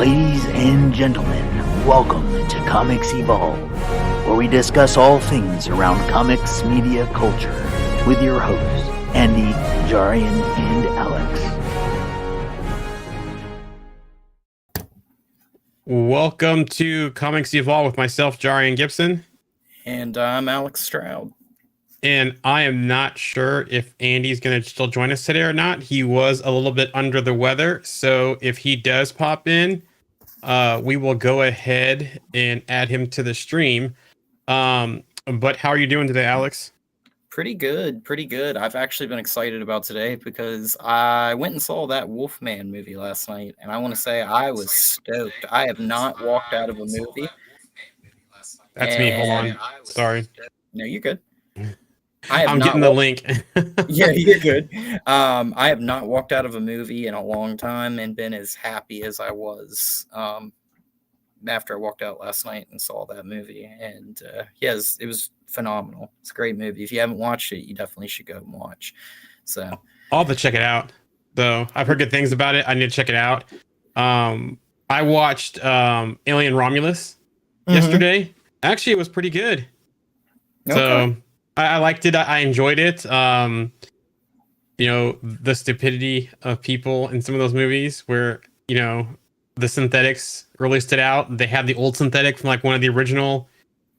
Ladies and gentlemen, welcome to Comics Evolve, where we discuss all things around comics media culture with your hosts, Andy, Jarian, and Alex. Welcome to Comics Evolve with myself, Jarian Gibson. And I'm Alex Stroud. And I am not sure if Andy's going to still join us today or not. He was a little bit under the weather. So if he does pop in, we will go ahead and add him to the stream. But how are you doing today, Alex? Pretty good. I've actually been excited about today because I went and saw that Wolfman movie last night. And I want to say I was stoked. I have not walked out of a movie. That's me. Hold on. Sorry. No, you're good. I'm getting the link. Yeah, you're good. I have not walked out of a movie in a long time and been as happy as I was after I walked out last night and saw that movie. And yes, it was phenomenal. It's a great movie. If you haven't watched it, you definitely should go and watch. So I'll have to check it out, though. I've heard good things about it. I need to check it out. I watched Alien Romulus yesterday. Actually, it was pretty good. Okay. So I liked it. I enjoyed it. You know, the stupidity of people in some of those movies where, you know, the synthetics released it out. They had the old synthetic from like one of the original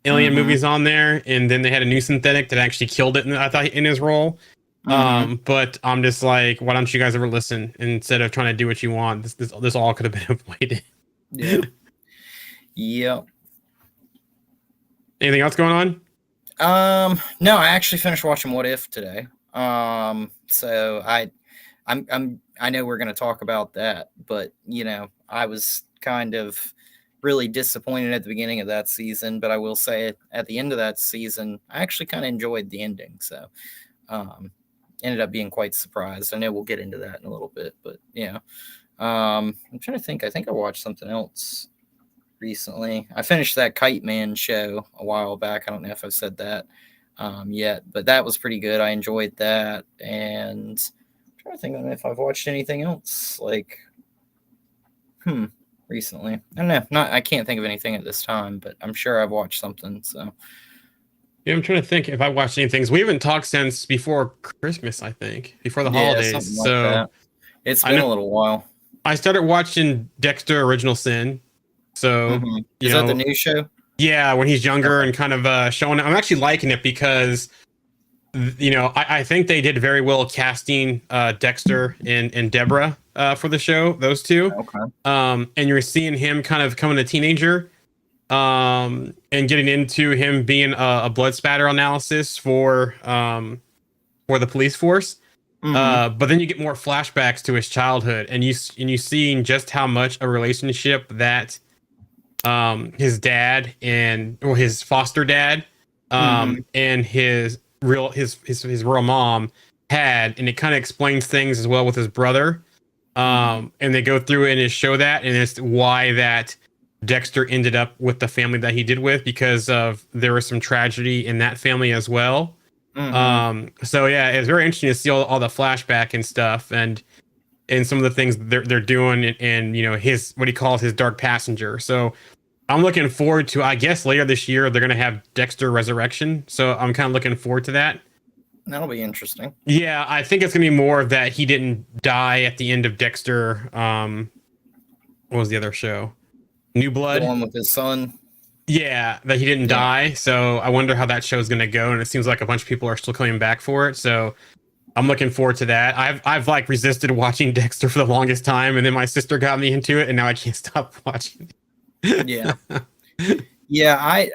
Alien movies on there, and then they had a new synthetic that actually killed it, I thought, in his role. But I'm just like, why don't you guys ever listen instead of trying to do what you want? This all could have been avoided. Yeah. Yep. Anything else going on? No, I actually finished watching What If today. So I know we're going to talk about that, but you know, I was kind of really disappointed at the beginning of that season, but I will say at the end of that season, I actually kind of enjoyed the ending. So, ended up being quite surprised. I know we'll get into that in a little bit, but yeah. I'm trying to think. I think I watched something else recently. I finished that Kite Man show a while back. I don't know if I've said that yet, but that was pretty good. I enjoyed that. And I'm trying to think if I've watched anything else like recently. I don't know. I can't think of anything at this time, but I'm sure I've watched something. So yeah, I'm trying to think if I watched any things. We haven't talked since before Christmas, I think, before the holidays. Like so that. It's been a little while. I started watching Dexter Original Sin. So is that the new show? Yeah, when he's younger and kind of showing it. I'm actually liking it because, you know, I think they did very well casting Dexter and Deborah for the show, those two. Okay. And you're seeing him kind of becoming a teenager and getting into him being a blood spatter analysis for the police force. But then you get more flashbacks to his childhood, and you seeing just how much a relationship that his dad or his foster dad and his real mom had, and it kind of explains things as well with his brother. And they go through it and show that, and it's why that Dexter ended up with the family that he did with, because of there was some tragedy in that family as well. So yeah, it's very interesting to see all the flashback and stuff, and some of the things they're doing, and you know, what he calls his dark passenger. So I'm looking forward to, I guess later this year they're gonna have Dexter Resurrection. So I'm kind of looking forward to that. That'll be interesting. Yeah, I think it's gonna be more of that he didn't die at the end of Dexter. What was the other show? New Blood. The one with his son. Yeah, that he didn't die. So I wonder how that show is going to go. And it seems like a bunch of people are still coming back for it. So I'm looking forward to that. I've like resisted watching Dexter for the longest time, and then my sister got me into it, and now I can't stop watching. Yeah. Yeah,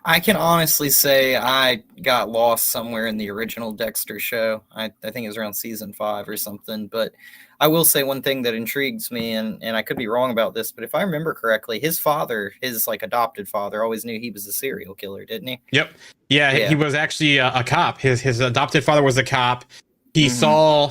I can honestly say I got lost somewhere in the original Dexter show. I think it was around season 5 or something. But I will say one thing that intrigues me, and I could be wrong about this, but if I remember correctly, his father, his like adopted father, always knew he was a serial killer, didn't he? Yep. Yeah. He was actually a cop. His adopted father was a cop. He saw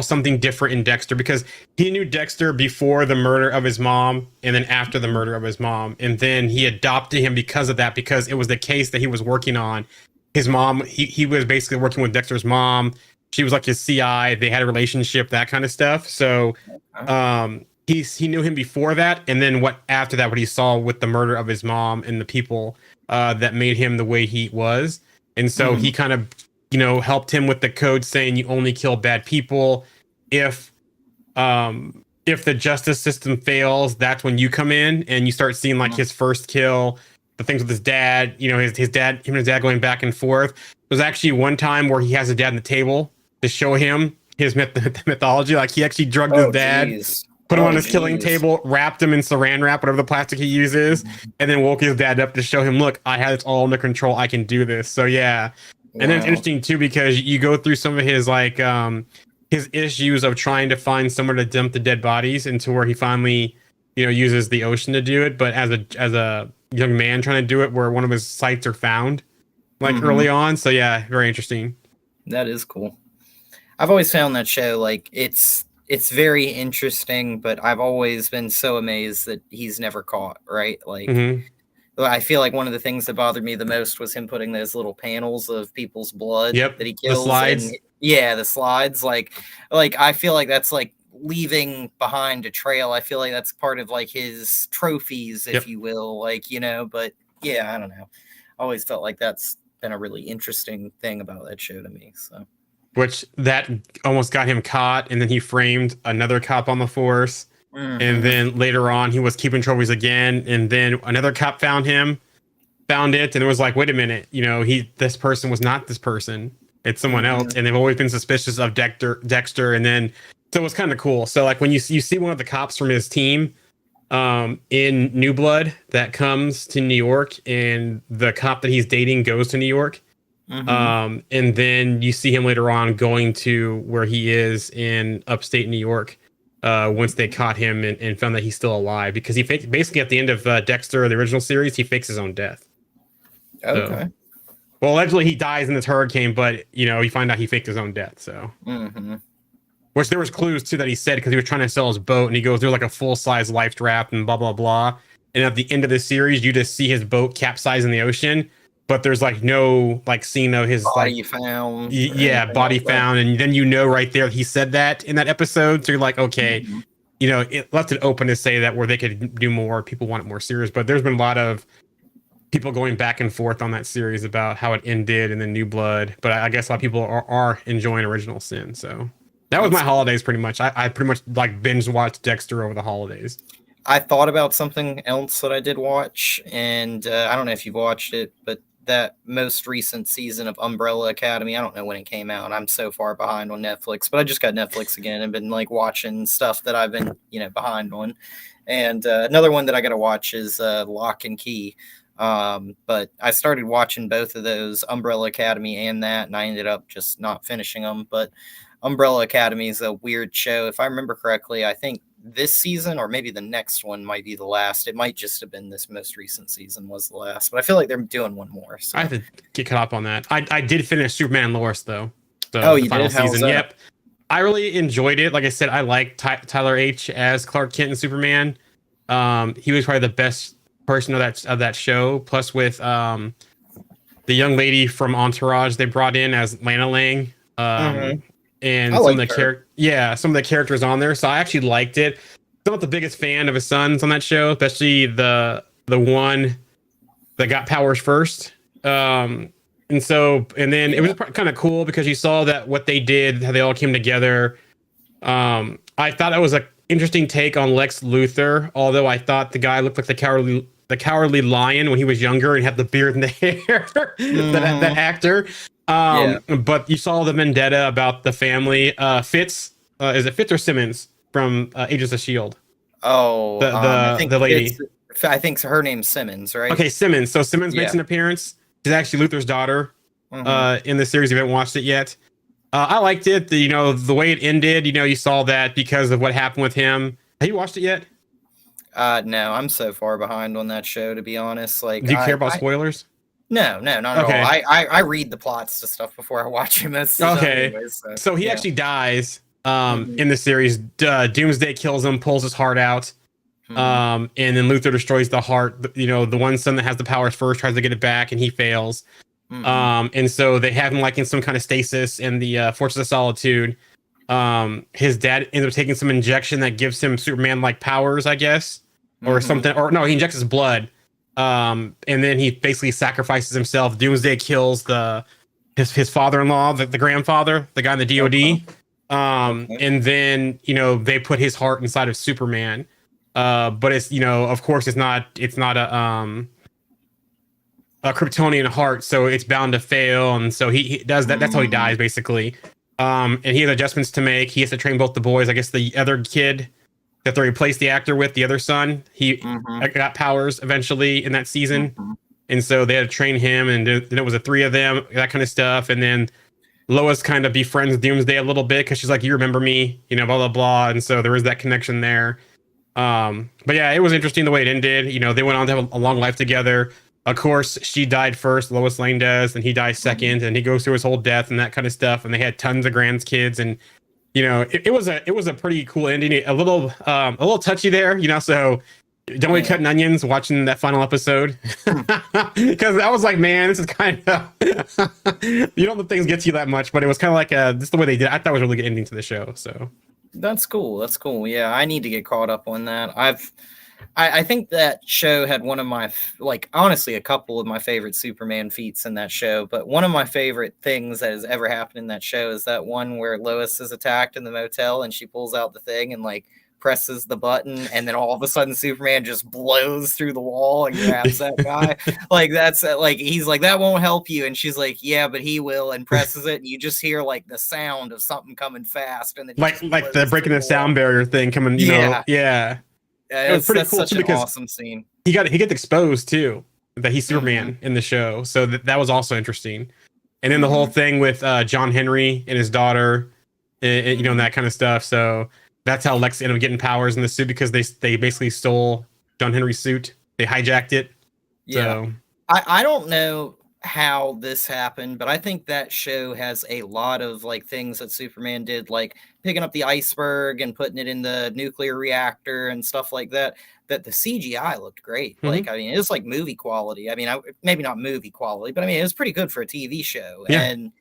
something different in Dexter because he knew Dexter before the murder of his mom and then after the murder of his mom. And then he adopted him because of that, because it was the case that he was working on. His mom, he was basically working with Dexter's mom. She was like his CI. They had a relationship, that kind of stuff. So he knew him before that, and then what after that, what he saw with the murder of his mom and the people that made him the way he was. And so he kind of, helped him with the code saying you only kill bad people. If the justice system fails, that's when you come in and you start seeing like his first kill, the things with his dad, his dad, him and his dad going back and forth. There's actually one time where he has his dad on the table to show him his mythology. Like he actually drugged his dad, put him on his killing table, wrapped him in saran wrap, whatever the plastic he uses, and then woke his dad up to show him, look, I have this all under control. I can do this. So yeah. Wow. And then it's interesting too, because you go through some of his like his issues of trying to find somewhere to dump the dead bodies, into where he finally, uses the ocean to do it. But as a young man trying to do it, where one of his sites are found like early on. So yeah, very interesting. That is cool. I've always found that show, like, it's very interesting, but I've always been so amazed that he's never caught, right? Like, I feel like one of the things that bothered me the most was him putting those little panels of people's blood that he kills. The slides. And, the slides. Like I feel like that's like leaving behind a trail. I feel like that's part of like his trophies, if you will. Like, but yeah, I don't know. I always felt like that's been a really interesting thing about that show to me. So. Which that almost got him caught, and then he framed another cop on the force. And then later on, he was keeping trophies again, and then another cop found it, and it was like, wait a minute, this person was not this person; it's someone else, and they've always been suspicious of Dexter, and then so it was kind of cool. So like when you see one of the cops from his team in New Blood that comes to New York, and the cop that he's dating goes to New York. And then you see him later on going to where he is in upstate New York once they caught him and found that he's still alive, because he basically at the end of Dexter, the original series, he fakes his own death. Okay. So, well, allegedly he dies in this hurricane, but you find out he faked his own death. So, which there was clues too that he said, because he was trying to sell his boat, and he goes through like a full-size life raft and blah blah blah. And at the end of the series, you just see his boat capsize in the ocean. But there's like no like scene of his body found. Body found, and then right there he said that in that episode. So you're like, okay, it left it open to say that where they could do more. People want it more serious, but there's been a lot of people going back and forth on that series about how it ended and then New Blood. But I guess a lot of people are enjoying Original Sin. So that was my holidays pretty much. I pretty much like binge watched Dexter over the holidays. I thought about something else that I did watch, and I don't know if you've watched it, but that most recent season of Umbrella Academy, I don't know when it came out. I'm so far behind on Netflix, but I just got Netflix again and been like watching stuff that I've been, behind on. And another one that I got to watch is Lock and Key. But I started watching both of those, Umbrella Academy and that, and I ended up just not finishing them. But Umbrella Academy is a weird show. If I remember correctly, I think this season or maybe the next one might be the last. It might just have been this most recent season was the last, but I feel like they're doing one more. So. I have to get caught up on that. I did finish Superman Lois though. You did? Season. Yep. I really enjoyed it. Like I said, I like Tyler H as Clark Kent and Superman. He was probably the best person of that show. Plus with the young lady from Entourage they brought in as Lana Lang. And some of the characters on there. So I actually liked it. I'm not the biggest fan of his sons on that show, especially the one that got powers first. And then it was kind of cool because you saw that what they did, how they all came together. I thought it was an interesting take on Lex Luthor, although I thought the guy looked like the cowardly lion when he was younger and had the beard and the hair. that actor. But you saw the vendetta about the family. Fitz, is it Fitz or Simmons from Agents of S.H.I.E.L.D.? Oh, the lady. I think her name's Simmons, right? Okay, Simmons. So Simmons makes an appearance. She's actually Luthor's daughter in the series. You haven't watched it yet. I liked it. The way it ended, you saw that because of what happened with him. Have you watched it yet? No, I'm so far behind on that show, to be honest. Like, do you care about spoilers? No, not at all. I read the plots to stuff before I watch him. Anyways, so he actually dies in the series. Doomsday kills him, pulls his heart out, and then Luthor destroys the heart. The one son that has the powers first tries to get it back, and he fails. And so they have him like in some kind of stasis in the Fortress of Solitude. his dad ends up taking some injection that gives him Superman like powers, I guess, or Mhm. something. Or no, he injects his blood. And then he basically sacrifices himself. Doomsday kills his father-in-law, the grandfather, the guy in the DOD. Okay. And then they put his heart inside of Superman. But it's of course it's not a Kryptonian heart, so it's bound to fail, and so he does that. That's how he dies, basically. And he has adjustments to make. He has to train both the boys. I guess the other kid that they replaced the actor with, the other son, he got powers eventually in that season, and so they had to train him. And then it was the three of them, that kind of stuff. And then Lois kind of befriends Doomsday a little bit because she's like, "You remember me?" Blah blah blah. And so there was that connection there. But yeah, it was interesting the way it ended. They went on to have a long life together. Of course, she died first, Lois Lane does, and he dies second, and he goes through his whole death and that kind of stuff. And they had tons of grandkids, and it was a pretty cool ending. A little touchy there, so don't be cutting onions watching that final episode, because I was like, man, this is kind of you don't let things get to you that much, but it was kind of like this is the way they did. I thought it was a really good ending to the show. So That's cool. That's cool. Yeah, I need to get caught up on that. I think that show had one of my, honestly, a couple of my favorite Superman feats in that show. But one of my favorite things that has ever happened in that show is that one where Lois is attacked in the motel and she pulls out the thing and presses the button, and then all of a sudden Superman just blows through the wall and grabs that guy. That's he's like, "That won't help you," and she's like, "Yeah, but he will," and presses it, and you just hear the sound of something coming fast, and then like the breaking the sound barrier thing coming. Yeah. It was pretty cool such too, an because awesome scene. he gets exposed too that he's Superman in the show, so that was also interesting. And then the whole thing with John Henry and his daughter, and that kind of stuff. So that's how Lex ended up getting powers in the suit, because they basically stole John Henry's suit. They hijacked it. Yeah. So I don't know how this happened, but I think that show has a lot of things that Superman did, like picking up the iceberg and putting it in the nuclear reactor and stuff like that. That the CGI looked great. Mhm. I mean, it was movie quality. I mean, maybe not movie quality, but I mean, it was pretty good for a TV show. Yeah. And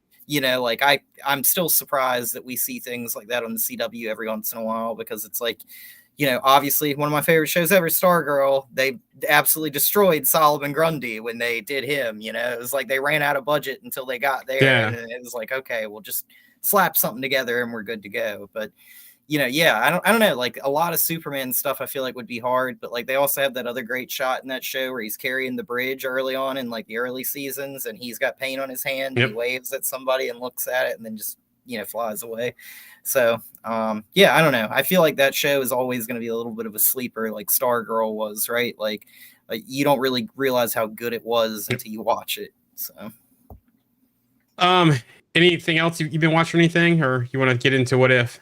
I'm still surprised that we see things like that on the CW every once in a while, because it's obviously one of my favorite shows ever, Stargirl, they absolutely destroyed Solomon Grundy when they did him. It was like they ran out of budget until they got there. Yeah. And it was like, okay, we'll just slap something together and we're good to go. But I don't know, a lot of Superman stuff I feel like would be hard, but they also have that other great shot in that show where he's carrying the bridge early on in the early seasons, and he's got paint on his hand. Yep. And he waves at somebody and looks at it and then just flies away. So yeah, I don't know, I feel like that show is always going to be a little bit of a sleeper, like Stargirl was, right? You don't really realize how good it was until you watch it. So anything else you've been watching, anything, or you want to get into What If?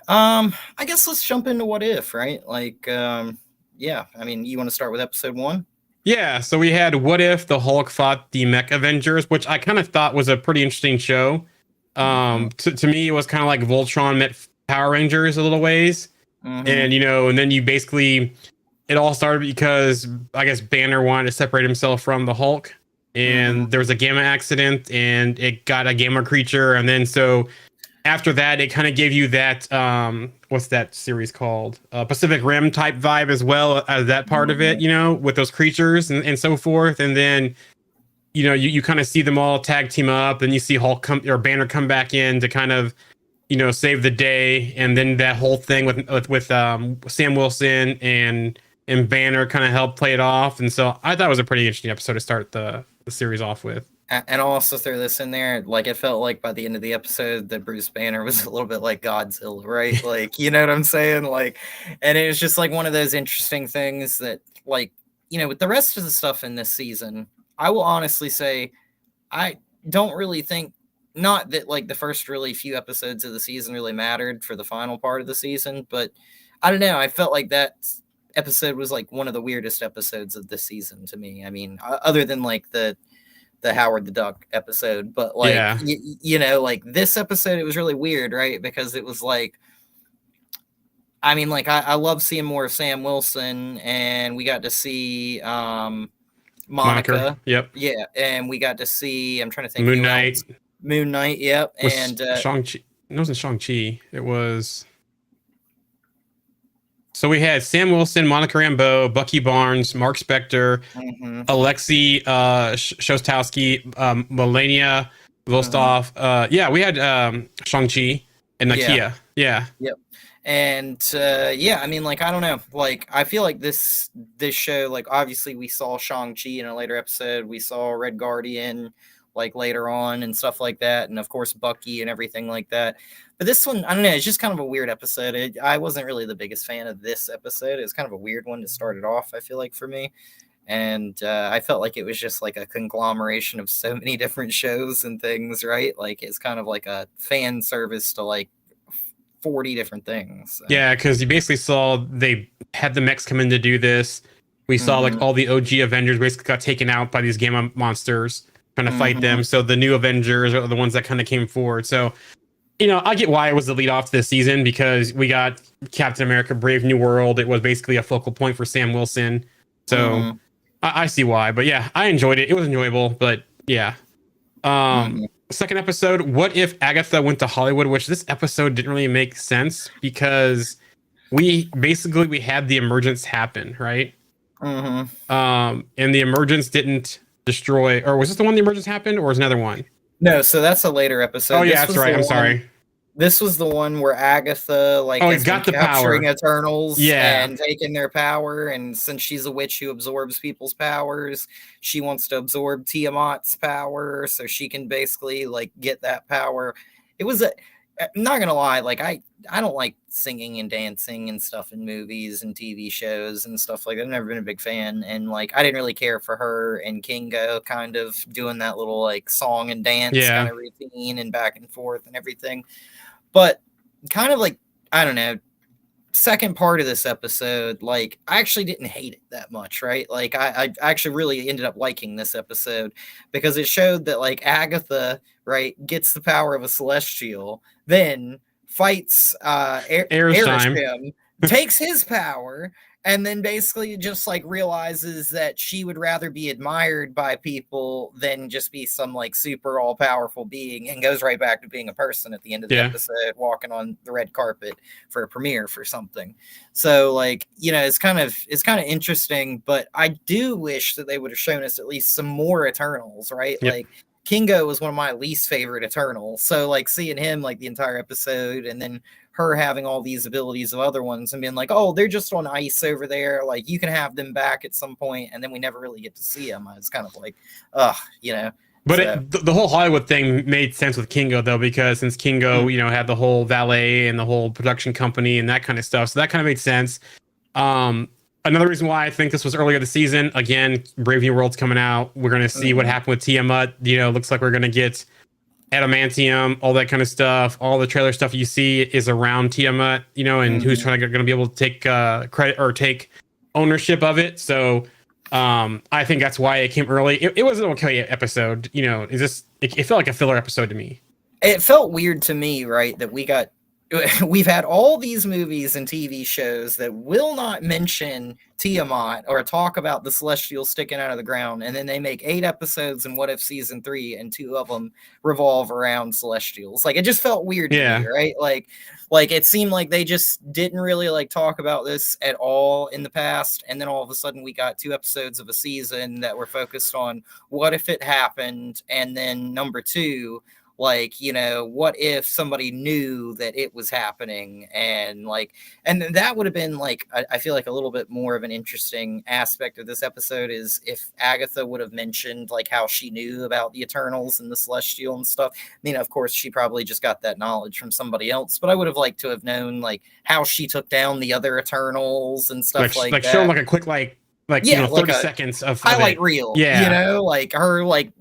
I guess let's jump into What If, right? Yeah, I mean, you want to start with episode 1? Yeah, so we had What If the Hulk fought the Mech Avengers, which I kind of thought was a pretty interesting show. To me, it was kind of like Voltron met Power Rangers a little ways. And and then it all started because I guess Banner wanted to separate himself from the Hulk, and there was a gamma accident, and it got a gamma creature, and then so after that, it kind of gave you that what's that series called? Pacific Rim type vibe, as well as that part of it, with those creatures and so forth. And then you kind of see them all tag team up, and you see Hulk or Banner come back in to kind of save the day. And then that whole thing with Sam Wilson and Banner kind of helped play it off. And so I thought it was a pretty interesting episode to start the series off with. And I'll also throw this in there. It felt like by the end of the episode that Bruce Banner was a little bit like Godzilla, right? You know what I'm saying? And it was just one of those interesting things that, with the rest of the stuff in this season, I will honestly say, I don't really think, not that the first really few episodes of the season really mattered for the final part of the season, but I don't know. I felt like that episode was one of the weirdest episodes of the season to me. I mean, other than the Howard the Duck episode, but this episode, it was really weird, right? Because it was I love seeing more of Sam Wilson, and we got to see Monica. Yep. Yeah, and we got to see, I'm trying to think, Moon Knight. Moon Knight, yep. And Shang-Chi. it wasn't Shang-Chi. It was. So we had Sam Wilson, Monica Rambeau, Bucky Barnes, Mark Spector, Mm-hmm. Alexei Shostowski, Melania Vostov. Yeah, we had Shang-Chi and Nakia. Yeah. Yep. And yeah, I mean, like, I don't know, like, I feel like this show, like, obviously we saw Shang-Chi in a later episode, we saw Red Guardian like later on and stuff like that, and of course Bucky and everything like that. But this one, I don't know, it's just kind of a weird episode. I wasn't really the biggest fan of this episode. It was kind of a weird one to start it off, I feel like, for me. And I felt like it was just like a conglomeration of so many different shows and things, right? Like, it's kind of like a fan service to like 40 different things. So. Yeah, because you basically saw they had the mechs come in to do this. We saw like all the OG Avengers basically got taken out by these Gamma monsters trying to fight them. So the new Avengers are the ones that kind of came forward. So, you know, I get why it was the lead off to this season, because we got Captain America Brave New World. It was basically a focal point for Sam Wilson. So I see why. But yeah, I enjoyed it. It was enjoyable. But yeah. Second episode, what if Agatha went to Hollywood? Which this episode didn't really make sense because we had the emergence happen, right? And the emergence didn't destroy, or was this the one the emergence happened, or was another one? No, so that's a later episode. Oh yeah, that's right. I'm sorry. This was the one where Agatha has got the capturing power. Eternals Yeah. and taking their power. And since she's a witch who absorbs people's powers, she wants to absorb Tiamat's power so she can basically like get that power. It was I'm not gonna lie, like I don't like singing and dancing and stuff in movies and TV shows and stuff like that. I've never been a big fan, and like I didn't really care for her and Kingo kind of doing that little like song and dance kind of routine and back and forth and everything. But kind of like, I don't know, second part of this episode, like I actually didn't hate it that much, right? Like I actually really ended up liking this episode because it showed that like Agatha, right, gets the power of a celestial, then fights Arishem, takes his power, and then basically just like realizes that she would rather be admired by people than just be some like super all powerful being, and goes right back to being a person at the end of the episode, walking on the red carpet for a premiere for something. So like, you know, it's kind of interesting, but I do wish that they would have shown us at least some more Eternals, right? Like Kingo was one of my least favorite Eternals. So like seeing him like the entire episode, and then her having all these abilities of other ones and being like, oh, they're just on ice over there. Like you can have them back at some point, and then we never really get to see them. It's kind of like, you know. But the whole Hollywood thing made sense with Kingo though, because since Kingo, you know, had the whole valet and the whole production company and that kind of stuff. So that kind of made sense. Another reason why I think this was earlier this season, again, Brave New World's coming out. We're going to see what happened with Tiamat. You know, looks like we're going to get adamantium, all that kind of stuff. All the trailer stuff you see is around Tiamat, you know, and who's going to be able to take credit or take ownership of it. So I think that's why it came early. It was an okay episode. You know, it felt like a filler episode to me. It felt weird to me, right, that we've had all these movies and TV shows that will not mention Tiamat or talk about the Celestial sticking out of the ground, and then they make 8 episodes in What If Season 3, and 2 of them revolve around Celestials. Like, it just felt weird to me, right? Like it seemed like they just didn't really like talk about this at all in the past, and then all of a sudden we got 2 episodes of a season that were focused on what if it happened, and then number 2, like, you know, what if somebody knew that it was happening, and that would have been like, I feel like a little bit more of an interesting aspect of this episode is if Agatha would have mentioned like how she knew about the Eternals and the Celestial and stuff. I mean, of course, she probably just got that knowledge from somebody else, but I would have liked to have known like how she took down the other Eternals and stuff like that. Show like a quick you know, 30 seconds of highlight reel. Yeah, you know, like her like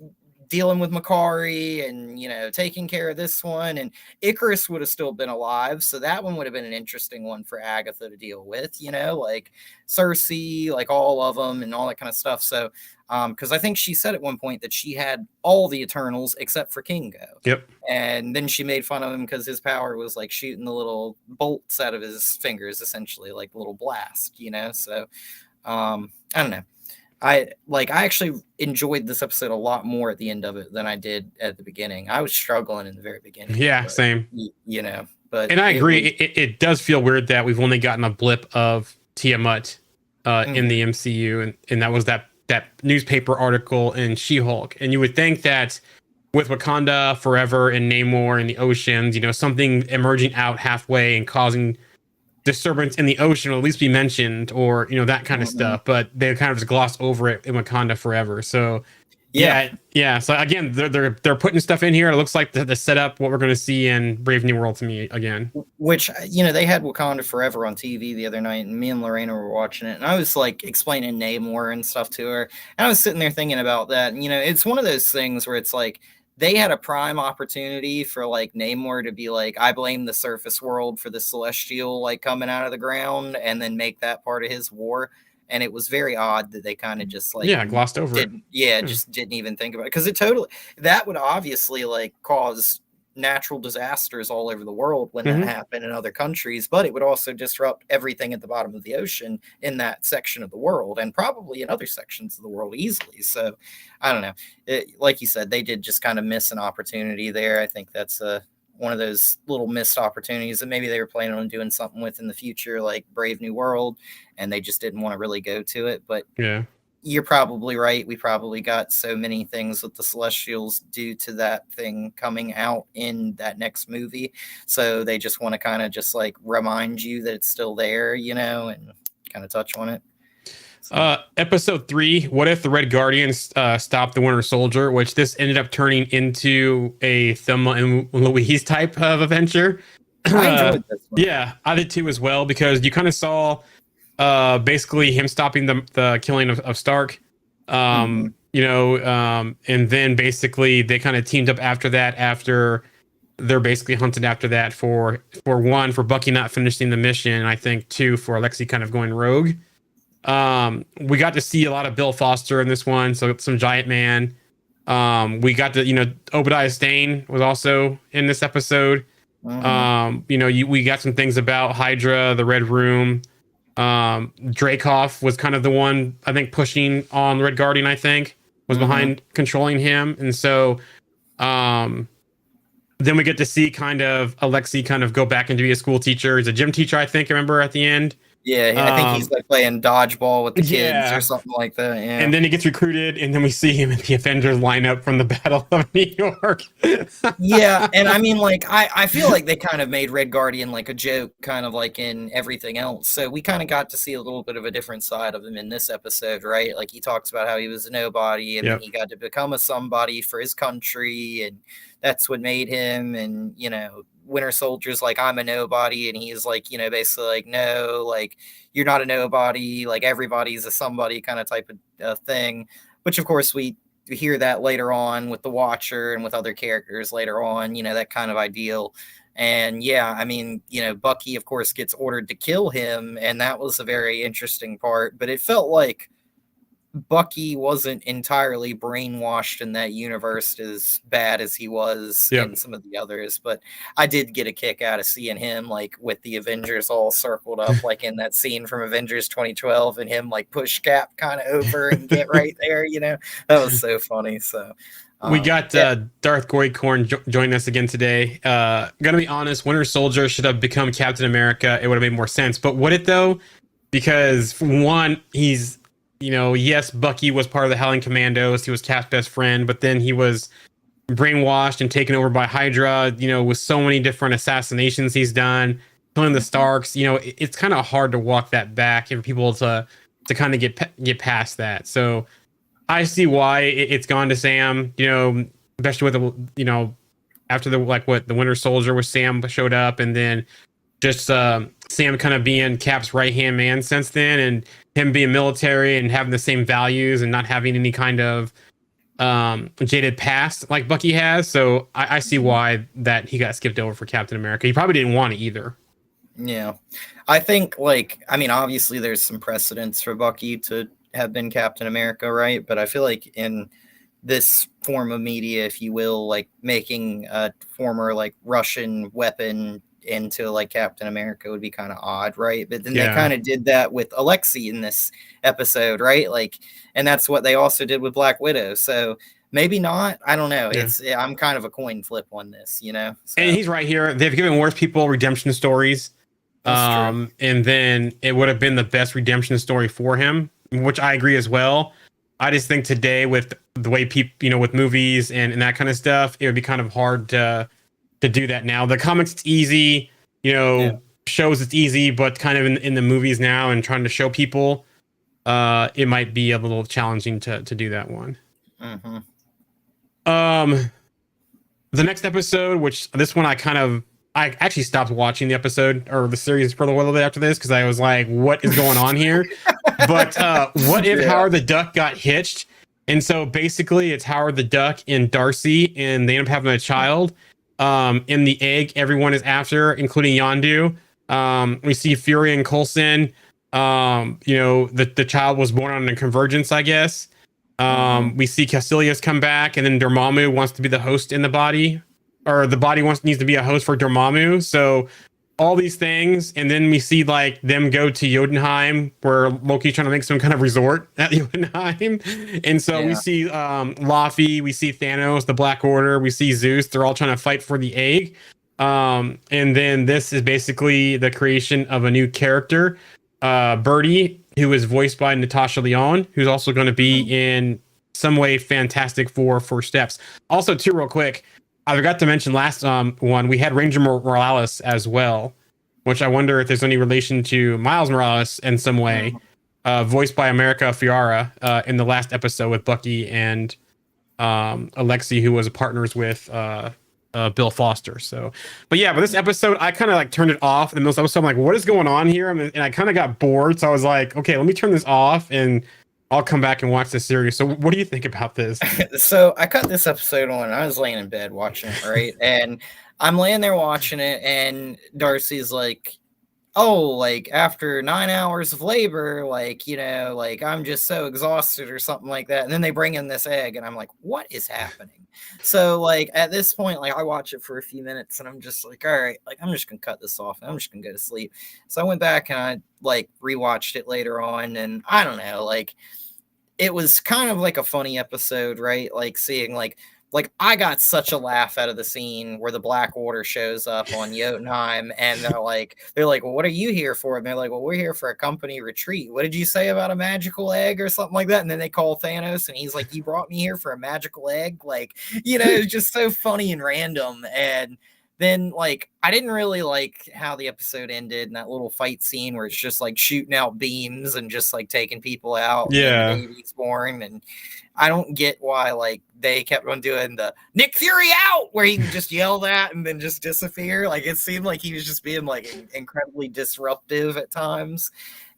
dealing with Makari and, you know, taking care of this one, and Icarus would have still been alive, so that one would have been an interesting one for Agatha to deal with, you know, like Cersei, like all of them and all that kind of stuff. So because I think she said at one point that she had all the Eternals except for Kingo. Yep. And then she made fun of him because his power was like shooting the little bolts out of his fingers, essentially like a little blast, you know. So I don't know. I actually enjoyed this episode a lot more at the end of it than I did at the beginning. I was struggling in the very beginning. Yeah, but, same. you know, but And I agree. was- It does feel weird that we've only gotten a blip of Tiamat in Mhm. the MCU, and that was that newspaper article in She-Hulk. And you would think that with Wakanda Forever and Namor in the oceans, you know, something emerging out halfway and causing disturbance in the ocean will at least be mentioned, or you know, that kind of Mhm. stuff. But they kind of just gloss over it in Wakanda Forever. So yeah, yeah. So again, they're putting stuff in here. It looks like the setup what we're going to see in Brave New World to me again. which they had Wakanda Forever on TV the other night, and me and Lorena were watching it, and I was like explaining Namor and stuff to her, and I was sitting there thinking about that, and it's one of those things where it's like they had a prime opportunity for like Namor to be like, I blame the surface world for the celestial like coming out of the ground, and then make that part of his war. And it was very odd that they kind of just like Glossed over it. just didn't even think about it, because that would obviously like cause natural disasters all over the world when Mhm. that happened in other countries, but it would also disrupt everything at the bottom of the ocean in that section of the world, and probably in other sections of the world easily. So I don't know. Like you said, they did just kind of miss an opportunity there. I think that's one of those little missed opportunities that maybe they were planning on doing something with in the future, like Brave New World, and they just didn't want to really go to it. But Yeah. you're probably right. We probably got so many things with the Celestials due to that thing coming out in that next movie. So they just want to kind of just like remind you that it's still there, and kind of touch on it. So, Episode 3, what if the Red Guardians stopped the Winter Soldier, which this ended up turning into a Thelma and Louise type of adventure. I enjoyed this one. Yeah, I did too as well, because you kind of saw basically him stopping the killing of Stark. And then basically they kind of teamed up after that, after they're basically hunted after that for one, for Bucky not finishing the mission, and I think two, for Alexei kind of going rogue. We got to see a lot of Bill Foster in this one, so some Giant Man. We got to, Obadiah Stane was also in this episode. We got some things about Hydra, the Red Room. Dreykov was kind of the one, I think, pushing on Red Guardian, I think, was behind controlling him. And so then we get to see kind of Alexei kind of go back and be a school teacher. He's a gym teacher, I think, remember, at the end. Yeah, I think he's like playing dodgeball with the kids Yeah. or something like that. Yeah. And then he gets recruited, and then we see him in the Avengers lineup from the Battle of New York. Yeah, and I mean, like, I feel like they kind of made Red Guardian like a joke, kind of like in everything else. So we kind of got to see a little bit of a different side of him in this episode, right? Like, he talks about how he was a nobody, and then he got to become a somebody for his country, and that's what made him. And Winter Soldier's like, I'm a nobody, and he's like, basically like, no, like, you're not a nobody, like, everybody's a somebody kind of type of thing. Which, of course, we hear that later on with the Watcher and with other characters later on, that kind of ideal. And yeah, I mean, Bucky, of course, gets ordered to kill him, and that was a very interesting part. But it felt like Bucky wasn't entirely brainwashed in that universe as bad as he was in some of the others. But I did get a kick out of seeing him like with the Avengers all circled up, like in that scene from Avengers 2012, and him like push Cap kind of over and get right there. That was so funny. So we got Darth Goycorn joining us again today. Gonna be honest, Winter Soldier should have become Captain America. It would have made more sense. But would it though? Because for one, he's yes, Bucky was part of the Howling Commandos. He was Cap's best friend, but then he was brainwashed and taken over by Hydra, with so many different assassinations he's done, killing the Starks. It's kind of hard to walk that back and for people to kind of get past that. So I see why it's gone to Sam, especially with after the Winter Soldier, where Sam showed up, and then just Sam kind of being Cap's right-hand man since then, and him being military and having the same values and not having any kind of jaded past like Bucky has. So I see why that he got skipped over for Captain America. He probably didn't want it either. Yeah. I think obviously there's some precedence for Bucky to have been Captain America, right? But I feel like in this form of media, if you will, like making a former like Russian weapon into like Captain America would be kind of odd, right? But then they Yeah. kind of did that with Alexei in this episode, right? Like, and that's what they also did with Black Widow. So maybe not. I don't know. Yeah. I'm kind of a coin flip on this, you know. So, And he's right here. They've given worse people redemption stories. that's true. And then it would have been the best redemption story for him, which I agree as well. I just think today with the way people, you know, with movies and that kind of stuff, it would be kind of hard to do that now. The comics, it's easy, you know, Yeah. shows it's easy, but kind of in the movies now and trying to show people, it might be a little challenging to do that one. Mm-hmm. The next episode, which this one I actually stopped watching the episode or the series for a little bit after this because I was like, what is going on here? But what if Howard the Duck got hitched? And so basically it's Howard the Duck and Darcy, and they end up having a child. In the egg, everyone is after, including Yondu. We see Fury and Coulson. You know, the child was born on a convergence, I guess. We see Caecilius come back, and then Dormammu wants to be the host in the body, or the body needs to be a host for Dormammu. So all these things, and then we see like them go to Jotunheim, where Loki's trying to make some kind of resort at Jotunheim. And so we see Laufey, we see Thanos, the Black Order, we see Zeus. They're all trying to fight for the egg. And then this is basically the creation of a new character, Birdie, who is voiced by Natasha Lyonne, who's also going to be in some way Fantastic Four First Steps. Also, too, real quick, I forgot to mention last one, we had Ranger Morales as well, which I wonder if there's any relation to Miles Morales in some way, voiced by America Fiara in the last episode with Bucky and Alexei, who was partners with Bill Foster. So, but this episode, I kind of like turned it off in the middle of the episode. I'm like, what is going on here? And I kind of got bored. So I was like, okay, let me turn this off and I'll come back and watch the series. So what do you think about this? So I cut this episode on. I was laying in bed watching it, right? And I'm laying there watching it, and Darcy's like, oh, like after 9 hours of labor, like, you know, like I'm just so exhausted or something like that. And then they bring in this egg, and I'm like, what is happening? So like at this point, like I watch it for a few minutes and I'm just like, all right, like I'm just gonna cut this off and I'm just gonna go to sleep. So I went back and I like rewatched it later on, and I don't know, like it was kind of like a funny episode, right? Like seeing like I got such a laugh out of the scene where the Black Order shows up on Jotunheim, and they're like, well, what are you here for? And they're like, well, we're here for a company retreat. What did you say about a magical egg or something like that? And then they call Thanos, and he's like, you brought me here for a magical egg? Like, you know, it's just so funny and random. And then like I didn't really like how the episode ended, and that little fight scene where it's just like shooting out beams and just like taking people out. Yeah. And the baby's born, and I don't get why like they kept on doing the Nick Fury out, where he would just yell that and then just disappear. Like it seemed like he was just being like incredibly disruptive at times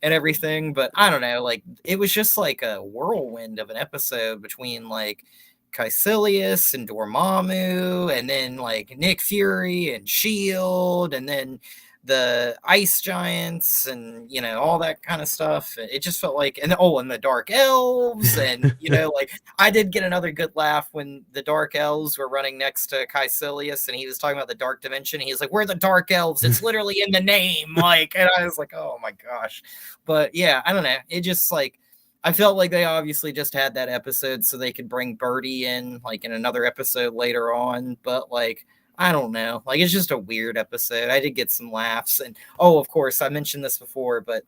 and everything. But I don't know, like it was just like a whirlwind of an episode between like Caecilius and Dormammu, and then like Nick Fury and Shield, and then the ice giants, and you know all that kind of stuff. It just felt like, and the dark elves, and you know, like I did get another good laugh when the dark elves were running next to Caecilius, and he was talking about the dark dimension. He's like, "We're the dark elves. It's literally in the name." Like, and I was like, "Oh my gosh!" But yeah, I don't know. It just like. I felt like they obviously just had that episode so they could bring Birdie in like in another episode later on. But like, I don't know. Like, it's just a weird episode. I did get some laughs. And of course, I mentioned this before, but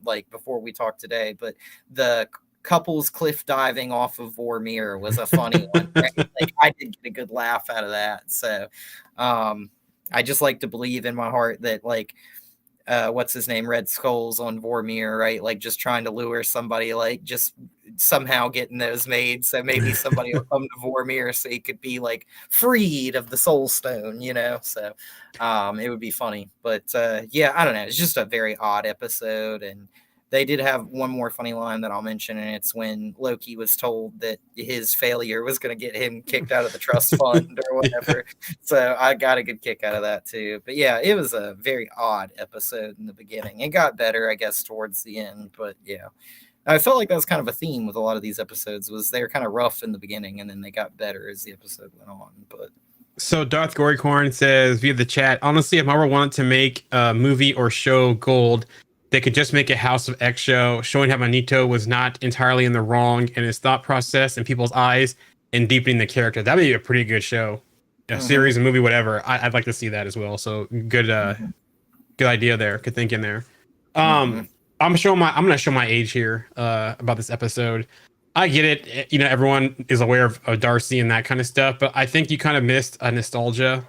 like before we talked today, but the couples cliff diving off of Vormir was a funny one. Right? Like, I did get a good laugh out of that. So I just like to believe in my heart that like, what's his name? Red Skull's on Vormir, right? Like just trying to lure somebody, like just somehow getting those made. So maybe somebody will come to Vormir so he could be like freed of the Soul Stone, you know? So it would be funny. But yeah, I don't know. It's just a very odd episode. And they did have one more funny line that I'll mention, and it's when Loki was told that his failure was going to get him kicked out of the trust fund or whatever. So I got a good kick out of that too. But yeah, it was a very odd episode in the beginning. It got better, I guess, towards the end. But yeah, I felt like that was kind of a theme with a lot of these episodes, was they were kind of rough in the beginning, and then they got better as the episode went on. But So Darth Gorycorn says via the chat, honestly, if Marvel wanted to make a movie or show gold, they could just make a House of X show showing how Magneto was not entirely in the wrong in his thought process in people's eyes and deepening the character. That'd be a pretty good show. A series, a movie, whatever. I'd like to see that as well. So good good idea there. Good thinking there. I'm gonna show my age here about this episode. I get it. You know, everyone is aware of Darcy and that kind of stuff, but I think you kind of missed a nostalgia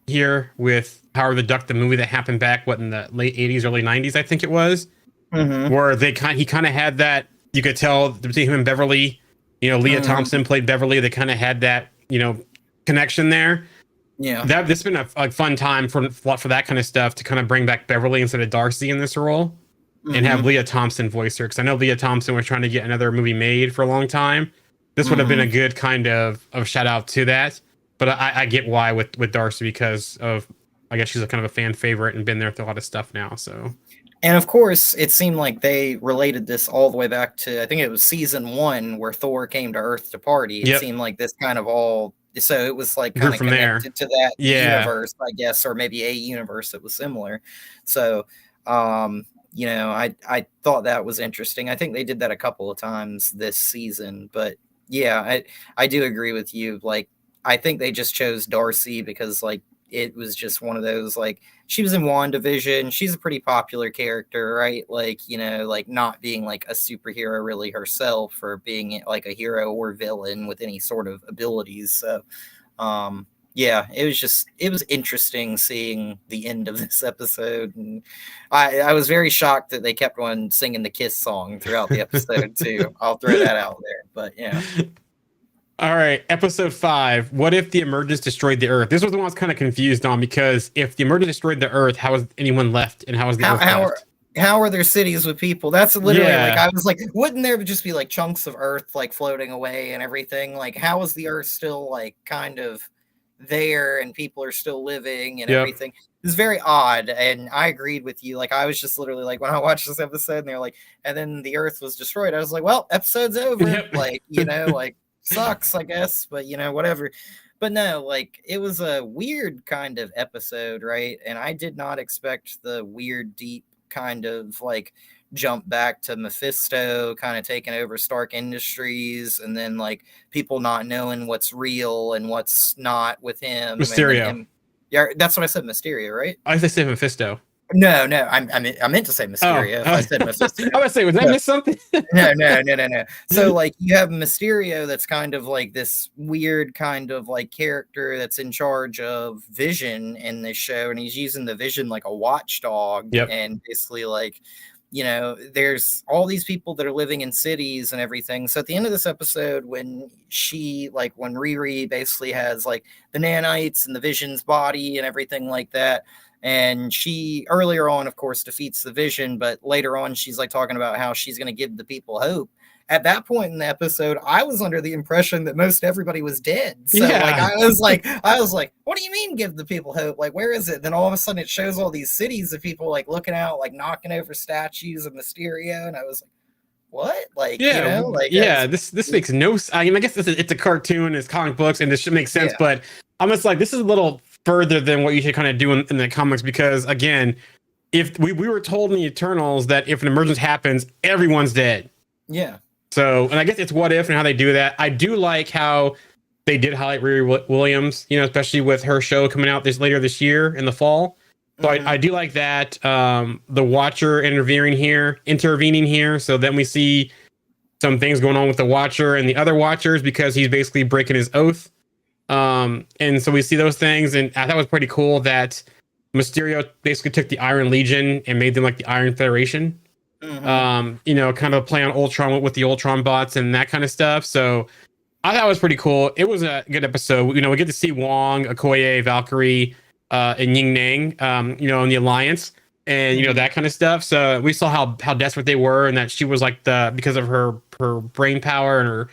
here with Howard the Duck, the movie that happened back in the late 80s, early 90s, I think it was, where he kind of had that. You could tell between him and Beverly. You know, Leah Thompson played Beverly. They kind of had that, you know, connection there. Yeah, this has been a fun time for that kind of stuff to kind of bring back Beverly instead of Darcy in this role. And have Leah Thompson voice her, because I know Leah Thompson was trying to get another movie made for a long time. This would have been a good kind of shout out to that. But I get why with Darcy, because of, I guess she's a kind of a fan favorite and been there with a lot of stuff now. So, and of course, it seemed like they related this all the way back to, I think it was season 1 where Thor came to Earth to party. It seemed like this kind of all, so it was like kind of connected to that universe, I guess, or maybe a universe that was similar. So, you know, I thought that was interesting. I think they did that a couple of times this season, but yeah, I do agree with you. Like, I think they just chose Darcy because, like, it was just one of those, like, she was in WandaVision. She's a pretty popular character, right? Like, you know, like not being like a superhero really herself, or being like a hero or villain with any sort of abilities. So, yeah, it was interesting seeing the end of this episode. And I was very shocked that they kept on singing the Kiss song throughout the episode too. I'll throw that out there, but yeah. All right, episode 5. What if the Emergence destroyed the Earth? This was the one I was kind of confused on, because if the Emergence destroyed the Earth, how is anyone left, and how is the Earth left? How are there cities with people? That's literally like, I was like, wouldn't there just be like chunks of Earth like floating away and everything? Like, how is the Earth still like kind of there and people are still living and everything? It's very odd, and I agreed with you. Like, I was just literally like, when I watched this episode and they're like, and then the Earth was destroyed, I was like, well, episode's over. Like, you know, like, sucks, I guess, but you know, whatever. But no, like, it was a weird kind of episode, right? And I did not expect the weird, deep kind of like jump back to Mephisto kind of taking over Stark Industries, and then like people not knowing what's real and what's not with him. Mysterio. Yeah, that's what I said, Mysterio, right? I said Mephisto. No, I meant to say Mysterio. I said Mephisto. I was saying, was that miss something? No. So like, you have Mysterio that's kind of like this weird kind of like character that's in charge of Vision in this show, and he's using the Vision like a watchdog. And basically, like, you know, there's all these people that are living in cities and everything. So at the end of this episode, when Riri basically has like the nanites and the Vision's body and everything like that, and she earlier on, of course, defeats the Vision, but later on, she's like talking about how she's going to give the people hope. At that point in the episode, I was under the impression that most everybody was dead. So like, I was like, what do you mean give the people hope? Like, where is it? Then all of a sudden it shows all these cities of people like looking out, like knocking over statues of Mysterio. And I was like, what? Like, you know, like, this makes no sense. I mean, I guess it's a cartoon, it's comic books, and this should make sense, but I'm just like, this is a little further than what you should kind of do in the comics, because again, if we were told in the Eternals that if an emergence happens, everyone's dead. Yeah. So, and I guess it's what if and how they do that. I do like how they did highlight Riri Williams, you know, especially with her show coming out later this year in the fall. So I do like that. The Watcher intervening here. So then we see some things going on with the Watcher and the other Watchers, because he's basically breaking his oath. And so we see those things, and I thought it was pretty cool that Mysterio basically took the Iron Legion and made them like the Iron Federation. You know, kind of play on Ultron with the Ultron bots and that kind of stuff. So I thought it was pretty cool. It was a good episode. You know, we get to see Wong, Okoye, Valkyrie, and Ying Nang, you know, in the Alliance, and you know, that kind of stuff. So we saw how desperate they were, and that she was like because of her brain power and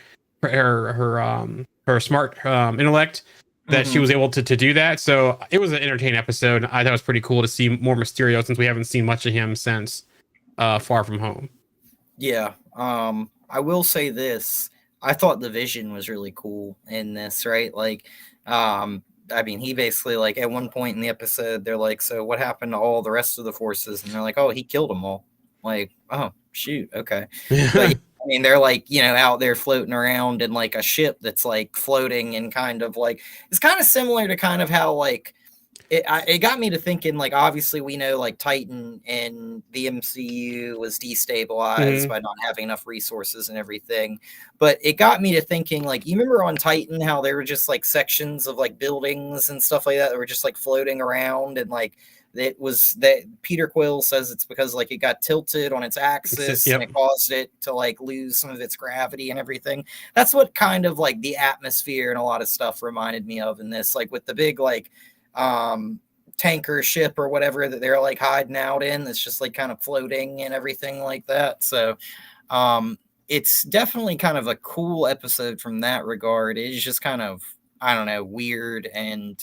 her smart intellect, that she was able to do that. So it was an entertaining episode. I thought it was pretty cool to see more Mysterio, since we haven't seen much of him since Far From Home. Yeah. I will say this. I thought the Vision was really cool in this, right? Like, I mean, he basically, like, at one point in the episode, they're like, so what happened to all the rest of the forces? And they're like, oh, he killed them all. Like, oh, shoot, okay. But I mean, they're like, out there floating around in like a ship that's like floating and kind of like, it's kind of similar to kind of how like, it got me to thinking, like, obviously we know like Titan and the MCU was destabilized by not having enough resources and everything. But it got me to thinking, like, you remember on Titan how there were just like sections of like buildings and stuff like that were just like floating around, and like it was that Peter Quill says it's because like it got tilted on its axis and it caused it to like lose some of its gravity and everything. That's what kind of like the atmosphere and a lot of stuff reminded me of in this, like with the big like tanker ship or whatever that they're like hiding out in, that's just like kind of floating and everything like that. So it's definitely kind of a cool episode from that regard. It's just kind of, I don't know, weird, and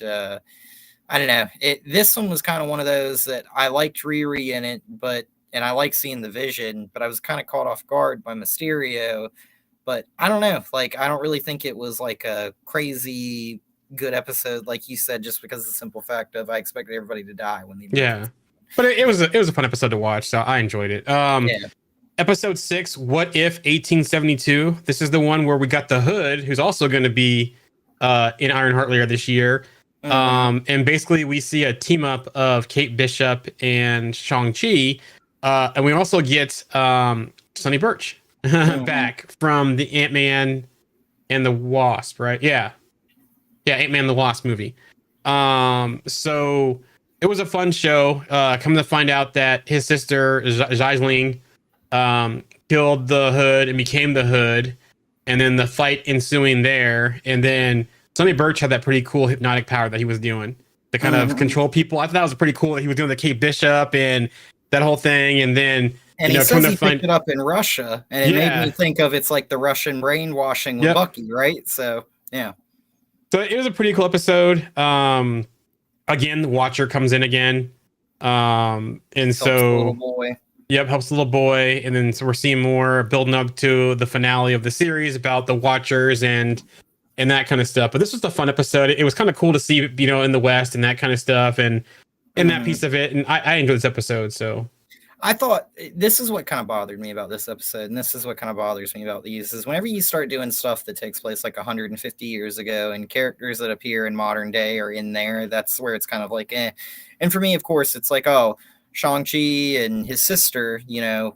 I don't know. This one was kind of one of those that I liked Riri in it, and I like seeing the Vision, but I was kind of caught off guard by Mysterio. But I don't know. Like, I don't really think it was like a crazy good episode, like you said, just because of the simple fact of I expected everybody to die when they did. Yeah. But it was a fun episode to watch, so I enjoyed it. Episode 6, What If 1872. This is the one where we got the Hood, who's also going to be in Ironheart later this year. And basically we see a team up of Kate Bishop and Shang-Chi, and we also get Sonny Birch back from the Ant-Man and the Wasp, right? Yeah, Ant-Man and the Wasp movie. So it was a fun show. Come to find out that his sister Xialing killed the Hood and became the Hood, and then the fight ensuing there, and then Sonny Birch had that pretty cool hypnotic power that he was doing to kind of control people. I thought that was pretty cool that he was doing the Kate Bishop and that whole thing. And then, and he says he picked it up in Russia, and it made me think of it's like the Russian brainwashing with Bucky, right? So, yeah. So it was a pretty cool episode. Again, the Watcher comes in again. And helps so the little boy. Yep, helps the little boy. And then so we're seeing more building up to the finale of the series about the Watchers and that kind of stuff. But this was a fun episode. It was kind of cool to see, in the West and that kind of stuff and that piece of it. And I enjoyed this episode. So I thought this is what kind of bothered me about this episode. And this is what kind of bothers me about these is whenever you start doing stuff that takes place like 150 years ago and characters that appear in modern day are in there, that's where it's kind of like, eh. And for me, of course, it's like, oh, Shang-Chi and his sister,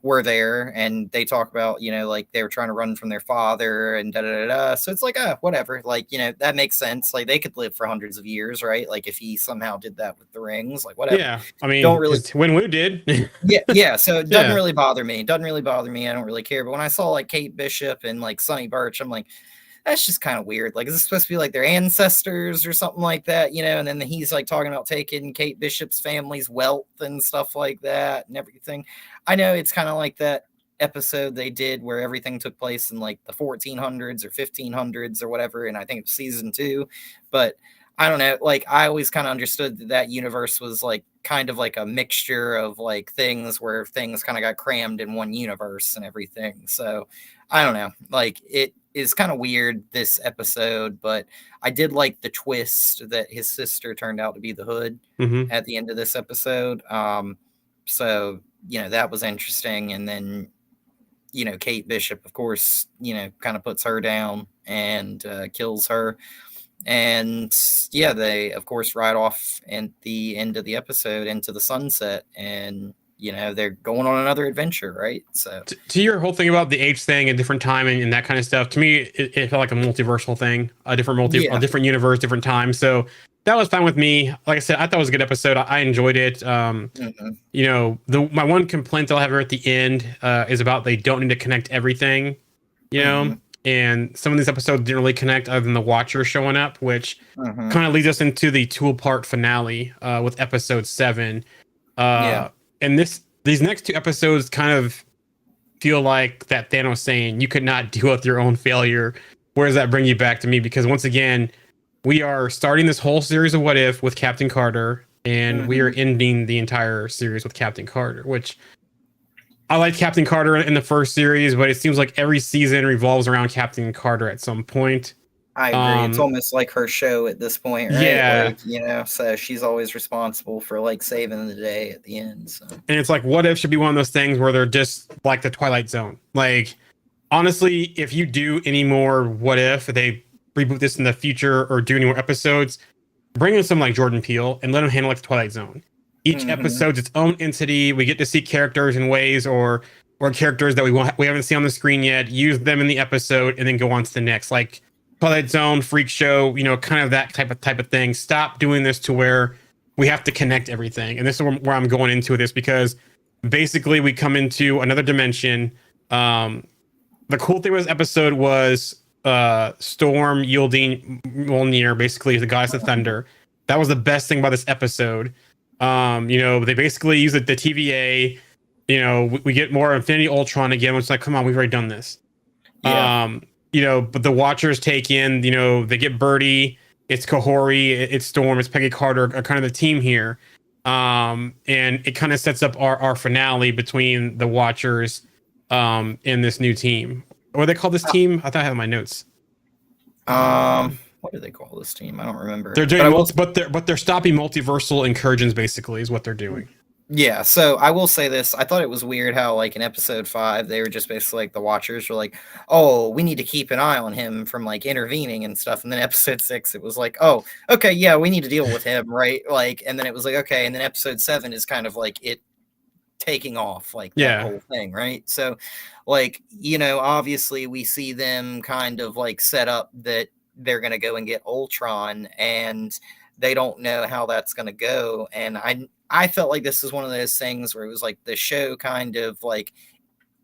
were there, and they talk about, like they were trying to run from their father and da-da-da-da. So it's like, whatever. Like, that makes sense. Like, they could live for hundreds of years, right? Like, if he somehow did that with the rings, like, whatever. Yeah, I mean, Wenwu did. yeah. So it doesn't really bother me. I don't really care. But when I saw, like, Kate Bishop and, like, Sonny Birch, I'm like, that's just kind of weird. Like, is this supposed to be like their ancestors or something like that? And then he's like talking about taking Kate Bishop's family's wealth and stuff like that and everything. I know it's kind of like that episode they did where everything took place in like the 1400s or 1500s or whatever. And I think it's season 2, but I don't know. Like, I always kind of understood that universe was like kind of like a mixture of like things where things kind of got crammed in one universe and everything. So I don't know. Like, it is kind of weird this episode, but I did like the twist that his sister turned out to be the Hood at the end of this episode. So, that was interesting. And then, Kate Bishop, of course, kind of puts her down and kills her. And they, of course, ride off at the end of the episode into the sunset, and they're going on another adventure, right? So to your whole thing about the age thing and different time and that kind of stuff, to me, it felt like a multiversal thing, a different universe, different time. So that was fine with me. Like I said, I thought it was a good episode. I enjoyed it. My one complaint I'll have at the end is about they don't need to connect everything, and some of these episodes didn't really connect other than the Watcher showing up, which kind of leads us into the 2-part finale with episode 7. And these next 2 episodes kind of feel like that Thanos saying, you could not deal with your own failure. Where does that bring you back to me? Because once again, we are starting this whole series of What If with Captain Carter, and we are ending the entire series with Captain Carter, which I like Captain Carter in the first series, but it seems like every season revolves around Captain Carter at some point. I agree. It's Um, almost like her show at this point, right? yeah, Like, so she's always responsible for like saving the day at the end. So and it's like, what if should be one of those things where they're just like the Twilight Zone. Like, honestly, if you do any more what if they reboot this in the future or do any more episodes, bring in someone like Jordan Peele and let him handle like the Twilight Zone. Each Mhm. episode's its own entity. We get to see characters in ways or characters that we haven't seen on the screen yet. Use them in the episode and then go on to the next. Like Twilight Zone, Freak Show, kind of that type of thing. Stop doing this to where we have to connect everything. And this is where I'm going into this because basically we come into another dimension. The cool thing with this episode was Storm yielding Mjolnir, basically the goddess of thunder. That was the best thing about this episode. They basically use the TVA. We get more Infinity Ultron again, which is like, come on, we've already done this. Yeah. But the Watchers take in, they get Birdie, it's Kahori, it's Storm, it's Peggy Carter, are kind of the team here. And it kind of sets up our finale between the Watchers and this new team. What do they call this team? I thought I had my notes. What do they call this team? I don't remember. They're doing but they're stopping multiversal incursions, basically, is what they're doing. Yeah, so I will say this. I thought it was weird how, like, in episode 5, they were just basically like the Watchers were like, oh, we need to keep an eye on him from like intervening and stuff. And then episode 6, it was like, oh, okay, yeah, we need to deal with him, right? Like, and then it was like, okay, and then episode 7 is kind of like it taking off, like that whole thing, right? So, like, obviously we see them kind of like set up that they're gonna go and get Ultron, and they don't know how that's gonna go. And I felt like this was one of those things where it was like the show kind of like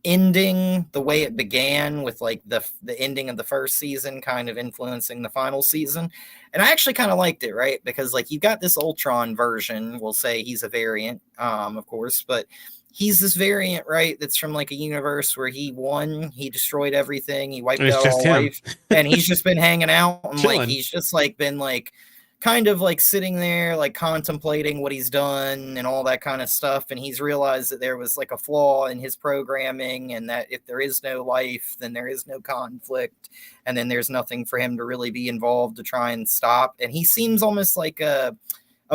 ending the way it began with like the ending of the first season kind of influencing the final season. And I actually kind of liked it, right? Because like you've got this Ultron version, we'll say he's a variant, of course, but he's this variant, right? That's from like a universe where he won, he destroyed everything, he wiped out all life, and he's just been hanging out and like he's just like been like kind of like sitting there like contemplating what he's done and all that kind of stuff, and he's realized that there was like a flaw in his programming, and that if there is no life, then there is no conflict, and then there's nothing for him to really be involved to try and stop. And he seems almost like a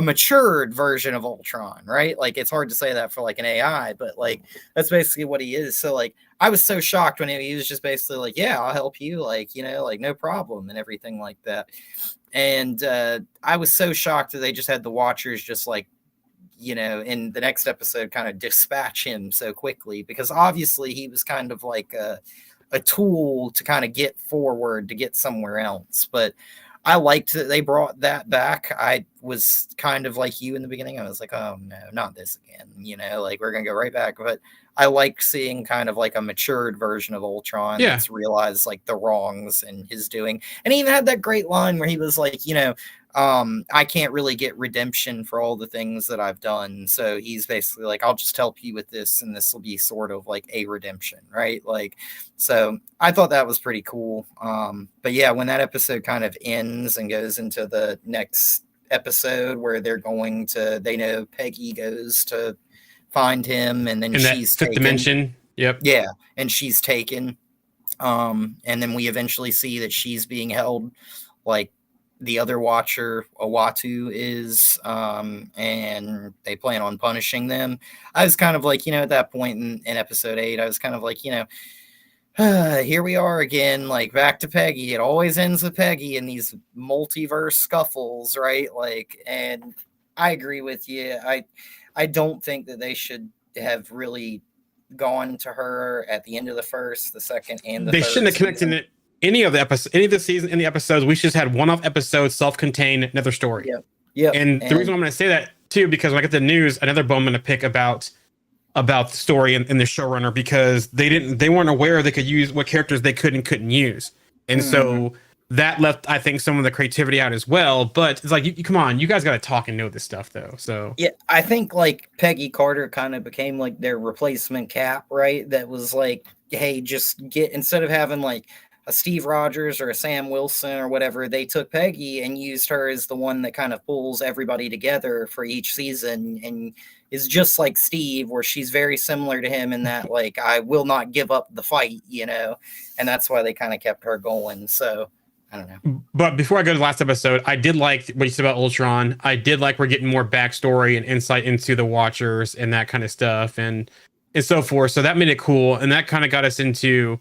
matured version of Ultron, right? Like it's hard to say that for like an AI, but like that's basically what he is. So like I was so shocked when he was just basically like, yeah, I'll help you, like, like no problem and everything like that. And I was so shocked that they just had the Watchers just like, in the next episode kind of dispatch him so quickly, because obviously he was kind of like a tool to kind of get forward to get somewhere else. But I liked that they brought that back. I was kind of like you in the beginning. I was like, oh no, not this again. Like we're going to go right back. But I like seeing kind of like a matured version of Ultron that's realized like the wrongs in his doing. And he even had that great line where he was like, I can't really get redemption for all the things that I've done. So he's basically like, I'll just help you with this, and this will be sort of like a redemption, right? Like, so I thought that was pretty cool. But yeah, when that episode kind of ends and goes into the next episode where they know Peggy goes to find him, and then she's fifth dimension. Yep. Yeah, and she's taken. And then we eventually see that she's being held like the other Watcher, Uatu, is, and they plan on punishing them. I was kind of like, at that point in episode 8, I was kind of like, here we are again, like back to Peggy. It always ends with Peggy in these multiverse scuffles, right? Like, and I agree with you. I don't think that they should have really gone to her at the end of the first, the second, and the third. They shouldn't have connected it. Any of the season, any episodes, we should have had one-off episodes, self-contained, another story. Yeah. And the reason I'm going to say that too, because when I get the news, another bone I'm going to pick about the story and the showrunner, because they weren't aware they could use what characters they could and couldn't use, and so that left, I think, some of the creativity out as well. But it's like, you come on, you guys got to talk and know this stuff, though. So yeah, I think like Peggy Carter kind of became like their replacement Cap, right? That was like, hey, just get, instead of having like a Steve Rogers or a Sam Wilson or whatever, they took Peggy and used her as the one that kind of pulls everybody together for each season, and is just like Steve, where she's very similar to him in that, like, I will not give up the fight, and that's why they kind of kept her going. So I don't know. But before I go to the last episode, I did like what you said about Ultron. I did like we're getting more backstory and insight into the Watchers and that kind of stuff and so forth. So that made it cool, and that kind of got us into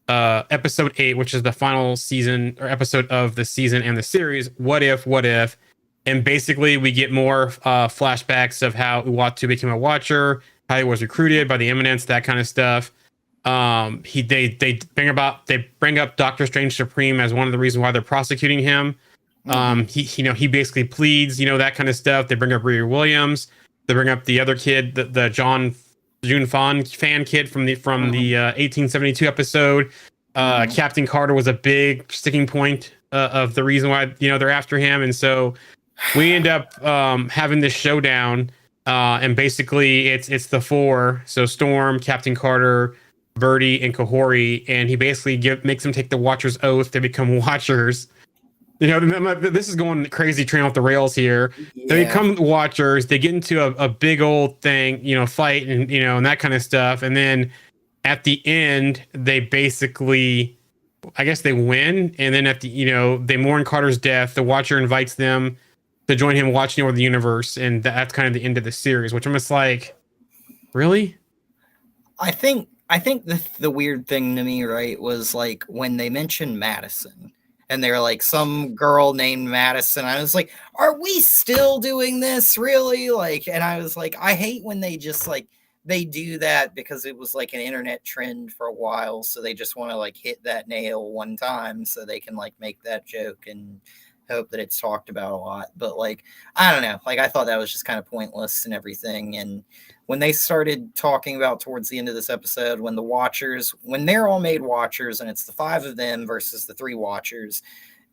episode 8, which is the final season or episode of the season and the series. What if? And basically, we get more flashbacks of how Uatu became a Watcher, how he was recruited by the Eminence, that kind of stuff. They bring up Doctor Strange Supreme as one of the reasons why they're prosecuting him. He basically pleads, that kind of stuff. They bring up Riri Williams. They bring up the other kid, the June Fan kid from the 1872 episode. Captain Carter was a big sticking point of the reason why they're after him, and so we end up having this showdown. And basically, it's the 4: so Storm, Captain Carter, Birdie, and Kahori, and he basically makes them take the Watcher's oath to become Watchers. This is going crazy train off the rails here. Yeah. They become Watchers. They get into a big old thing, fight and that kind of stuff. And then at the end, they basically, I guess they win. And then at the, they mourn Carter's death. The Watcher invites them to join him watching over the universe. And that's kind of the end of the series, which I'm just like, really? I think the weird thing to me, right, was like when they mentioned Madison. And they're like, some girl named Madison. I was like, are we still doing this? Really? Like, and I was like, I hate when they just like, they do that because it was like an internet trend for a while. So they just want to like hit that nail one time so they can like make that joke and hope that it's talked about a lot. But like, I don't know. Like, I thought that was just kind of pointless and everything. And when they started talking about towards the end of this episode, when the Watchers, when they're all made Watchers and it's the 5 of them versus the 3 Watchers,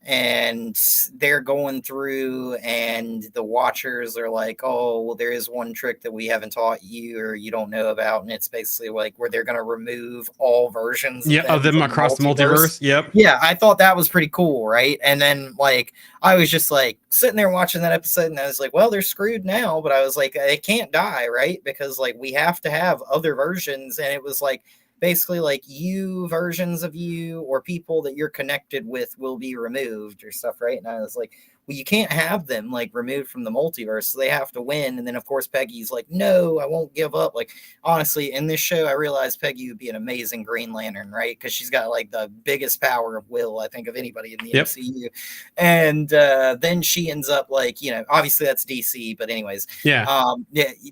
and they're going through and the Watchers are like, oh, well, there is one trick that we haven't taught you or you don't know about. And it's basically like where they're going to remove all versions of them across the multiverse. Yep. Yeah, I thought that was pretty cool, right? And then like I was just like sitting there watching that episode and I was like, well, they're screwed now. But I was like, they can't die, right? Because like we have to have other versions. And it was like, basically like you versions of you or people that you're connected with will be removed or stuff, right? And I was like, well, you can't have them like removed from the multiverse, so they have to win. And then of course Peggy's like, no, I won't give up. Like, honestly, in this show I realized Peggy would be an amazing Green Lantern, right? Because she's got like the biggest power of will, I think, of anybody in the MCU. And then she ends up like, obviously that's DC, but anyways,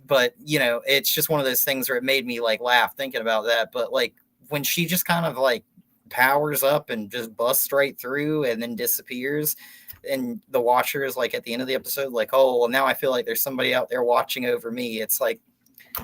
but it's just one of those things where it made me like laugh thinking about that. But like when she just kind of like powers up and just busts right through and then disappears, and the Watcher is like at the end of the episode like, oh, well, now I feel like there's somebody out there watching over me. It's like,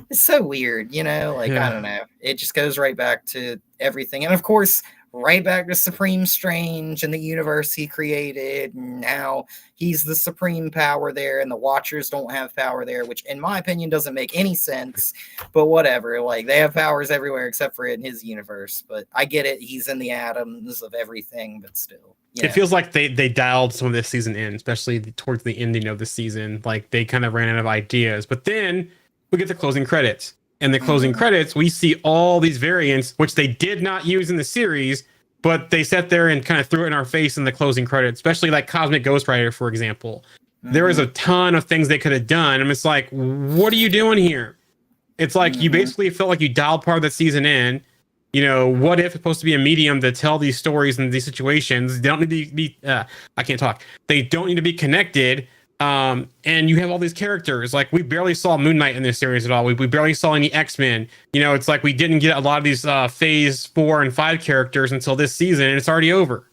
it's so weird, I don't know. It just goes right back to everything. And of course, right back to Supreme Strange and the universe he created. And now he's the supreme power there, and the Watchers don't have power there, which in my opinion doesn't make any sense, but whatever. Like, they have powers everywhere except for in his universe. But I get it. He's in the atoms of everything, but still. It feels like they dialed some of this season in, especially towards the ending of the season. Like, they kind of ran out of ideas. But then we get the closing credits. And the closing credits, we see all these variants, which they did not use in the series, but they sat there and kind of threw it in our face in the closing credits, especially like Cosmic Ghost Rider, for example. There was a ton of things they could have done. And it's like, what are you doing here? It's like you basically felt like you dialed part of the season in. What if it's supposed to be a medium to tell these stories and these situations? They don't need to be, I can't talk. They don't need to be connected. And you have all these characters. Like, we barely saw Moon Knight in this series at all. We barely saw any X-Men. It's like we didn't get a lot of these phase 4 and 5 characters until this season, and it's already over.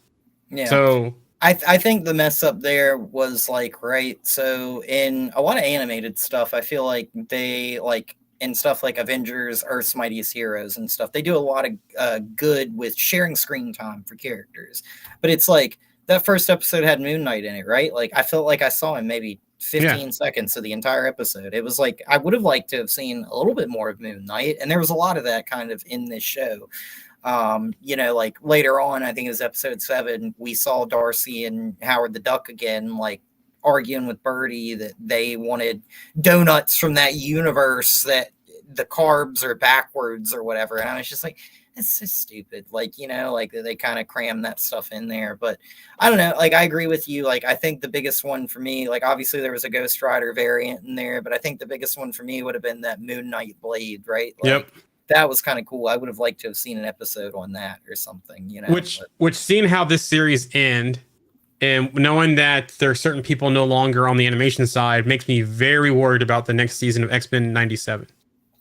Yeah. So I think the mess up there was like, right. So in a lot of animated stuff, I feel like they like in stuff like Avengers, Earth's Mightiest Heroes and stuff, they do a lot of good with sharing screen time for characters. But it's like, that first episode had Moon Knight in it, right? Like, I felt like I saw him maybe 15 seconds of the entire episode. It was like, I would have liked to have seen a little bit more of Moon Knight. And there was a lot of that kind of in this show. Like later on, I think it was episode 7, we saw Darcy and Howard the Duck again, like arguing with Birdie that they wanted donuts from that universe, that the carbs are backwards or whatever. And I was just like, it's just stupid. Like, like they kind of cram that stuff in there. But I don't know. Like, I agree with you. Like, I think the biggest one for me, like, obviously there was a Ghost Rider variant in there, but I think the biggest one for me would have been that Moon Knight Blade, right? Like, Yep. that was kind of cool. I would have liked to have seen an episode on that or something, Which seeing how this series end and knowing that there are certain people no longer on the animation side makes me very worried about the next season of X-Men 97.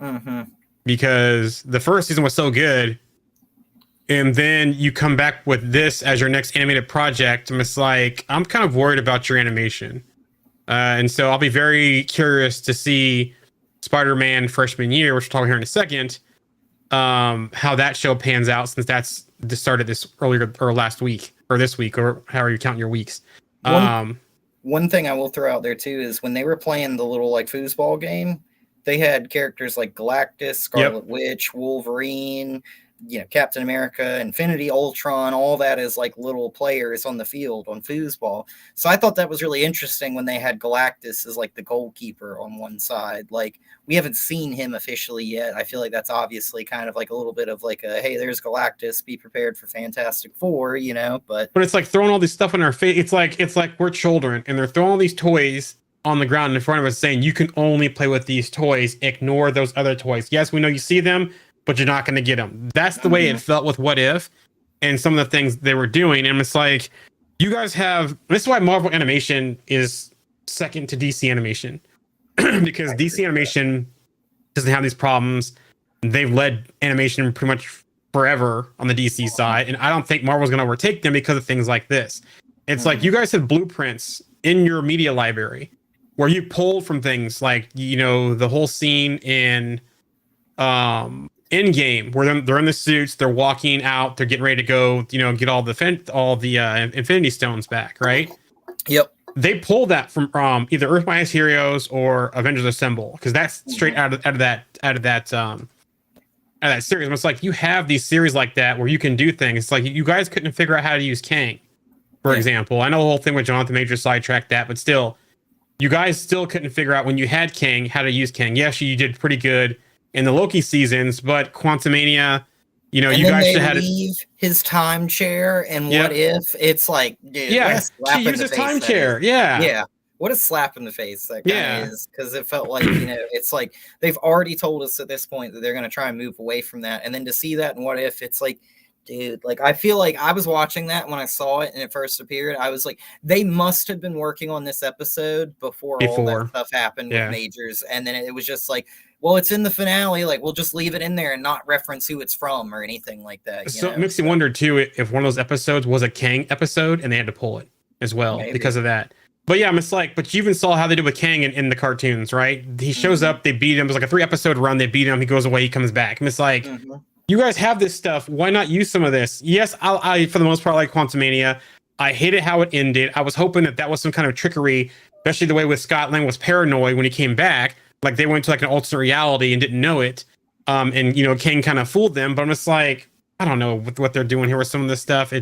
Mm-hmm. Because the first season was so good, and then you come back with this as your next animated project, and it's like, I'm kind of worried about your animation. And so I'll be very curious to see Spider-Man freshman year, which we'll talk here in a second, how that show pans out, since that's the start of this earlier or last week or this week, or however you count your weeks. One thing I will throw out there too is when they were playing the little like foosball game, they had characters like Galactus, Scarlet Witch, Wolverine, Captain America, Infinity Ultron, all that is like little players on the field on foosball. So I thought that was really interesting when they had Galactus as like the goalkeeper on one side. Like, we haven't seen him officially yet. I feel like that's obviously kind of like a little bit of like a, hey, there's Galactus, be prepared for Fantastic Four, but it's like throwing all this stuff in our face. It's like we're children and they're throwing all these toys on the ground in front of us saying, you can only play with these toys, ignore those other toys. Yes, we know you see them, but you're not going to get them. That's the way it felt with What If and some of the things they were doing. And it's like, you guys have, this is why Marvel Animation is second to DC Animation, because DC Animation doesn't have these problems. They've led animation pretty much forever on the DC side. And I don't think Marvel's going to overtake them because of things like this. It's like, you guys have blueprints in your media library where you pulled from things like, the whole scene in Endgame, where they're in the suits, they're walking out, they're getting ready to go, get all the Infinity Stones back, right? Yep. They pulled that from either Earth Mightiest Heroes or Avengers Assemble, because that's straight out of that series. And it's like, you have these series like that where you can do things. It's like, you guys couldn't figure out how to use Kang, for example. I know the whole thing with Jonathan Majors sidetracked that, but still, you guys still couldn't figure out when you had Kang how to use Kang. Yes, you did pretty good in the Loki seasons, but Quantumania, you guys should have his time chair. And What If it's like, dude, she uses time chair. Yeah. What a slap in the face that guy is, because it felt like, it's like they've already told us at this point that they're going to try and move away from that. And then to see that in What If, it's like, dude, like, I feel like I was watching that when I saw it and it first appeared. I was like, they must have been working on this episode before all that stuff happened with Majors. And then it was just like, well, it's in the finale. Like, we'll just leave it in there and not reference who it's from or anything like that. So it makes me wonder, too, if one of those episodes was a Kang episode and they had to pull it as well because of that. But yeah, it's like, but you even saw how they did with Kang in the cartoons, right? He shows up, they beat him. It was like a 3-episode run. They beat him. He goes away. He comes back. And it's like, you guys have this stuff. Why not use some of this? Yes, I for the most part, like Quantumania. I hated how it ended. I was hoping that was some kind of trickery, especially the way with Scott Lang was paranoid when he came back. Like, they went to like an alternate reality and didn't know it. And Kang kind of fooled them. But I'm just like, I don't know what they're doing here with some of this stuff.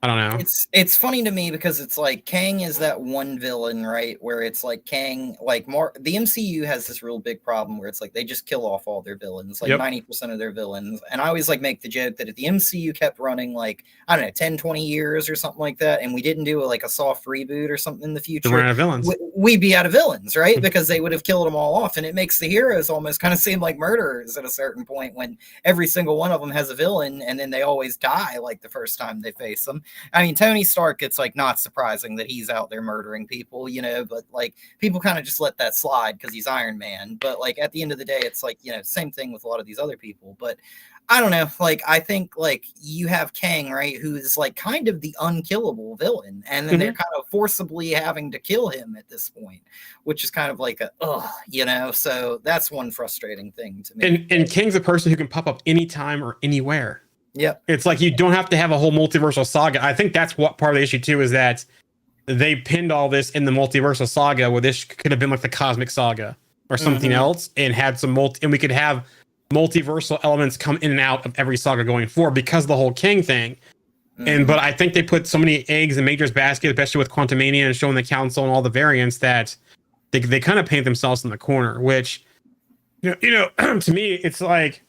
I don't know. It's funny to me because it's like Kang is that one villain, right? Where it's like Kang, like more the MCU has this real big problem where it's like they just kill off all their villains, like 90% of their villains. And I always like make the joke that if the MCU kept running like, I don't know, 10, 20 years or something like that, and we didn't do like a soft reboot or something in the future, we're out of villains. We'd be out of villains, right? Because they would have killed them all off. And it makes the heroes almost kind of seem like murderers at a certain point when every single one of them has a villain and then they always die like the first time they face them. I mean, Tony Stark, it's like not surprising that he's out there murdering people, but like people kind of just let that slide because he's Iron Man. But like at the end of the day, it's like, same thing with a lot of these other people. But I don't know. Like, I think like you have Kang, right, who is like kind of the unkillable villain. And then they're kind of forcibly having to kill him at this point, which is kind of like so that's one frustrating thing to me. And Kang's a person who can pop up anytime or anywhere. Yeah, it's like you don't have to have a whole multiversal saga. I think that's what part of the issue too is that they pinned all this in the multiversal saga, where this could have been like the cosmic saga or something else, and had some and we could have multiversal elements come in and out of every saga going forward because of the whole King thing. But I think they put so many eggs in Major's basket, especially with Quantumania and showing the council and all the variants, that they kind of paint themselves in the corner. Which to me, it's like,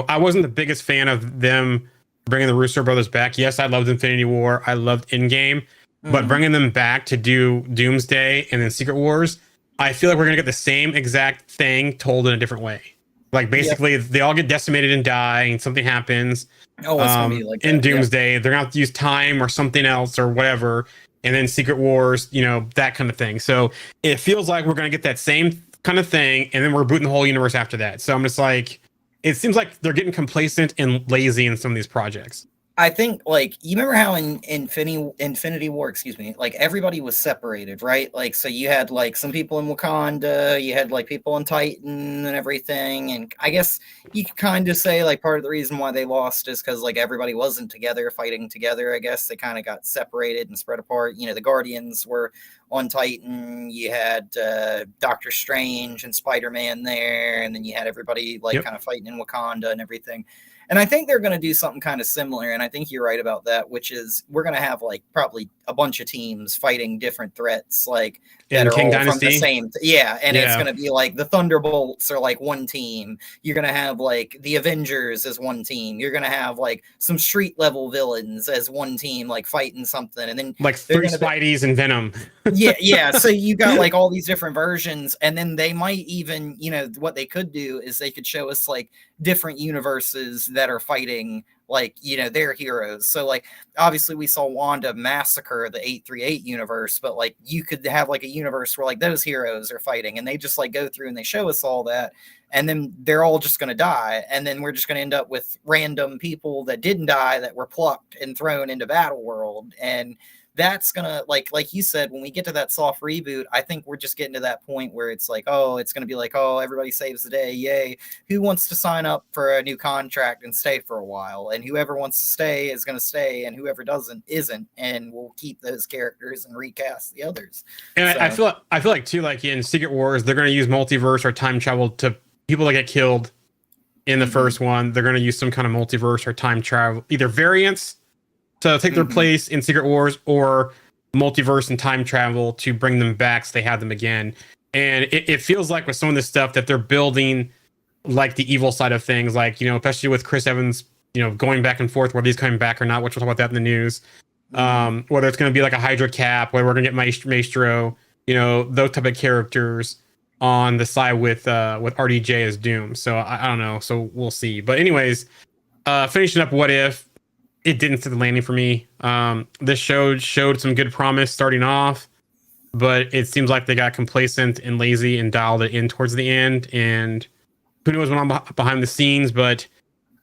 I wasn't the biggest fan of them bringing the Russo brothers back. Yes, I loved Infinity War. I loved Endgame. But bringing them back to do Doomsday and then Secret Wars, I feel like we're going to get the same exact thing told in a different way. Like, basically, they all get decimated and die, and something happens. Oh, it's going to be like in that, Doomsday. They're going to have to use time or something else or whatever. And then Secret Wars, that kind of thing. So it feels like we're going to get that same kind of thing, and then we're booting the whole universe after that. So I'm just like, it seems like they're getting complacent and lazy in some of these projects. I think, like, you remember how in Infinity War, like, everybody was separated, right? Like, so you had, like, some people in Wakanda, you had, like, people in Titan and everything, and I guess you could kind of say, like, part of the reason why they lost is because, like, everybody wasn't together, fighting together, I guess. They kind of got separated and spread apart. The Guardians were on Titan, you had Doctor Strange and Spider-Man there, and then you had everybody, like, kind of fighting in Wakanda and everything. And I think they're going to do something kind of similar. And I think you're right about that, which is we're going to have like probably a bunch of teams fighting different threats, like that are King all Dynasty? from the same. And it's going to be like the Thunderbolts are like one team. You're going to have like the Avengers as one team. You're going to have like some street level villains as one team, like fighting something. And then like 3 Spideys and Venom. Yeah. So you got like all these different versions. And then they might even, what they could do is they could show us like different universes that are fighting like their heroes. So like obviously we saw Wanda massacre the 838 universe, but like you could have like a universe where like those heroes are fighting and they just like go through and they show us all that, and then they're all just going to die, and then we're just going to end up with random people that didn't die that were plucked and thrown into Battle World. And that's gonna like you said, when we get to that soft reboot, I think we're just getting to that point where it's like, oh, it's gonna be like, oh, everybody saves the day, yay. Who wants to sign up for a new contract and stay for a while? And whoever wants to stay is gonna stay, and whoever doesn't isn't, and we'll keep those characters and recast the others. And so, I feel like too, like in Secret Wars, they're gonna use multiverse or time travel to people that get killed in the first one. They're gonna use some kind of multiverse or time travel, either variants to take their place in Secret Wars, or multiverse and time travel to bring them back so they have them again. And it feels like with some of this stuff that they're building like the evil side of things, like, especially with Chris Evans, going back and forth, whether he's coming back or not, which we'll talk about that in the news. Whether it's going to be like a Hydra Cap, whether we're going to get Maestro, those type of characters on the side with RDJ as Doom. So I don't know. So we'll see. But anyways, finishing up What If, it didn't set the landing for me. This show showed some good promise starting off, but it seems like they got complacent and lazy and dialed it in towards the end. And who knows what on behind the scenes, but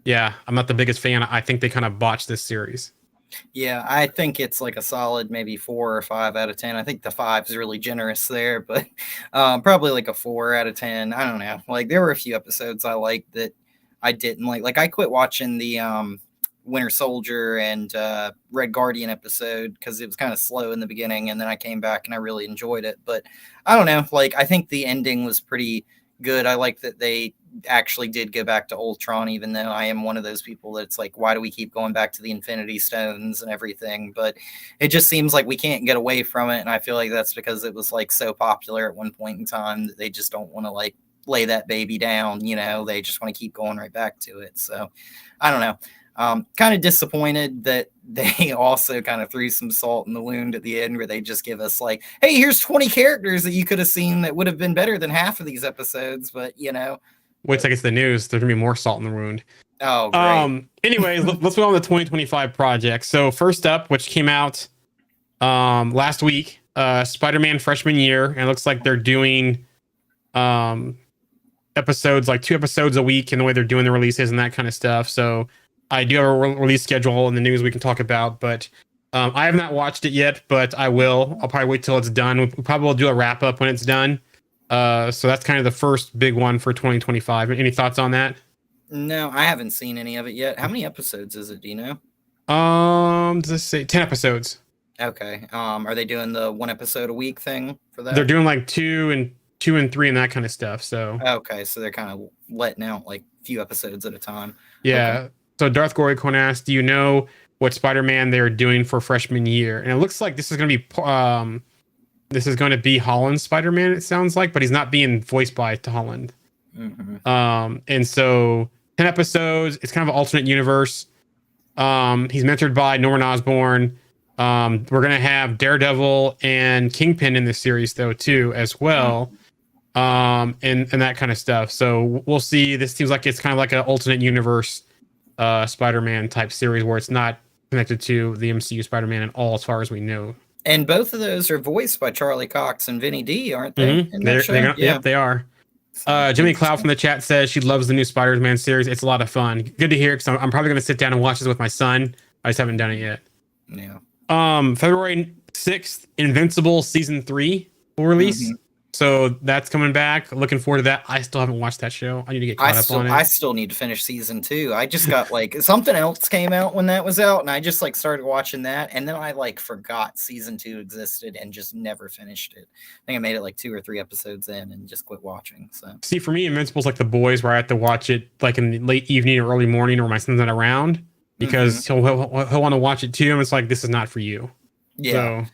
yeah, I'm not the biggest fan. I think they kind of botched this series. Yeah, I think it's like a solid maybe 4 or 5 out of 10. I think the 5 is really generous there, but probably like a 4 out of 10. I don't know. Like there were a few episodes I liked that I didn't like. Like I quit watching the Winter Soldier and Red Guardian episode because it was kind of slow in the beginning, and then I came back and I really enjoyed it. But I don't know, like I think the ending was pretty good. I like that they actually did go back to Ultron, even though I am one of those people that's like, why do we keep going back to the Infinity Stones and everything? But it just seems like we can't get away from it, and I feel like that's because it was like so popular at one point in time that they just don't want to like lay that baby down. They just want to keep going right back to it. So I don't know. Kind of disappointed that they also kind of threw some salt in the wound at the end, where they just give us like, hey, here's 20 characters that you could have seen that would have been better than half of these episodes. But wait till I get to the news, there's gonna be more salt in the wound. Oh, great. Anyways, let's move on to the 2025 project. So first up, which came out last week, Spider-Man Freshman Year, and it looks like they're doing episodes, like 2 episodes a week, and the way they're doing the releases and that kind of stuff. So I do have a release schedule in the news we can talk about, but I have not watched it yet, but I will. I'll probably wait till it's done. We probably will do a wrap up when it's done. So that's kind of the first big one for 2025. Any thoughts on that? No, I haven't seen any of it yet. How many episodes is it? Do you know? Does this say 10 episodes? Okay. Are they doing the 1 episode a week thing for that? They're doing like 2 and 3 and that kind of stuff. So okay, so they're kind of letting out like a few episodes at a time. Yeah. Okay. So Darth Goricon asked, do you know what Spider-Man they're doing for freshman year? And it looks like this is going to be Holland's Spider-Man, it sounds like, but he's not being voiced by Holland. And so 10 episodes. It's kind of an alternate universe. He's mentored by Norman Osborn. We're gonna have Daredevil and Kingpin in this series though too as well. And that kind of stuff. So we'll see. This seems like it's kind of like an alternate universe Spider-Man type series where it's not connected to the MCU Spider-Man at all, as far as we know. And both of those are voiced by Charlie Cox and Vinny D, aren't they? Mm-hmm. Yep, they are. Jimmy Cloud from the chat says she loves the new Spider-Man series. It's a lot of fun. Good to hear, because I'm probably going to sit down and watch this with my son. I just haven't done it yet. Yeah. February 6th, Invincible season 3 will release. Mm-hmm. So that's coming back. Looking forward to that. I still haven't watched that show. I need to get caught up on it. I still need to finish season 2. I just got something else came out when that was out, and I just started watching that, and then I forgot season 2 existed and just never finished it. I think I made it 2 or 3 episodes in and just quit watching. So see, for me, Invincible's like The Boys, where I have to watch it in the late evening or early morning, or my son's not around, because he'll want to watch it too, and it's this is not for you. Yeah. So,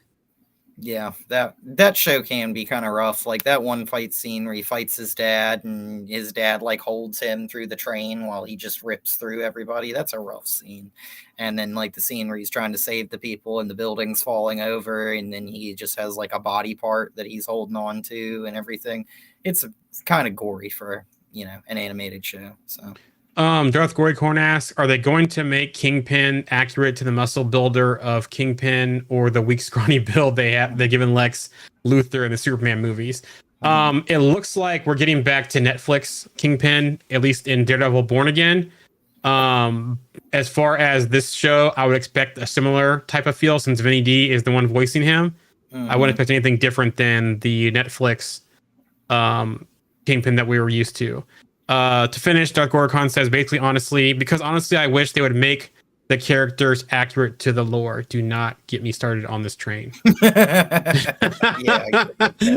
yeah, that show can be kind of rough. That one fight scene where he fights his dad and his dad holds him through the train while he just rips through everybody. That's a rough scene. And then the scene where he's trying to save the people and the building's falling over, and then he just has a body part that he's holding on to and everything. It's kind of gory for, an animated show. So Darth Gorycorn asks, are they going to make Kingpin accurate to the muscle builder of Kingpin, or the weak scrawny build they've given Lex Luthor in the Superman movies? It looks like we're getting back to Netflix Kingpin, at least in Daredevil Born Again. As far as this show, I would expect a similar type of feel, since Vinny D is the one voicing him. I wouldn't expect anything different than the Netflix Kingpin that we were used to. To finish, Darth Gorkon says, basically, honestly, I wish they would make the characters accurate to the lore. Do not get me started on this train. Yeah,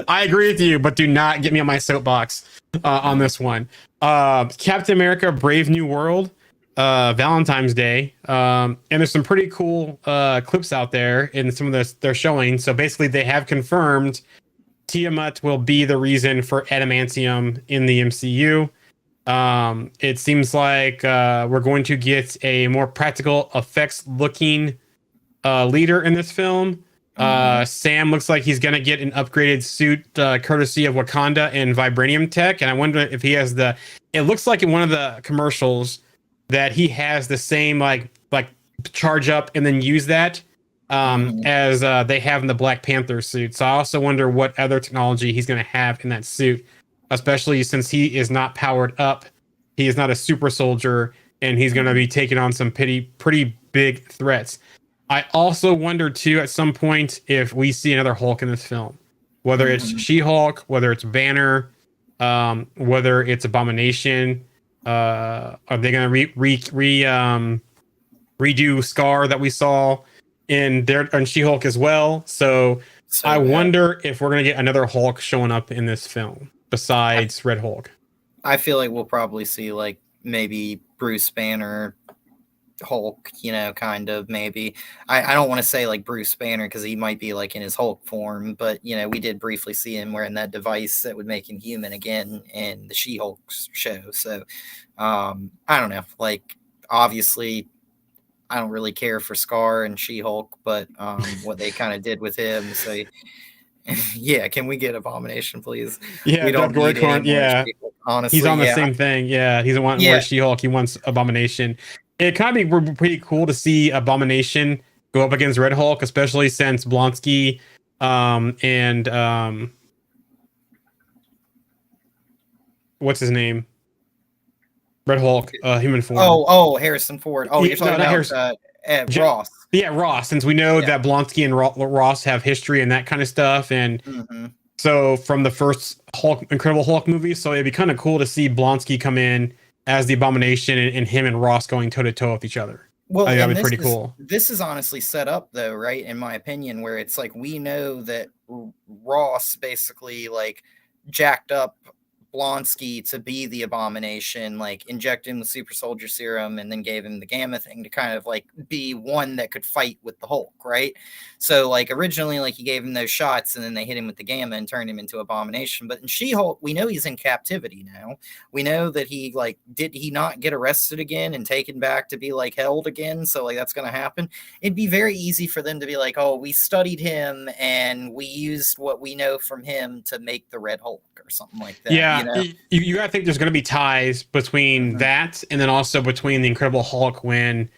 I agree with you, but do not get me on my soapbox on this one. Captain America Brave New World, Valentine's Day. And there's some pretty cool clips out there in some of this they're showing. So basically, they have confirmed Tiamat will be the reason for adamantium in the MCU. It seems like we're going to get a more practical effects looking leader in this film. Sam looks like he's going to get an upgraded suit courtesy of Wakanda and Vibranium Tech. And I wonder if he has it looks like in one of the commercials that he has the same like charge up and then use that as they have in the Black Panther suit. So I also wonder what other technology he's going to have in that suit, especially since he is not powered up. He is not a super soldier, and he's going to be taking on some pretty big threats. I also wonder, too, at some point, if we see another Hulk in this film. Whether it's She-Hulk, whether it's Banner, whether it's Abomination. Are they going to redo Scar that we saw in She-Hulk as well? So I wonder if we're going to get another Hulk showing up in this film besides Red Hulk. I feel like we'll probably see maybe Bruce Banner Hulk, kind of maybe. I don't want to say Bruce Banner because he might be in his Hulk form, but we did briefly see him wearing that device that would make him human again in the She-Hulk show. So I don't know. Obviously, I don't really care for Scar and She-Hulk, but what they kind of did with him. So yeah, can we get Abomination, please? Yeah, we don't need Gorkon, yeah. Honestly, he's on the same thing. Yeah, he doesn't want more She-Hulk. He wants Abomination. It kind of be pretty cool to see Abomination go up against Red Hulk, especially since Blonsky and what's his name? Red Hulk, human form. Oh, Harrison Ford. Oh, you're talking about Ross. Yeah, Ross. Since we know that Blonsky and Ross have history and that kind of stuff, and so from the first Incredible Hulk movie, so it'd be kind of cool to see Blonsky come in as the Abomination and him and Ross going toe to toe with each other. Well, that'd be pretty cool. This is honestly set up though, right? In my opinion, where it's we know that Ross basically jacked up Blonsky to be the Abomination, like inject him with super soldier serum and then gave him the gamma thing to kind of like be one that could fight with the Hulk, right? So like originally, like he gave him those shots and then they hit him with the gamma and turned him into Abomination. But in She-Hulk, we know he's in captivity now. We know that he like did he not get arrested again and taken back to be like held again? So like that's gonna happen. It'd be very easy for them to be like, oh, we studied him and we used what we know from him to make the Red Hulk or something like that. Yeah, you know? you gotta think there's gonna be ties between that and then also between the Incredible Hulk when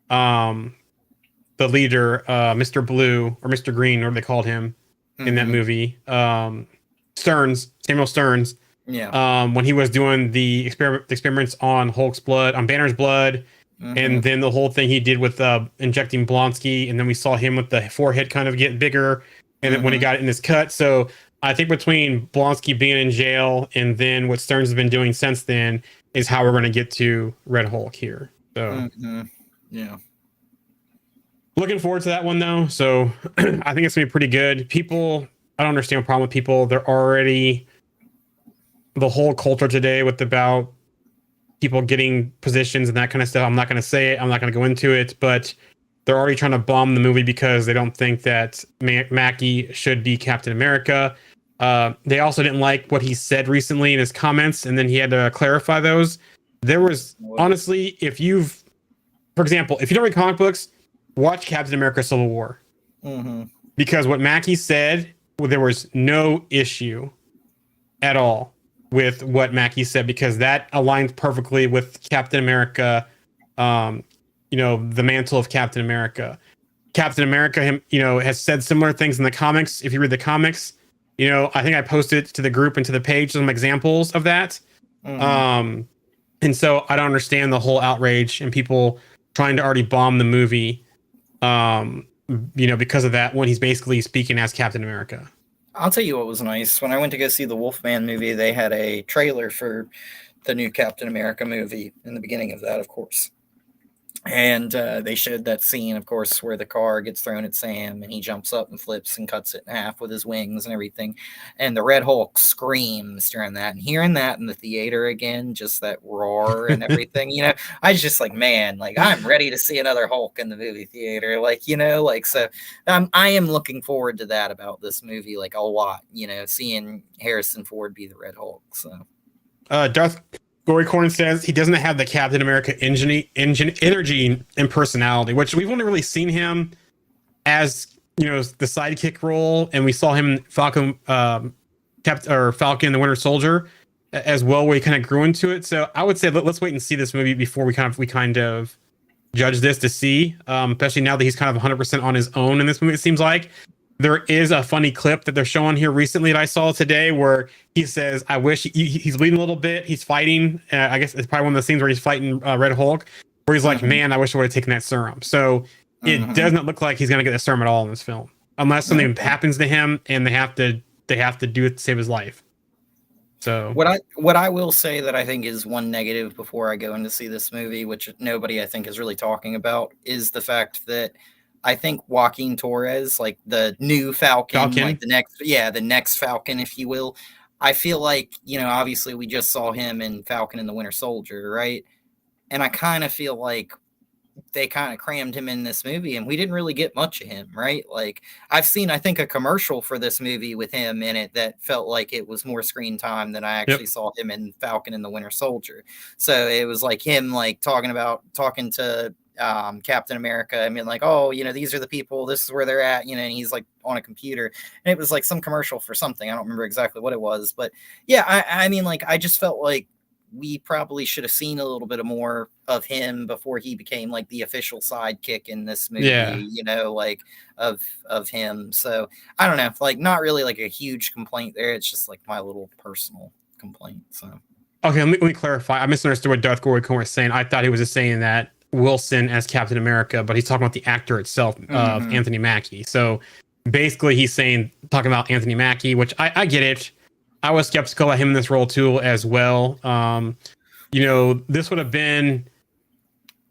the leader, Mr. Blue or Mr. Green, or they called him in that movie, Samuel Stearns. Yeah. When he was doing the experiments on Hulk's blood, on Banner's blood, and then the whole thing he did with injecting Blonsky, and then we saw him with the forehead kind of get bigger, and then when he got it in his cut. So I think between Blonsky being in jail and then what Stearns has been doing since then is how we're going to get to Red Hulk here. So yeah. Looking forward to that one though. So I think it's gonna be pretty good. People, I don't understand the problem with people. They're already the whole culture today with about people getting positions and that kind of stuff. I'm not gonna say it. I'm not gonna go into it, but they're already trying to bomb the movie because they don't think that Mackie should be Captain America. They also didn't like what he said recently in his comments, and then he had to clarify those. There was honestly, for example, if you don't read comic books, watch Captain America Civil War. Because what Mackie said, there was no issue at all with what Mackie said, because that aligns perfectly with Captain America, the mantle of Captain America. Captain America, has said similar things in the comics. If you read the comics, I think I posted to the group and to the page some examples of that. And so I don't understand the whole outrage and people trying to already bomb the movie, because of that, when he's basically speaking as Captain America. I'll tell you what was nice. When I went to go see the Wolfman movie, they had a trailer for the new Captain America movie in the beginning of that, of course. And they showed that scene, of course, where the car gets thrown at Sam and he jumps up and flips and cuts it in half with his wings and everything. And the Red Hulk screams during that. And hearing that in the theater again, just that roar and everything, I was just like, man, like I'm ready to see another Hulk in the movie theater. So I am looking forward to that about this movie, like a lot, seeing Harrison Ford be the Red Hulk. So Darth Gory Corn says he doesn't have the Captain America engine energy and personality, which we've only really seen him as the sidekick role, and we saw him in Falcon and the Winter Soldier as well, where he kind of grew into it. So I would say let's wait and see this movie before we kind of judge this to see, especially now that he's kind of 100% on his own in this movie. It seems like there is a funny clip that they're showing here recently that I saw today where he says, I wish he's bleeding a little bit. He's fighting. I guess it's probably one of the scenes where he's fighting Red Hulk, where he's like, man, I wish I would have taken that serum. So it doesn't look like he's going to get the serum at all in this film, unless something happens to him and they have to do it to save his life. So what I will say that I think is one negative before I go in to see this movie, which nobody I think is really talking about, is the fact that I think Joaquin Torres, like the new Falcon, like the next Falcon, if you will. I feel like, obviously we just saw him in Falcon and the Winter Soldier, right? And I kind of feel like they kind of crammed him in this movie and we didn't really get much of him, right? Like I've seen, I think, a commercial for this movie with him in it that felt like it was more screen time than I actually saw him in Falcon and the Winter Soldier. So it was like him like talking to Captain America. I mean, like, oh, these are the people, this is where they're at, and he's like on a computer, and it was like some commercial for something. I don't remember exactly what it was, but yeah, I mean, like, I just felt like we probably should have seen a little bit more of him before he became like the official sidekick in this movie, like of him. So I don't know, like not really like a huge complaint there. It's just like my little personal complaint. So okay, let me clarify. I misunderstood what Darth Gory Corn was saying. I thought he was just saying that Wilson as Captain America, but he's talking about the actor itself, of Anthony Mackie. So basically he's talking about Anthony Mackie, which I get it. I was skeptical about him in this role too as well. This would have been,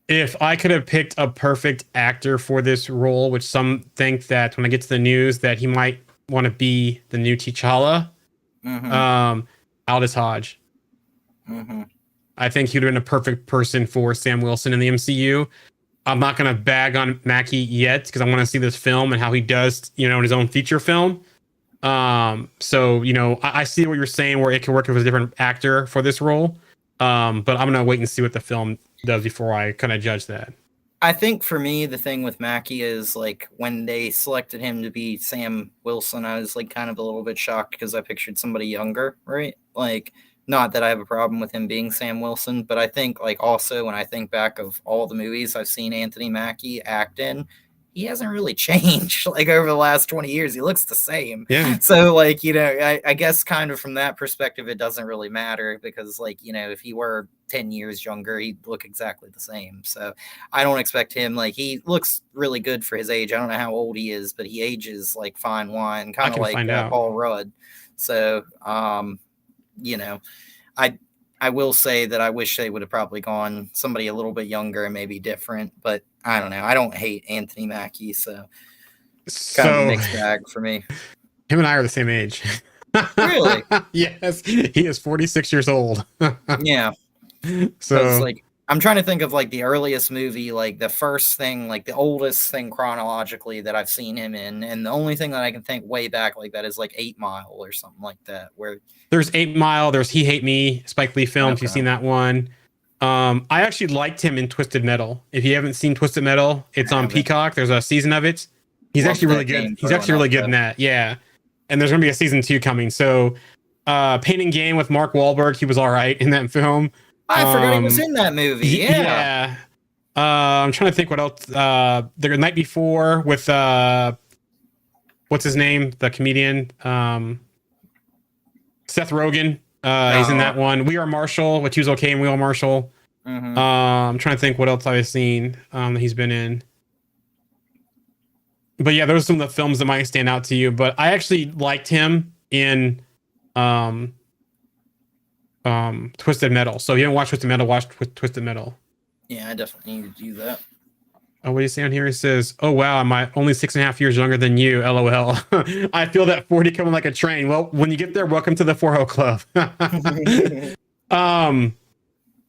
if I could have picked a perfect actor for this role, which some think that when I get to the news that he might want to be the new T'Challa, Aldous Hodge. Mm-hmm. I think he would have been a perfect person for Sam Wilson in the MCU. I'm not going to bag on Mackie yet because I want to see this film and how he does, in his own feature film. So, I see what you're saying where it can work with a different actor for this role. But I'm going to wait and see what the film does before I kind of judge that. I think for me, the thing with Mackie is like when they selected him to be Sam Wilson, I was like kind of a little bit shocked because I pictured somebody younger, right? Like, not that I have a problem with him being Sam Wilson, but I think like also when I think back of all the movies I've seen Anthony Mackie act in, he hasn't really changed like over the last 20 years. He looks the same. Yeah. So like, I guess kind of from that perspective, it doesn't really matter because like, if he were 10 years younger, he'd look exactly the same. So I don't expect him, like he looks really good for his age. I don't know how old he is, but he ages like fine wine, kind of like Paul Rudd. So, I will say that I wish they would have probably gone somebody a little bit younger and maybe different, but I don't know. I don't hate Anthony Mackie, so kind of a mixed bag for me. Him and I are the same age. Really? Yes. He is 46 years old. Yeah. So like I'm trying to think of like the earliest movie, like the first thing, like the oldest thing chronologically that I've seen him in. And the only thing that I can think way back like that is like 8 Mile or something like that, where there's 8 Mile, there's He Hate Me, Spike Lee film, if you've seen that one. I actually liked him in Twisted Metal. If you haven't seen Twisted Metal, it's on Peacock. There's a season of it. He's actually really good. He's actually really good in that. Yeah. And there's going to be a season 2 coming. So Pain and Gain with Mark Wahlberg, he was all right in that film. I forgot he was in that movie. Yeah. I'm trying to think what else. The Night Before with what's his name? The comedian. Seth Rogen. He's in that one. We Are Marshall, which he was okay in We Are Marshall. Mm-hmm. I'm trying to think what else I've seen that he's been in. But yeah, those are some of the films that might stand out to you. But I actually liked him in Twisted Metal. So if you haven't watched Twisted Metal, watch Twisted Metal. Yeah, I definitely need to do that. Oh, what do you say on here? It says, "Oh wow, I'm only 6.5 years younger than you." LOL. I feel that 40 coming like a train. Well, when you get there, welcome to the 40 Club. The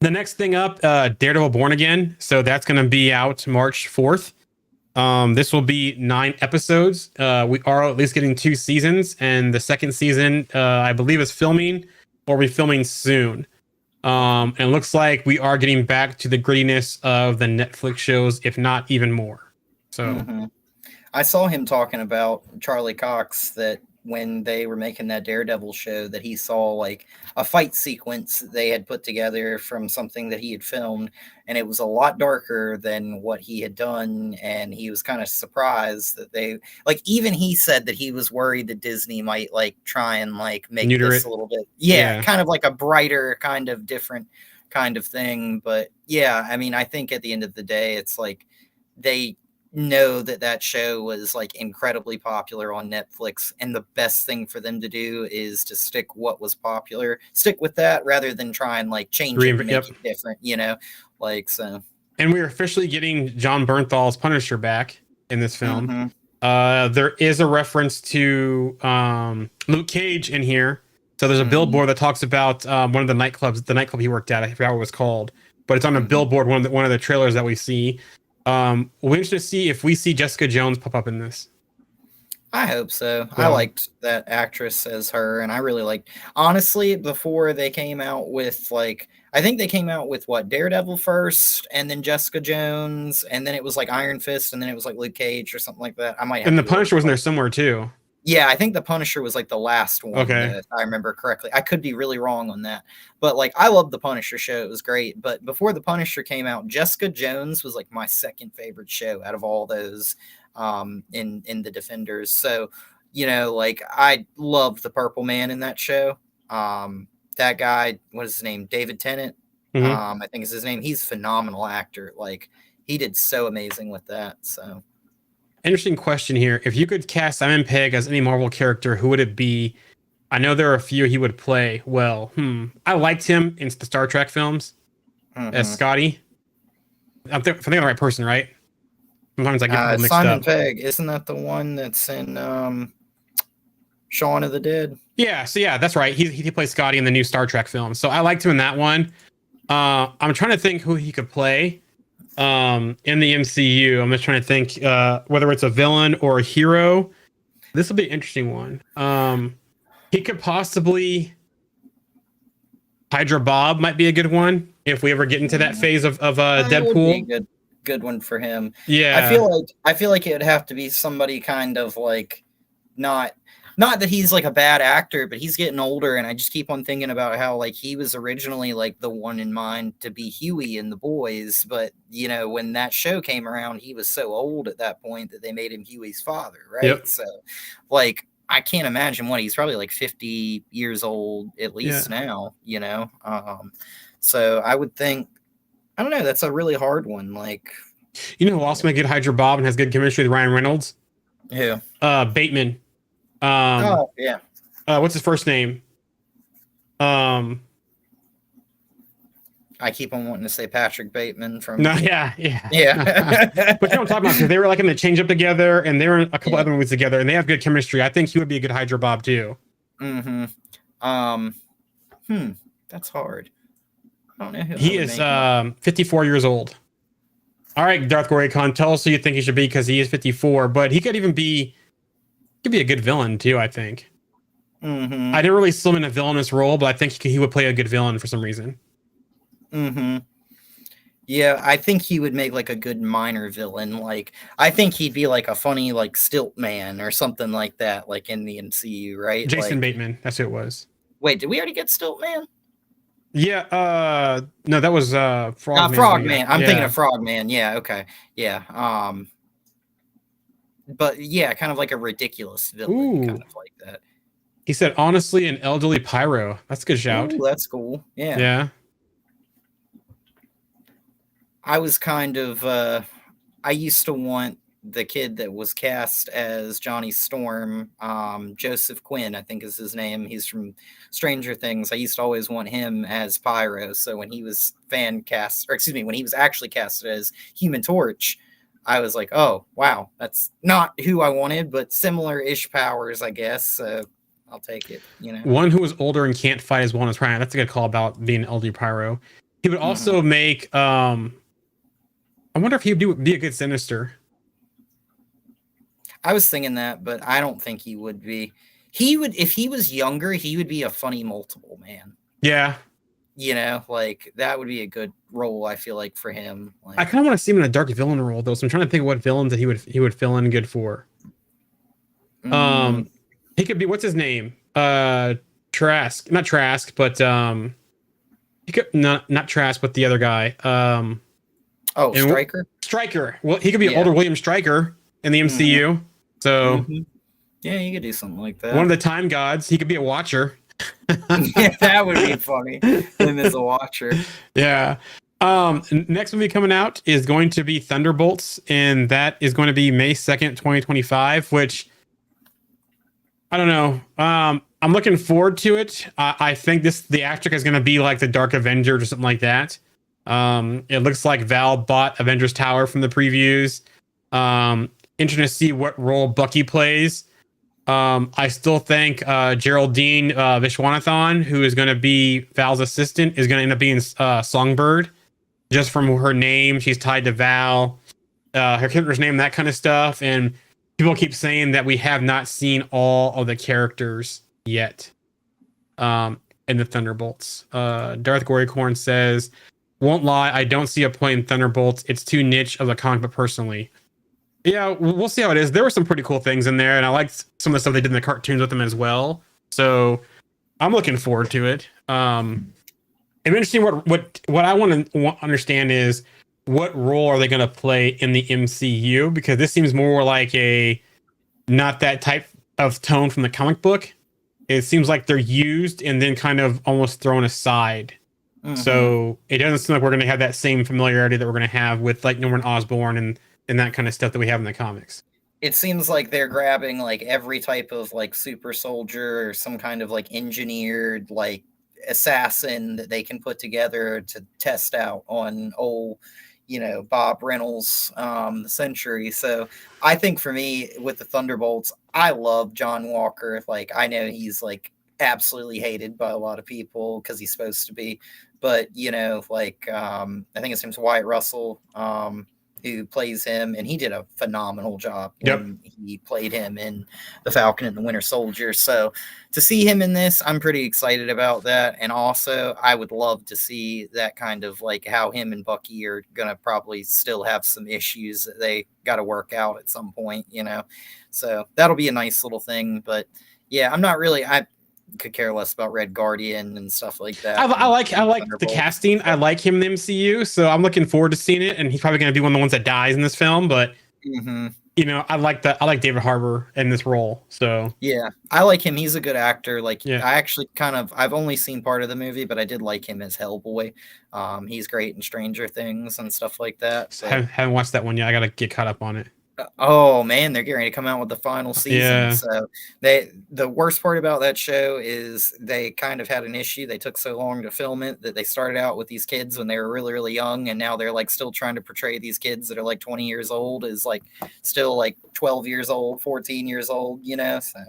next thing up, Daredevil Born Again. So that's going to be out March 4th. This will be 9 episodes. We are at least getting 2 seasons, and the second season, I believe, is filming or will be filming soon. And it looks like we are getting back to the grittiness of the Netflix shows, if not even more. So I saw him talking about Charlie Cox that when they were making that Daredevil show that he saw like a fight sequence they had put together from something that he had filmed, and it was a lot darker than what he had done, and he was kind of surprised that they like, even he said that he was worried that Disney might like try and like make this a little bit kind of like a brighter kind of different kind of thing. But yeah, I mean, I think at the end of the day it's like they know that show was like incredibly popular on Netflix, and the best thing for them to do is to stick what was popular, stick with that rather than try and like change it and make it different, like so. And we're officially getting John Bernthal's Punisher back in this film. There is a reference to Luke Cage in here. So there's a billboard that talks about one of the nightclub he worked at. I forgot what it was called, but it's on a billboard, one of the trailers that we see. We're interested to see if we see Jessica Jones pop up in this. I hope so. Yeah. I liked that actress as her, and I really liked, honestly, before they came out with like, I think they came out with Daredevil first, and then Jessica Jones, and then it was like Iron Fist, and then it was like Luke Cage or something like that. I might have. And the Punisher was in there somewhere too. Yeah, I think the Punisher was like the last one. Okay, if I remember correctly. I could be really wrong on that, but like I loved the Punisher show; it was great. But before the Punisher came out, Jessica Jones was like my second favorite show out of all those in the Defenders. So like I loved the Purple Man in that show. That guy, what is his name? David Tennant. I think is his name. He's a phenomenal actor. Like he did so amazing with that. So. Interesting question here. If you could cast Simon Pegg as any Marvel character, who would it be? I know there are a few he would play well. I liked him in the Star Trek films as Scotty. I'm thinking the right person, right? Sometimes I get people mixed Simon up. Pegg, isn't that the one that's in Shaun of the Dead. Yeah, so yeah, that's right. He plays Scotty in the new Star Trek film. So I liked him in that one. I'm trying to think who he could play in the MCU. I'm just trying to think whether it's a villain or a hero. This will be an interesting one. He could possibly Hydra Bob might be a good one if we ever get into that phase of That would be Deadpool. a good one for him. Yeah, I feel like it would have to be somebody kind of like not that he's like a bad actor, but he's getting older, and I just keep on thinking about how like he was originally like the one in mind to be Huey in The Boys, but you know, when that show came around, he was so old at that point that they made him Huey's father, right? Yep. So like I can't imagine what he's probably like 50 years old at least now, you know. So I would think, I don't know, that's a really hard one. Like, you know who also might get Hydra Bob and has good chemistry with Ryan Reynolds? who? Bateman. Oh yeah. What's his first name? I keep on wanting to say Patrick Bateman from. No, yeah. Yeah. But you know what I'm talking about, because they were like in the Change Up together, and they were in a couple other movies together, and they have good chemistry. I think he would be a good Hydra Bob too. Mm-hmm. That's hard. I don't know who He is 54 years old. All right, Darth Gorikon, tell us who you think he should be, because he is 54, but he could even be a good villain too, I think. Mm-hmm. I didn't really see him in a villainous role, but I think he would play a good villain for some reason. Mm-hmm. Yeah, I think he would make like a good minor villain. Like, I think he'd be like a funny like stilt man or something like that, like in the MCU, right? Jason like, Bateman, that's who it was. Wait, did we already get stilt man? Yeah, no, that was Frogman. Frogman. I'm thinking of Frogman. Yeah, okay. Yeah. But yeah, kind of like a ridiculous villain, kind of like that. He said, honestly, an elderly pyro. That's a good shout. Ooh, that's cool. Yeah. Yeah. I was kind of I used to want the kid that was cast as Johnny Storm, Joseph Quinn, I think is his name. He's from Stranger Things. I used to always want him as Pyro. So when he was when he was actually casted as Human Torch, I was like, oh, wow, that's not who I wanted, but similar-ish powers, I guess. So I'll take it, you know. One who is older and can't fight as well as Ryan. That's a good call about being an elderly pyro. He would also make, I wonder if he would be a good Sinister. I was thinking that, but I don't think he would be. He would, if he was younger, he would be a funny multiple man. Yeah. You know, like that would be a good role, I feel like, for him. Like, I kind of want to see him in a dark villain role though, so I'm trying to think of what villains that he would fill in good for. He could be, what's his name? Trask, not Trask, but he could not Trask, but the other guy. Stryker. Stryker. Well, he could be an older William Stryker in the MCU. So yeah, you could do something like that. One of the time gods. He could be a Watcher. Yeah, that would be funny. Him as a Watcher. Yeah. Next movie coming out is going to be Thunderbolts, and that is going to be May 2nd, 2025, which I don't know. I'm looking forward to it. I think the actor is going to be like the Dark Avenger or something like that. It looks like Val bought Avengers Tower from the previews. Interesting to see what role Bucky plays. I still think Geraldine Viswanathan, who is going to be Val's assistant, is going to end up being Songbird. Just from her name, she's tied to Val, her character's name, that kind of stuff. And people keep saying that we have not seen all of the characters yet in the Thunderbolts. Darth Gorycorn says, won't lie, I don't see a point in Thunderbolts. It's too niche of a comic book personally. Yeah, we'll see how it is. There were some pretty cool things in there, and I liked some of the stuff they did in the cartoons with them as well. So I'm looking forward to it. I'm interested. What I want to understand is what role are they going to play in the MCU? Because this seems more like a not that type of tone from the comic book. It seems like they're used and then kind of almost thrown aside. So it doesn't seem like we're going to have that same familiarity that we're going to have with like Norman Osborn and that kind of stuff that we have in the comics. It seems like they're grabbing like every type of like super soldier or some kind of like engineered like assassin that they can put together to test out on Bob Reynolds, the Century. So I think for me with the Thunderbolts, I love John Walker. Like I know he's like absolutely hated by a lot of people because he's supposed to be, but I think his name's Wyatt Russell. Who plays him, and he did a phenomenal job when he played him in The Falcon and the Winter Soldier. So to see him in this, I'm pretty excited about that. And also, I would love to see that kind of like how him and Bucky are going to probably still have some issues that they got to work out at some point, So that'll be a nice little thing. But yeah, I could care less about Red Guardian and stuff like that. I like the casting. I like him in the MCU, so I'm looking forward to seeing it. And he's probably going to be one of the ones that dies in this film. But I like David Harbour in this role. So yeah, I like him. He's a good actor. Like I actually I've only seen part of the movie, but I did like him as Hellboy. He's great in Stranger Things and stuff like that. So. Haven't watched that one yet. I got to get caught up on it. Oh man, they're getting ready to come out with the final season. Yeah. So the worst part about that show is they kind of had an issue. They took so long to film it that they started out with these kids when they were really, really young, and now they're like still trying to portray these kids that are like 20 years old as like still like 12 years old, 14 years old, So,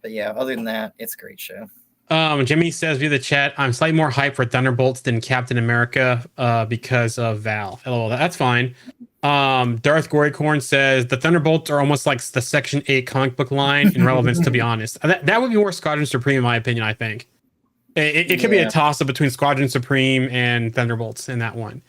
but yeah, other than that, it's a great show. Jimmy says via the chat, I'm slightly more hyped for Thunderbolts than Captain America because of Val. LOL, that's fine. Darth Gorycorn says the Thunderbolts are almost like the Section 8 comic book line in relevance, to be honest. That would be more Squadron Supreme, in my opinion, I think. It could be a toss-up between Squadron Supreme and Thunderbolts in that one.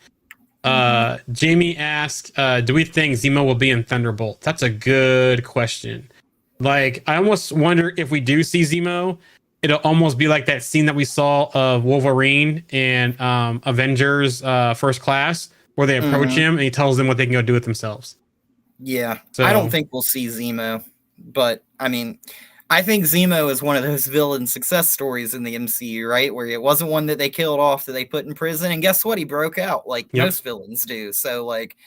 Jamie asked, do we think Zemo will be in Thunderbolts? That's a good question. Like, I almost wonder if we do see Zemo, it'll almost be like that scene that we saw of Wolverine in Avengers First Class, where they approach him and he tells them what they can go do with themselves. Yeah. So, I don't think we'll see Zemo, but I mean, I think Zemo is one of those villain success stories in the MCU, right? Where it wasn't one that they killed off that they put in prison. And guess what? He broke out like most villains do. So like,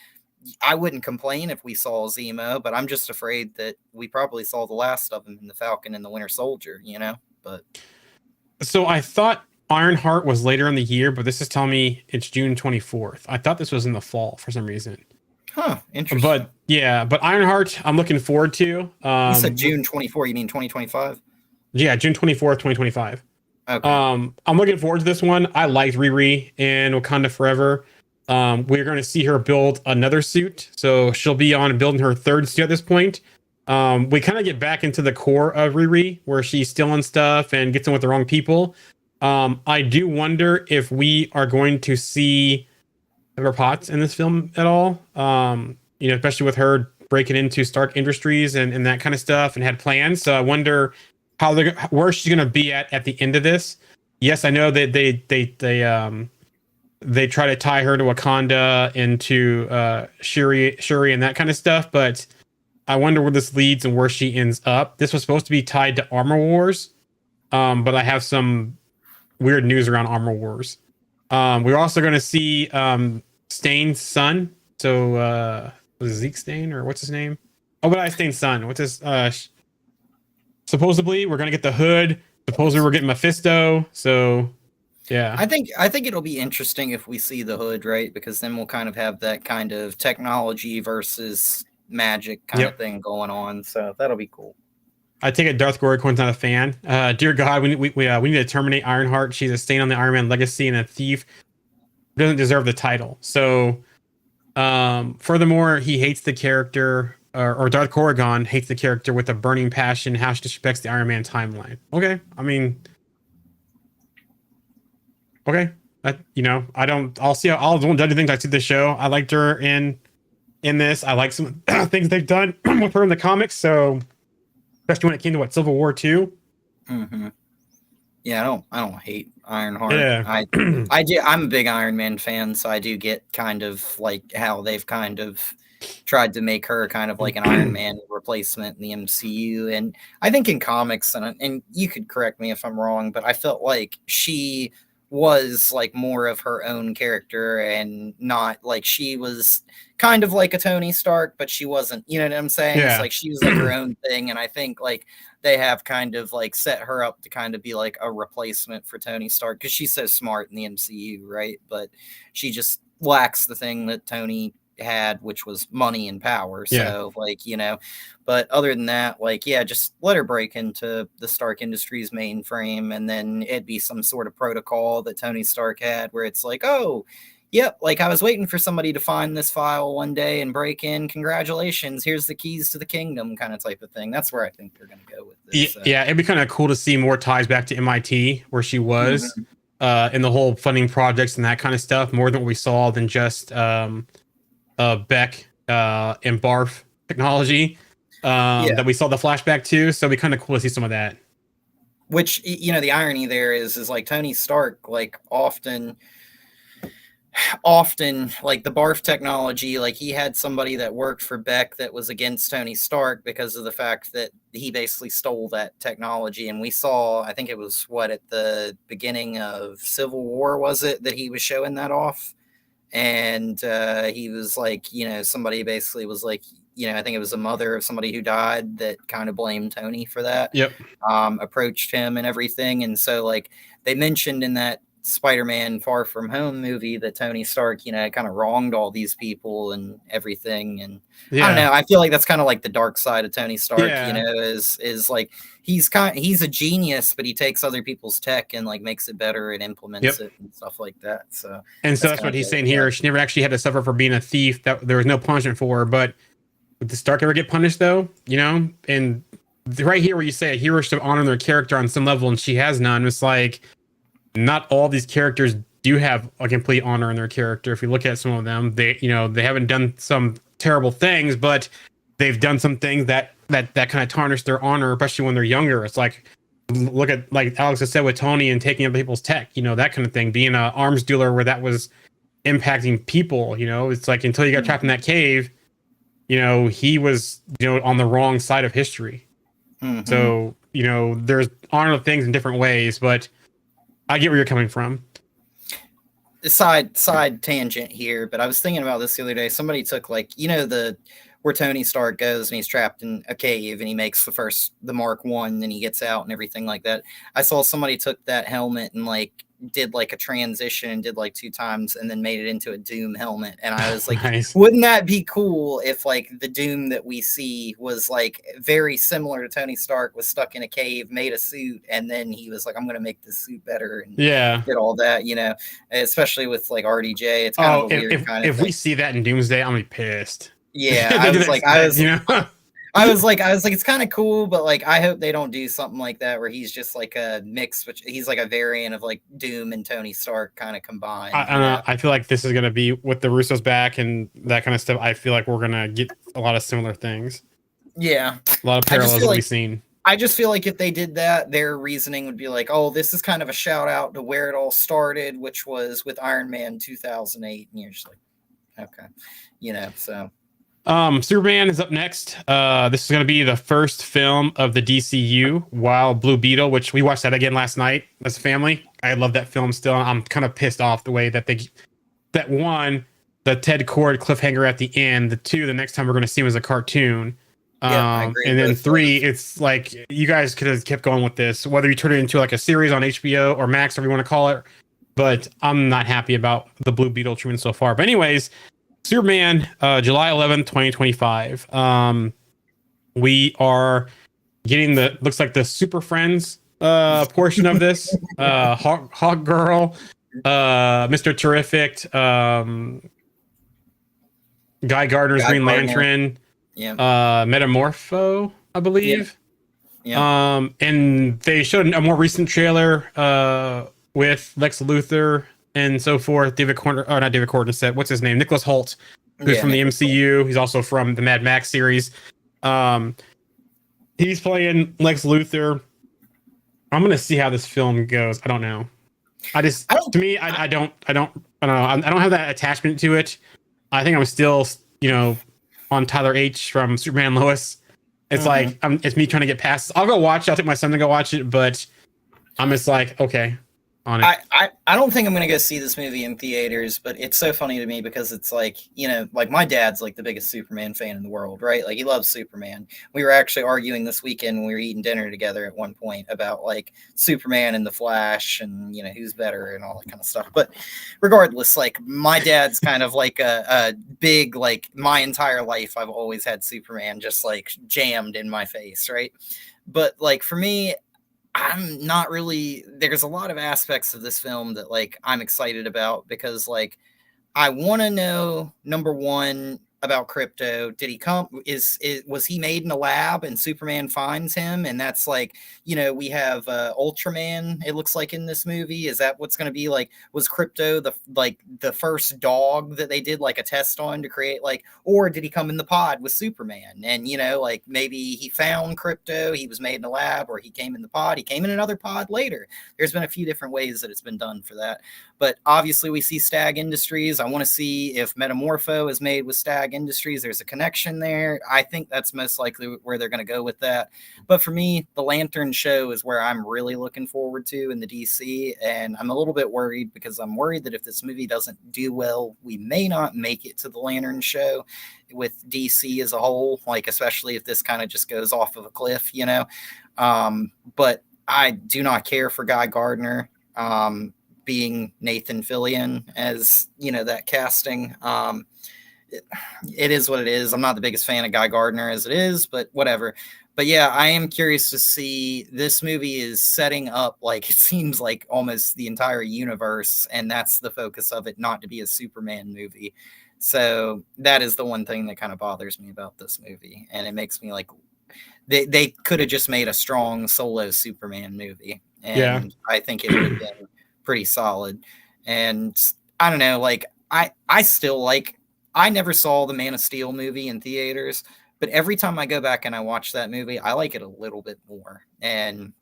I wouldn't complain if we saw Zemo, but I'm just afraid that we probably saw the last of him in the Falcon and the Winter Soldier, but. So I thought Ironheart was later in the year, but this is telling me it's June 24th. I thought this was in the fall for some reason. Huh, interesting. But Ironheart, I'm looking forward to. You said June 24, you mean 2025? Yeah, June 24th, 2025. Okay. I'm looking forward to this one. I liked Riri in Wakanda Forever. We're going to see her build another suit. So she'll be on building her third suit at this point. We kind of get back into the core of Riri, where she's stealing stuff and gets in with the wrong people. I do wonder if we are going to see Pepper Potts in this film at all. Especially with her breaking into Stark Industries and that kind of stuff and had plans. So I wonder where she's going to be at the end of this. Yes, I know that they try to tie her to Wakanda, into Shuri and that kind of stuff, but I wonder where this leads and where she ends up. This was supposed to be tied to Armor Wars, but I have some weird news around Armor Wars. We're also going to see Stane's son. So was it Zeke Stane or what's his name? Oh, but Stane's son. What's his? Supposedly we're going to get the Hood. Supposedly we're getting Mephisto. So yeah, I think it'll be interesting if we see the Hood, right? Because then we'll kind of have that kind of technology versus magic kind of thing going on. So that'll be cool. I take it Darth Gorycorn's not a fan. Dear God, we need to terminate Ironheart. She's a stain on the Iron Man legacy and a thief. Doesn't deserve the title. So, furthermore, he hates the character, or Darth Corrigan hates the character with a burning passion. How she disrespects the Iron Man timeline. Okay, I mean, okay. I don't. I'll see. I'll don't judge things. I see the show. I liked her in this. I like some things they've done with her in the comics. So. Especially when it came to Civil War 2. Mm-hmm. Yeah, I don't hate Ironheart. Yeah. I'm a big Iron Man fan, so I do get kind of like how they've kind of tried to make her kind of like an Iron Man replacement in the MCU. And I think in comics, and you could correct me if I'm wrong, but I felt like she was like more of her own character and not like she was kind of like a Tony Stark, but she wasn't, you know what I'm saying? Yeah. It's like she was like her own thing. And I think like they have kind of like set her up to kind of be like a replacement for Tony Stark because she's so smart in the MCU, right? But she just lacks the thing that Tony had, which was money and power. Yeah. So like, you know, but other than that, like, yeah, just let her break into the Stark Industries mainframe, and then it'd be some sort of protocol that Tony Stark had where it's like, oh, yep, like I was waiting for somebody to find this file one day and break in. Congratulations, here's the keys to the kingdom, kind of type of thing. That's where I think they're going to go with this. Yeah, it'd be kind of cool to see more ties back to MIT, where she was, in the whole funding projects and that kind of stuff, more than what we saw than just Beck and Barf technology that we saw the flashback to. So it'd be kind of cool to see some of that. Which, you know, the irony there is like Tony Stark, like often like the Barf technology, like he had somebody that worked for Beck that was against Tony Stark because of the fact that he basically stole that technology. And we saw, I think it was at the beginning of Civil War, was it, that he was showing that off? And he was like, you know, somebody basically was like, you know, I think it was a mother of somebody who died that kind of blamed Tony for that. Yep. Approached him and everything. And so like they mentioned in that Spider-Man Far From Home movie that Tony Stark, you know, kind of wronged all these people and everything. And I don't know, I feel like that's kind of like the dark side of Tony Stark, you know, is like he's a genius, but he takes other people's tech and like makes it better and implements it and stuff like that. So that's what he's saying here. She never actually had to suffer for being a thief. That there was no punishment for her. But did Stark ever get punished though? You know, and right here where you say a hero should honor their character on some level, and she has none. It's like, not all these characters do have a complete honor in their character. If you look at some of them, they haven't done some terrible things, but they've done some things that kind of tarnish their honor, especially when they're younger. It's like, look at, like Alex has said with Tony and taking other people's tech, you know, that kind of thing, being an arms dealer where that was impacting people, you know, it's like until you got trapped in that cave, you know, he was, you know, on the wrong side of history. So, you know, there's honor things in different ways, but I get where you're coming from. Side tangent here, but I was thinking about this the other day. Somebody took, like, you know, where Tony Stark goes and he's trapped in a cave and he makes the Mark 1 and he gets out and everything like that. I saw somebody took that helmet and like did like a transition and did like 2 times and then made it into a Doom helmet. And I was like, nice. Wouldn't that be cool if like the Doom that we see was like very similar to Tony Stark, was stuck in a cave, made a suit, and then he was like, I'm going to make this suit better. And did all that, you know, especially with like RDJ. It's kind of a weird kind of if thing. We see that in Doomsday, I'm going to be pissed. Yeah. I was like, it's kind of cool, but like, I hope they don't do something like that where he's just like a mix, which he's like a variant of like Doom and Tony Stark kind of combined. I feel like this is going to be with the Russos back and that kind of stuff. I feel like we're going to get a lot of similar things. Yeah. A lot of parallels that we've seen. I just feel like if they did that, their reasoning would be like, oh, this is kind of a shout out to where it all started, which was with Iron Man 2008. And you're just like, okay, you know, so. Superman is up next. This is going to be the first film of the DCU, while Blue Beetle, which we watched that again last night as a family. I love that film still. I'm kind of pissed off the way that the Ted Kord cliffhanger at the end. The 2, the next time we're going to see him as a cartoon. I agree. And then 3, it's like, you guys could have kept going with this, whether you turn it into like a series on HBO or Max, whatever you want to call it. But I'm not happy about the Blue Beetle treatment so far. But anyways, Superman, July 11th, 2025. We are getting looks like the Super Friends portion of this. Hawk Girl, Mr. Terrific, Guy Gardner's Green Lantern, Metamorpho, I believe. Yeah. And they showed a more recent trailer with Lex Luthor and so forth. Not David Corden, what's his name? Nicholas Hoult, who's from the MCU. He's also from the Mad Max series. He's playing Lex Luthor. I'm gonna see how this film goes. I don't know. I don't know. I don't have that attachment to it. I think I'm still, you know, on Tyler H from Superman Lois. It's like it's me trying to get past. I'll go watch it. I'll take my son to go watch it, but I'm just like, okay. on it. I don't think I'm gonna go see this movie in theaters, but it's so funny to me because it's like, like my dad's like the biggest Superman fan in the world, right? Like he loves Superman. We were actually arguing this weekend when we were eating dinner together at one point about like Superman and the Flash and who's better and all that kind of stuff. But regardless, like my dad's kind of like a big, like my entire life I've always had Superman just like jammed in my face, right? But like for me, I'm not really, there's a lot of aspects of this film that like I'm excited about because like I want to know, number one, about Crypto. Did he come? Was he made in a lab and Superman finds him? And that's like, we have Ultraman. It looks like in this movie. Is that what's going to be like? Was Crypto the first dog that they did like a test on to create like, or did he come in the pod with Superman? And like maybe he found Crypto. He was made in a lab, or he came in the pod. He came in another pod later. There's been a few different ways that it's been done for that. But obviously, we see Stag Industries. I want to see if Metamorpho is made with Stag Industries. There's a connection there. I think that's most likely where they're going to go with that. But for me, the Lantern show is where I'm really looking forward to in the DC. And I'm a little bit worried because I'm worried that if this movie doesn't do well, we may not make it to the Lantern show with DC as a whole, like especially if this kind of just goes off of a cliff, But I do not care for Guy Gardner. Being Nathan Fillion as that casting, it is what it is. I'm not the biggest fan of Guy Gardner as it is, but whatever. But yeah, I am curious to see. This movie is setting up like it seems like almost the entire universe, and that's the focus of it, not to be a Superman movie. So that is the one thing that kind of bothers me about this movie, and it makes me like they could have just made a strong solo Superman movie, and I think it would have been pretty solid. And I don't know, like I still like, I never saw the Man of Steel movie in theaters, but every time I go back and I watch that movie, I like it a little bit more. And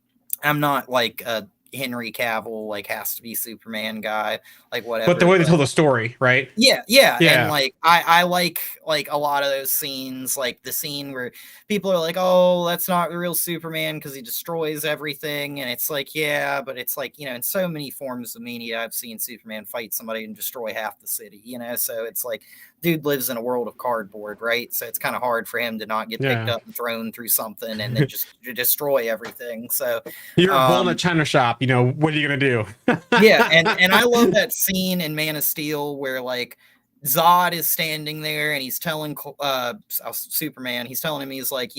I'm not like a Henry Cavill like has to be Superman guy, like whatever. But the way they tell the story, right? Yeah. And like I like a lot of those scenes, like the scene where people are like, oh, that's not the real Superman because he destroys everything. And it's like, yeah, but it's like, in so many forms of media, I've seen Superman fight somebody and destroy half the city, so it's like, dude lives in a world of cardboard, right? So it's kind of hard for him to not get picked up and thrown through something and then just destroy everything. So you're a bull in a china shop, what are you gonna do? Yeah, and I love that scene in Man of Steel where like Zod is standing there and he's telling Superman, he's telling him, he's like,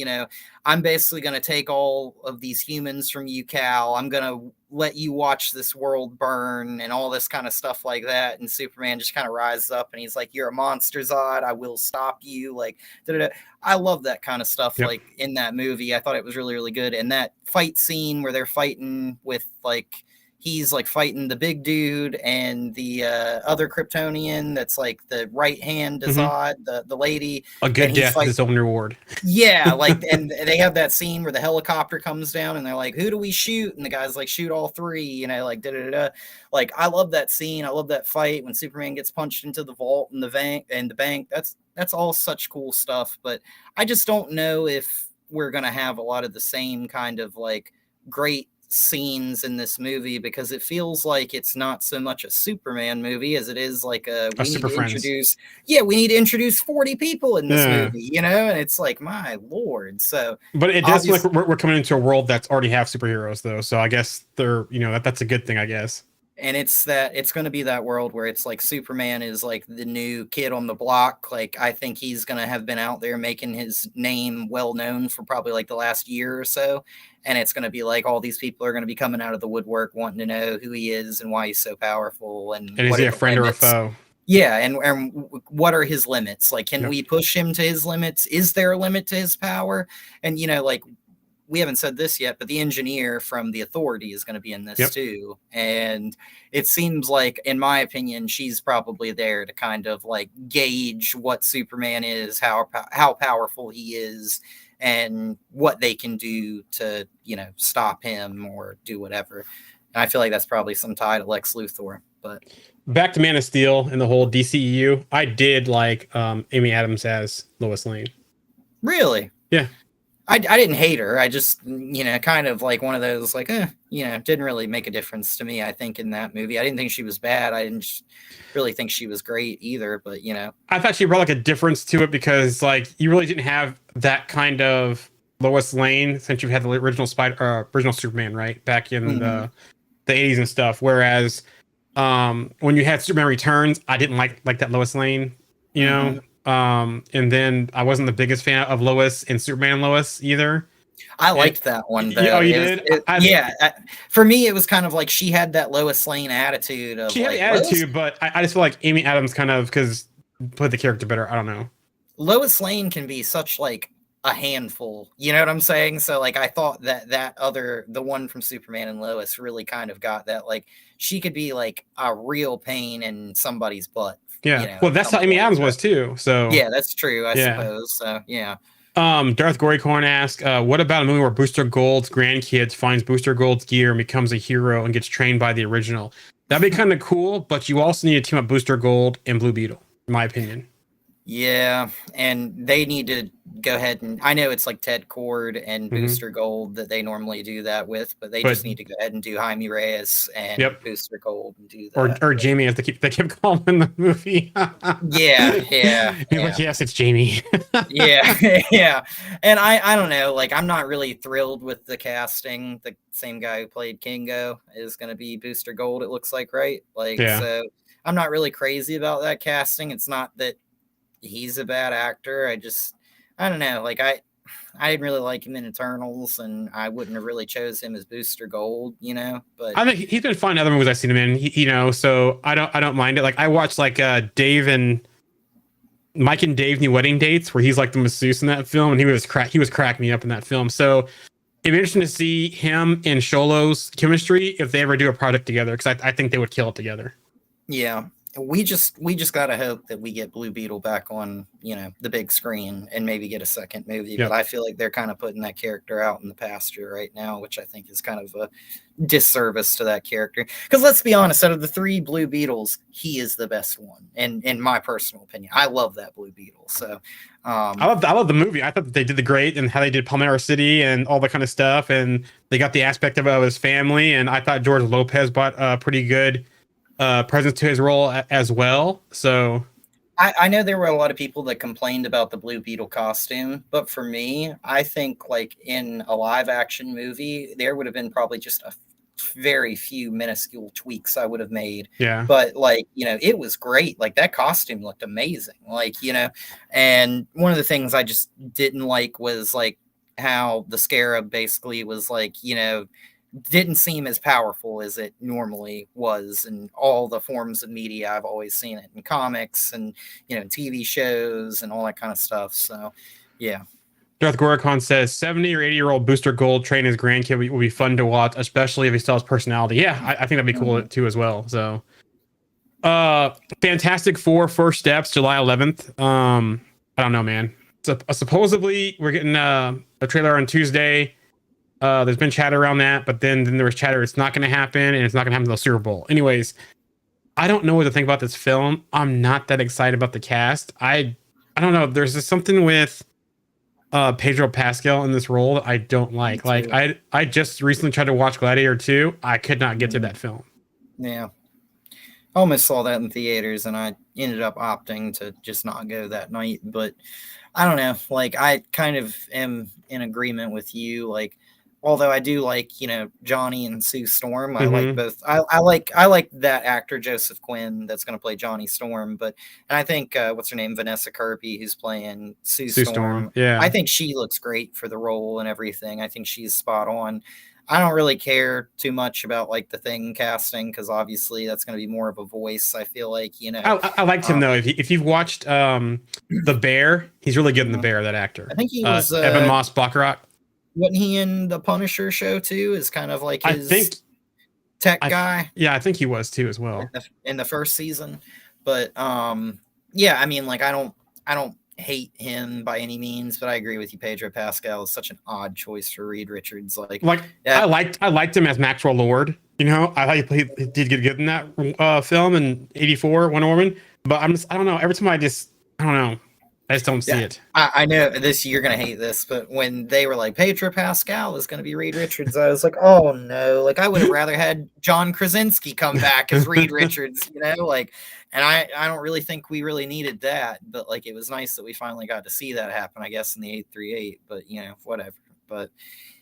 I'm basically going to take all of these humans from you, Cal. I'm going to let you watch this world burn and all this kind of stuff like that. And Superman just kind of rises up and he's like, you're a monster, Zod. I will stop you. Like, da-da-da. I love that kind of stuff. Yep. Like in that movie, I thought it was really, really good. And that fight scene where they're fighting with like, he's like fighting the big dude and the other Kryptonian that's like the right hand to Zod, the lady. A good death is its own reward. Yeah, like, and they have that scene where the helicopter comes down and they're like, who do we shoot? And the guy's like, shoot all three, like da-da-da-da. Like, I love that scene. I love that fight when Superman gets punched into the vault and the bank. That's all such cool stuff. But I just don't know if we're going to have a lot of the same kind of like great scenes in this movie, because it feels like it's not so much a Superman movie as it is like we need to introduce 40 people in this movie, and it's like, my lord. So but it does feel like we're coming into a world that's already have superheroes though, so I guess they're that's a good thing, I guess. And it's going to be that world where it's like Superman is like the new kid on the block. Like, I think he's going to have been out there making his name well known for probably like the last year or so. And it's going to be like all these people are going to be coming out of the woodwork wanting to know who he is and why he's so powerful. And is he a friend or a foe? Yeah. And what are his limits? Like, can we push him to his limits? Is there a limit to his power? And, like, we haven't said this yet, but the engineer from the Authority is going to be in this too. And it seems like, in my opinion, she's probably there to kind of like gauge what Superman is, how powerful he is, and what they can do to, stop him or do whatever. And I feel like that's probably some tie to Lex Luthor. But back to Man of Steel and the whole DCEU, I did like Amy Adams as Lois Lane. Really? Yeah. I didn't hate her. I just, kind of like one of those, like, didn't really make a difference to me, I think, in that movie. I didn't think she was bad. I didn't really think she was great either, but, I thought she brought like a difference to it because like you really didn't have that kind of Lois Lane since you've had the original Superman, right? Back in the 80s and stuff. Whereas when you had Superman Returns, I didn't like that Lois Lane, you know. And then I wasn't the biggest fan of Lois in Superman and Lois either. I liked that one though. Oh, you did? For me, it was kind of like she had that Lois Lane attitude. She had the attitude, but I just feel like Amy Adams kind of played the character better. I don't know. Lois Lane can be such like a handful, you know what I'm saying? So like I thought that the one from Superman and Lois really kind of got that, like she could be like a real pain in somebody's butt. Yeah, well, that's how Amy Adams was too. So yeah, that's true. I suppose. So yeah. Darth Gorycorn asks, what about a movie where Booster Gold's grandkids finds Booster Gold's gear and becomes a hero and gets trained by the original? That'd be kind of cool, but you also need to team up Booster Gold and Blue Beetle, in my opinion. Yeah, and they need to go ahead and I know it's like Ted Cord and Booster Gold that they normally do that with, but they just need to go ahead and do Jaime Reyes and Booster Gold and do that. Or Jamie, as they kept calling in the movie. yeah. Like, yes, it's Jamie. yeah. And I don't know, like I'm not really thrilled with the casting. The same guy who played Kingo is going to be Booster Gold, it looks like, right? Like, so I'm not really crazy about that casting. It's not that he's a bad actor. I don't know. Like I didn't really like him in Eternals, and I wouldn't have really chose him as Booster Gold, But I think he's been fine in other movies I've seen him in, so I don't mind it. Like I watched like Mike and Dave New Wedding Dates, where he's like the masseuse in that film, and he was cracking me up in that film. So it'd be interesting to see him and Xolo's chemistry if they ever do a project together, because I think they would kill it together. Yeah. We just gotta hope that we get Blue Beetle back on, the big screen and maybe get a second movie. But I feel like they're kind of putting that character out in the pasture right now, which I think is kind of a disservice to that character. Because let's be honest, out of the 3 Blue Beetles, he is the best one, and in my personal opinion, I love that Blue Beetle. So I love the movie. I thought that they did the great and how they did Palmera City and all that kind of stuff, and they got the aspect of his family. And I thought George Lopez brought a pretty good presence to his role as well. So I know there were a lot of people that complained about the Blue Beetle costume, but for me, I think like in a live action movie, there would have been probably just a very few minuscule tweaks I would have made. Yeah. But like, it was great. Like that costume looked amazing. Like, and one of the things I just didn't like was like how the Scarab basically was like, didn't seem as powerful as it normally was in all the forms of media. I've always seen it in comics and, TV shows and all that kind of stuff. So, yeah. Darth Gorikon says 70 or 80-year-old Booster Gold train his grandkid will be fun to watch, especially if he still has personality. Yeah, I think that'd be cool too as well. So, Fantastic Four First Steps, July 11th. I don't know, man. So, supposedly we're getting a trailer on Tuesday. There's been chatter around that, but then there was chatter it's not going to happen, and it's not going to happen until the Super Bowl. Anyways, I don't know what to think about this film. I'm not that excited about the cast. I don't know. There's just something with Pedro Pascal in this role that I don't like. Like I just recently tried to watch Gladiator 2. I could not get to that film. Yeah. I almost saw that in theaters, and I ended up opting to just not go that night. But I don't know. Like I kind of am in agreement with you. Like, although I do like, Johnny and Sue Storm. I like both. I like that actor, Joseph Quinn, that's going to play Johnny Storm. And I think, what's her name? Vanessa Kirby, who's playing Sue Storm. Yeah. I think she looks great for the role and everything. I think she's spot on. I don't really care too much about like the Thing casting, because obviously that's going to be more of a voice. I feel like, I liked him though. If you've watched The Bear, he's really good in The Bear, that actor. I think he was Evan Moss Baccarat. Wasn't he in the Punisher show too? Is kind of like his tech guy. Yeah, I think he was too as well in the first season. But yeah, I mean, like I don't hate him by any means, but I agree with you. Pedro Pascal is such an odd choice for Reed Richards. I liked him as Maxwell Lord. I thought he did get good in that film in '84, Wonder Woman. But I don't know. Every time I don't know. I just don't see it. I know this. You're gonna hate this, but when they were like Pedro Pascal is gonna be Reed Richards, I was like, oh no! Like I would have rather had John Krasinski come back as Reed Richards, like. And I don't really think we really needed that, but like it was nice that we finally got to see that happen. I guess in the 838, but whatever. But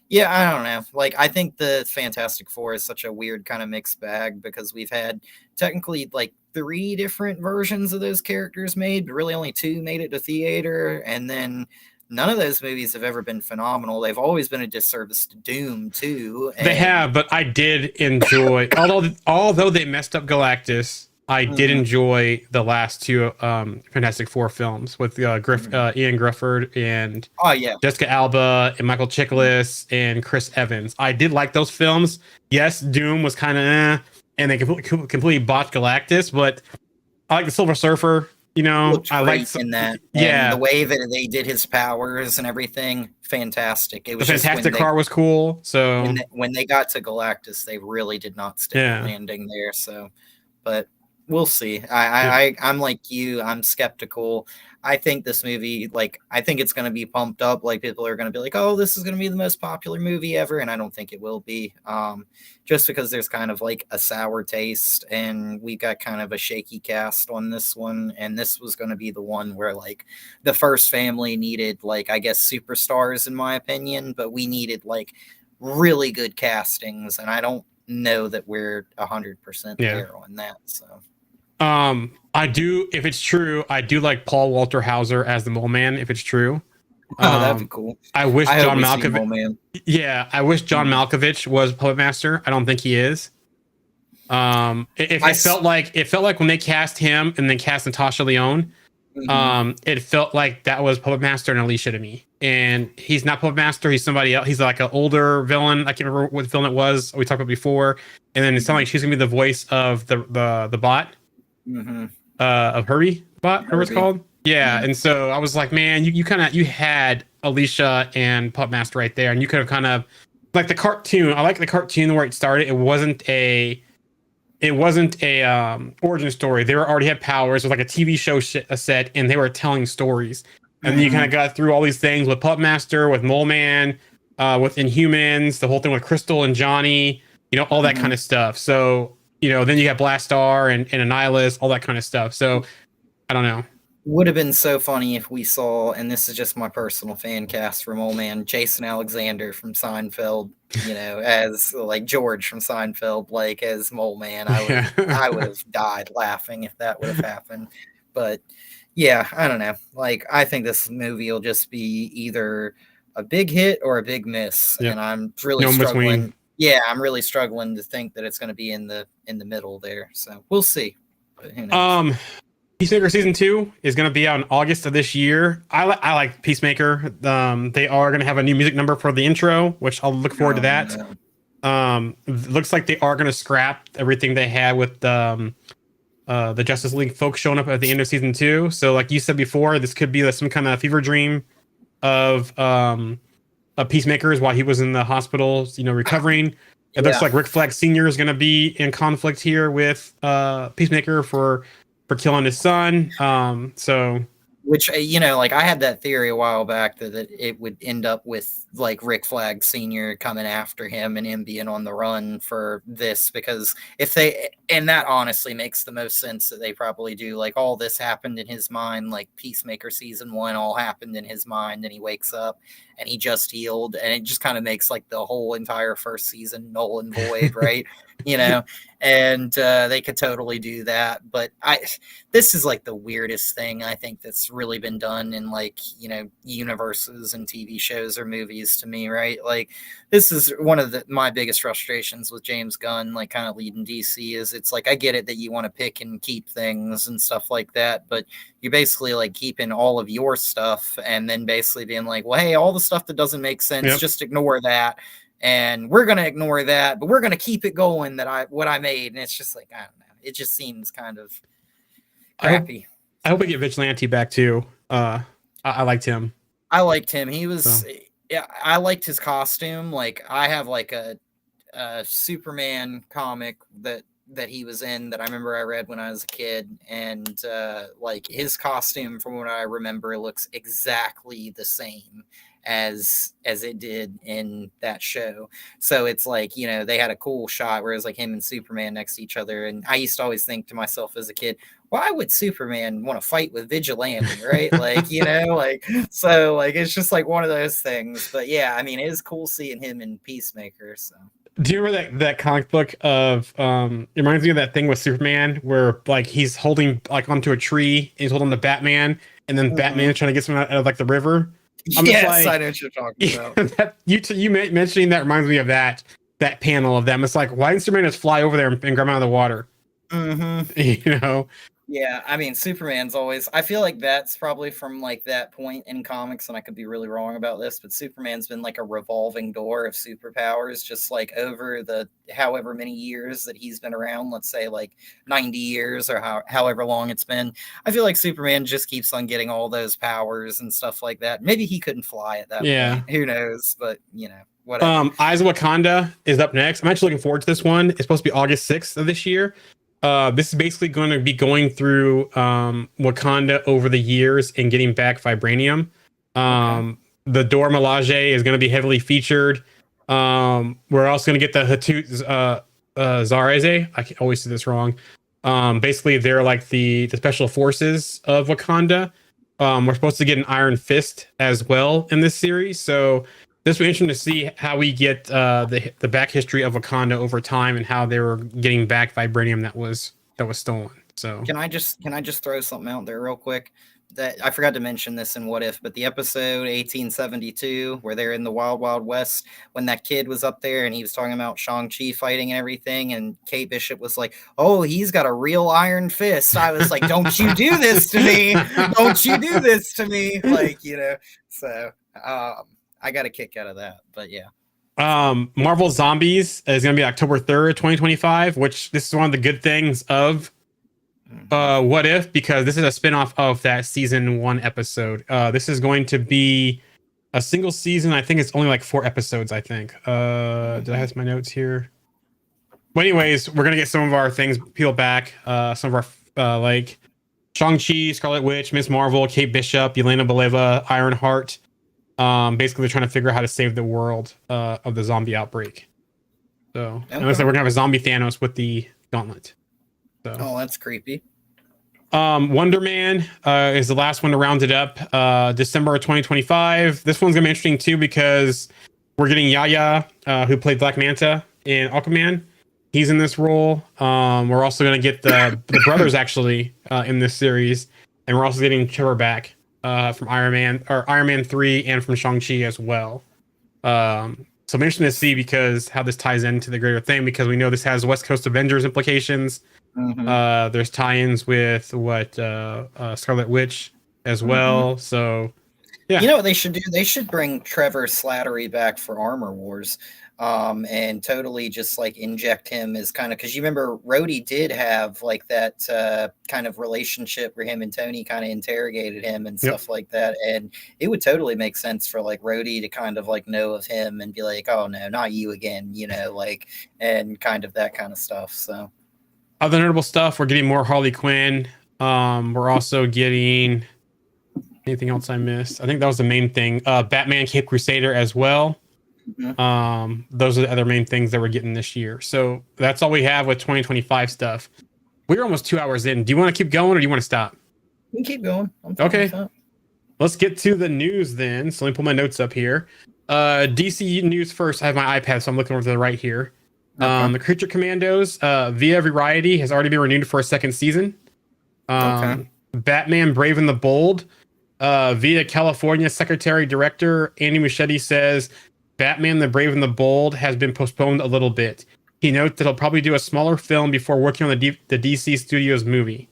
yeah, I don't know. Like, I think the Fantastic Four is such a weird kind of mixed bag because we've had technically like 3 different versions of those characters made, but really only 2 made it to theater. And then none of those movies have ever been phenomenal. They've always been a disservice to Doom, too. They have, but I did enjoy, although they messed up Galactus, I did enjoy the last 2 Fantastic Four films with Ian Griffith and Jessica Alba and Michael Chiklis and Chris Evans. I did like those films. Yes, Doom was kind of and they completely botched Galactus, but I like the Silver Surfer. I like in that. And the way that they did his powers and everything, fantastic. It was the Fantastic car was cool. So when they got to Galactus, they really did not stick the landing there. So, but we'll see. I'm like you. I'm skeptical. I think this movie, I think it's going to be pumped up. Like people are going to be like, "Oh, this is going to be the most popular movie ever," and I don't think it will be. Just because there's kind of like a sour taste, and we got kind of a shaky cast on this one, and this was going to be the one where like the first family needed I guess superstars in my opinion, but we needed really good castings, and I don't know that we're 100% there on that. So. I do, if it's true, I do like Paul Walter Hauser as the Mole Man, if it's true. That'd be cool. I wish John Malkovich. Yeah, I wish John Malkovich was Puppet Master. I don't think he is. It felt like when they cast him and then cast Natasha Lyonne, it felt like that was Puppet Master and Alicia to me. And he's not Puppet Master, he's somebody else. He's like an older villain. I can't remember what villain it was we talked about before. And then it sounded like she's gonna be the voice of the bot. Of Herbie bot, whatever it's called. Yeah, and so I was like, man, you had Alicia and Puppet Master right there, and you could have kind of like the cartoon. I like the cartoon where it started. It wasn't a origin story. They already had powers. It was like a TV show set, and they were telling stories. And then you kind of got through all these things with Puppet Master, with Mole Man, with Inhumans, the whole thing with Crystal and Johnny, all that kind of stuff. So. Then you got Blastar and Annihilus, all that kind of stuff. So, I don't know. Would have been so funny if we saw, and this is just my personal fan cast from Mole Man, Jason Alexander from Seinfeld, as George from Seinfeld, as Mole Man. I would have died laughing if that would have happened. But yeah, I don't know. I think this movie will just be either a big hit or a big miss, and I'm really struggling. Between. Yeah, I'm really struggling to think that it's going to be in the middle there. So we'll see. But who knows? Peacemaker season 2 is going to be out in August of this year. I like Peacemaker. They are going to have a new music number for the intro, which I'll look forward to that. No. Looks like they are going to scrap everything they had with the Justice League folks showing up at the end of season 2. So, like you said before, this could be some kind of fever dream of Peacemakers while he was in the hospital, recovering. It looks like Rick Flag Sr. is going to be in conflict here with Peacemaker for killing his son. Which, I had that theory a while back that it would end up with Rick Flag Sr. coming after him and him being on the run for this, because and that honestly makes the most sense that they probably do. All this happened in his mind, Peacemaker season 1 all happened in his mind, and he wakes up and he just healed, and it just kind of makes the whole entire first season null and void, right? And they could totally do that. But this is the weirdest thing I think that's really been done in universes and TV shows or movies to me, right? This is one of my biggest frustrations with James Gunn, kind of leading DC, is it's I get it that you want to pick and keep things and stuff like that, but you're basically keeping all of your stuff and then basically being well, hey, all the stuff that doesn't make sense, just ignore that. And we're going to ignore that, but we're going to keep it going what I made. And it's just I don't know. It just seems kind of crappy. I hope we get Vigilante back too. I liked him. I liked him. He was, I liked his costume. I have a Superman comic that that he was in that I remember I read when I was a kid, and like his costume, from what I remember, looks exactly the same as it did in that show. So it's like, you know, they had a cool shot where it was like him and Superman next to each other. And I used to always think to myself as a kid, why would Superman want to fight with Vigilante, right? Like, you know, like, so like it's just like one of those things. But yeah, I mean, it is cool seeing him in Peacemaker. So Do you remember that comic book of it reminds me of that thing with Superman where like he's holding like onto a tree and he's holding the Batman and then Batman is trying to get someone out of like the river? I'm just yes, like, I know what you're talking about. that, you mentioning that reminds me of that panel of them. It's like, why didn't Superman just fly over there and grab him out of the water? You know? Yeah, I mean, Superman's always, I feel like that's probably from like that point in comics, and I could be really wrong about this, but Superman's been like a revolving door of superpowers, just like over the however many years that he's been around, let's say like 90 years or however long it's been. I feel like Superman just keeps on getting all those powers and stuff like that. Maybe he couldn't fly at that point. Who knows? But, you know, whatever. Eyes of Wakanda is up next. I'm actually looking forward to this one. It's supposed to be August 6th of this year. This is basically going to be going through Wakanda over the years and getting back vibranium. The Dora Milaje is going to be heavily featured. We're also going to get the Hatut Zareze. I always say this wrong. Basically, they're like the special forces of Wakanda. We're supposed to get an Iron Fist as well in this series. So this will be interesting to see how we get the back history of Wakanda over time and how they were getting back vibranium that was stolen. So can I just throw something out there real quick? That I forgot to mention this in What If, but the episode 1872 where they're in the Wild Wild West, when that kid was up there and he was talking about Shang-Chi fighting and everything, and Kate Bishop was like, "Oh, he's got a real iron fist." I was like, "Don't you do this to me! Don't you do this to me!" Like, you know. So I got a kick out of that, but yeah. Marvel Zombies is going to be October 3rd, 2025, which this is one of the good things of What If, because this is a spinoff of that season 1 episode. This is going to be a single season. I think it's only like 4 episodes, I think. Did I have my notes here? But anyways, we're going to get some of our things peeled back. Some of our like Shang-Chi, Scarlet Witch, Miss Marvel, Kate Bishop, Yelena Belova, Ironheart. Basically, they're trying to figure out how to save the world of the zombie outbreak. So, and looks like we're gonna have a zombie Thanos with the gauntlet. So, oh, that's creepy. Wonder Man is the last one to round it up. December 2025. This one's gonna be interesting too because we're getting Yaya, who played Black Manta in Aquaman. He's in this role. We're also gonna get the brothers actually in this series, and we're also getting Trevor back. From Iron Man 3 and from Shang-Chi as well. So I'm interested to see because how this ties into the greater thing, because we know this has West Coast Avengers implications. There's tie-ins with Scarlet Witch as well. So yeah. You know what they should do? They should bring Trevor Slattery back for Armor Wars. And totally just like inject him as kind of, because you remember Rhodey did have like that kind of relationship where him and Tony kind of interrogated him and stuff like that, and it would totally make sense for like Rhodey to kind of like know of him and be like, "Oh no, not you again," you know, like, and kind of that kind of stuff. So other notable stuff, we're getting more Harley Quinn. We're also getting anything else I missed. I think that was the main thing. Batman Cape Crusader as well. Those are the other main things that we're getting this year. So that's all we have with 2025 stuff. We're almost 2 hours in. Do you want to keep going or do you want to stop? We can keep going. Okay. Let's get to the news then. So let me pull my notes up here. DC news first. I have my iPad, so I'm looking over to the right here. The Creature Commandos via Variety has already been renewed for a second season. Batman Brave and the Bold via California Secretary Director Andy Muschietti says Batman the Brave and the Bold has been postponed a little bit. He notes that he'll probably do a smaller film before working on the DC Studios movie.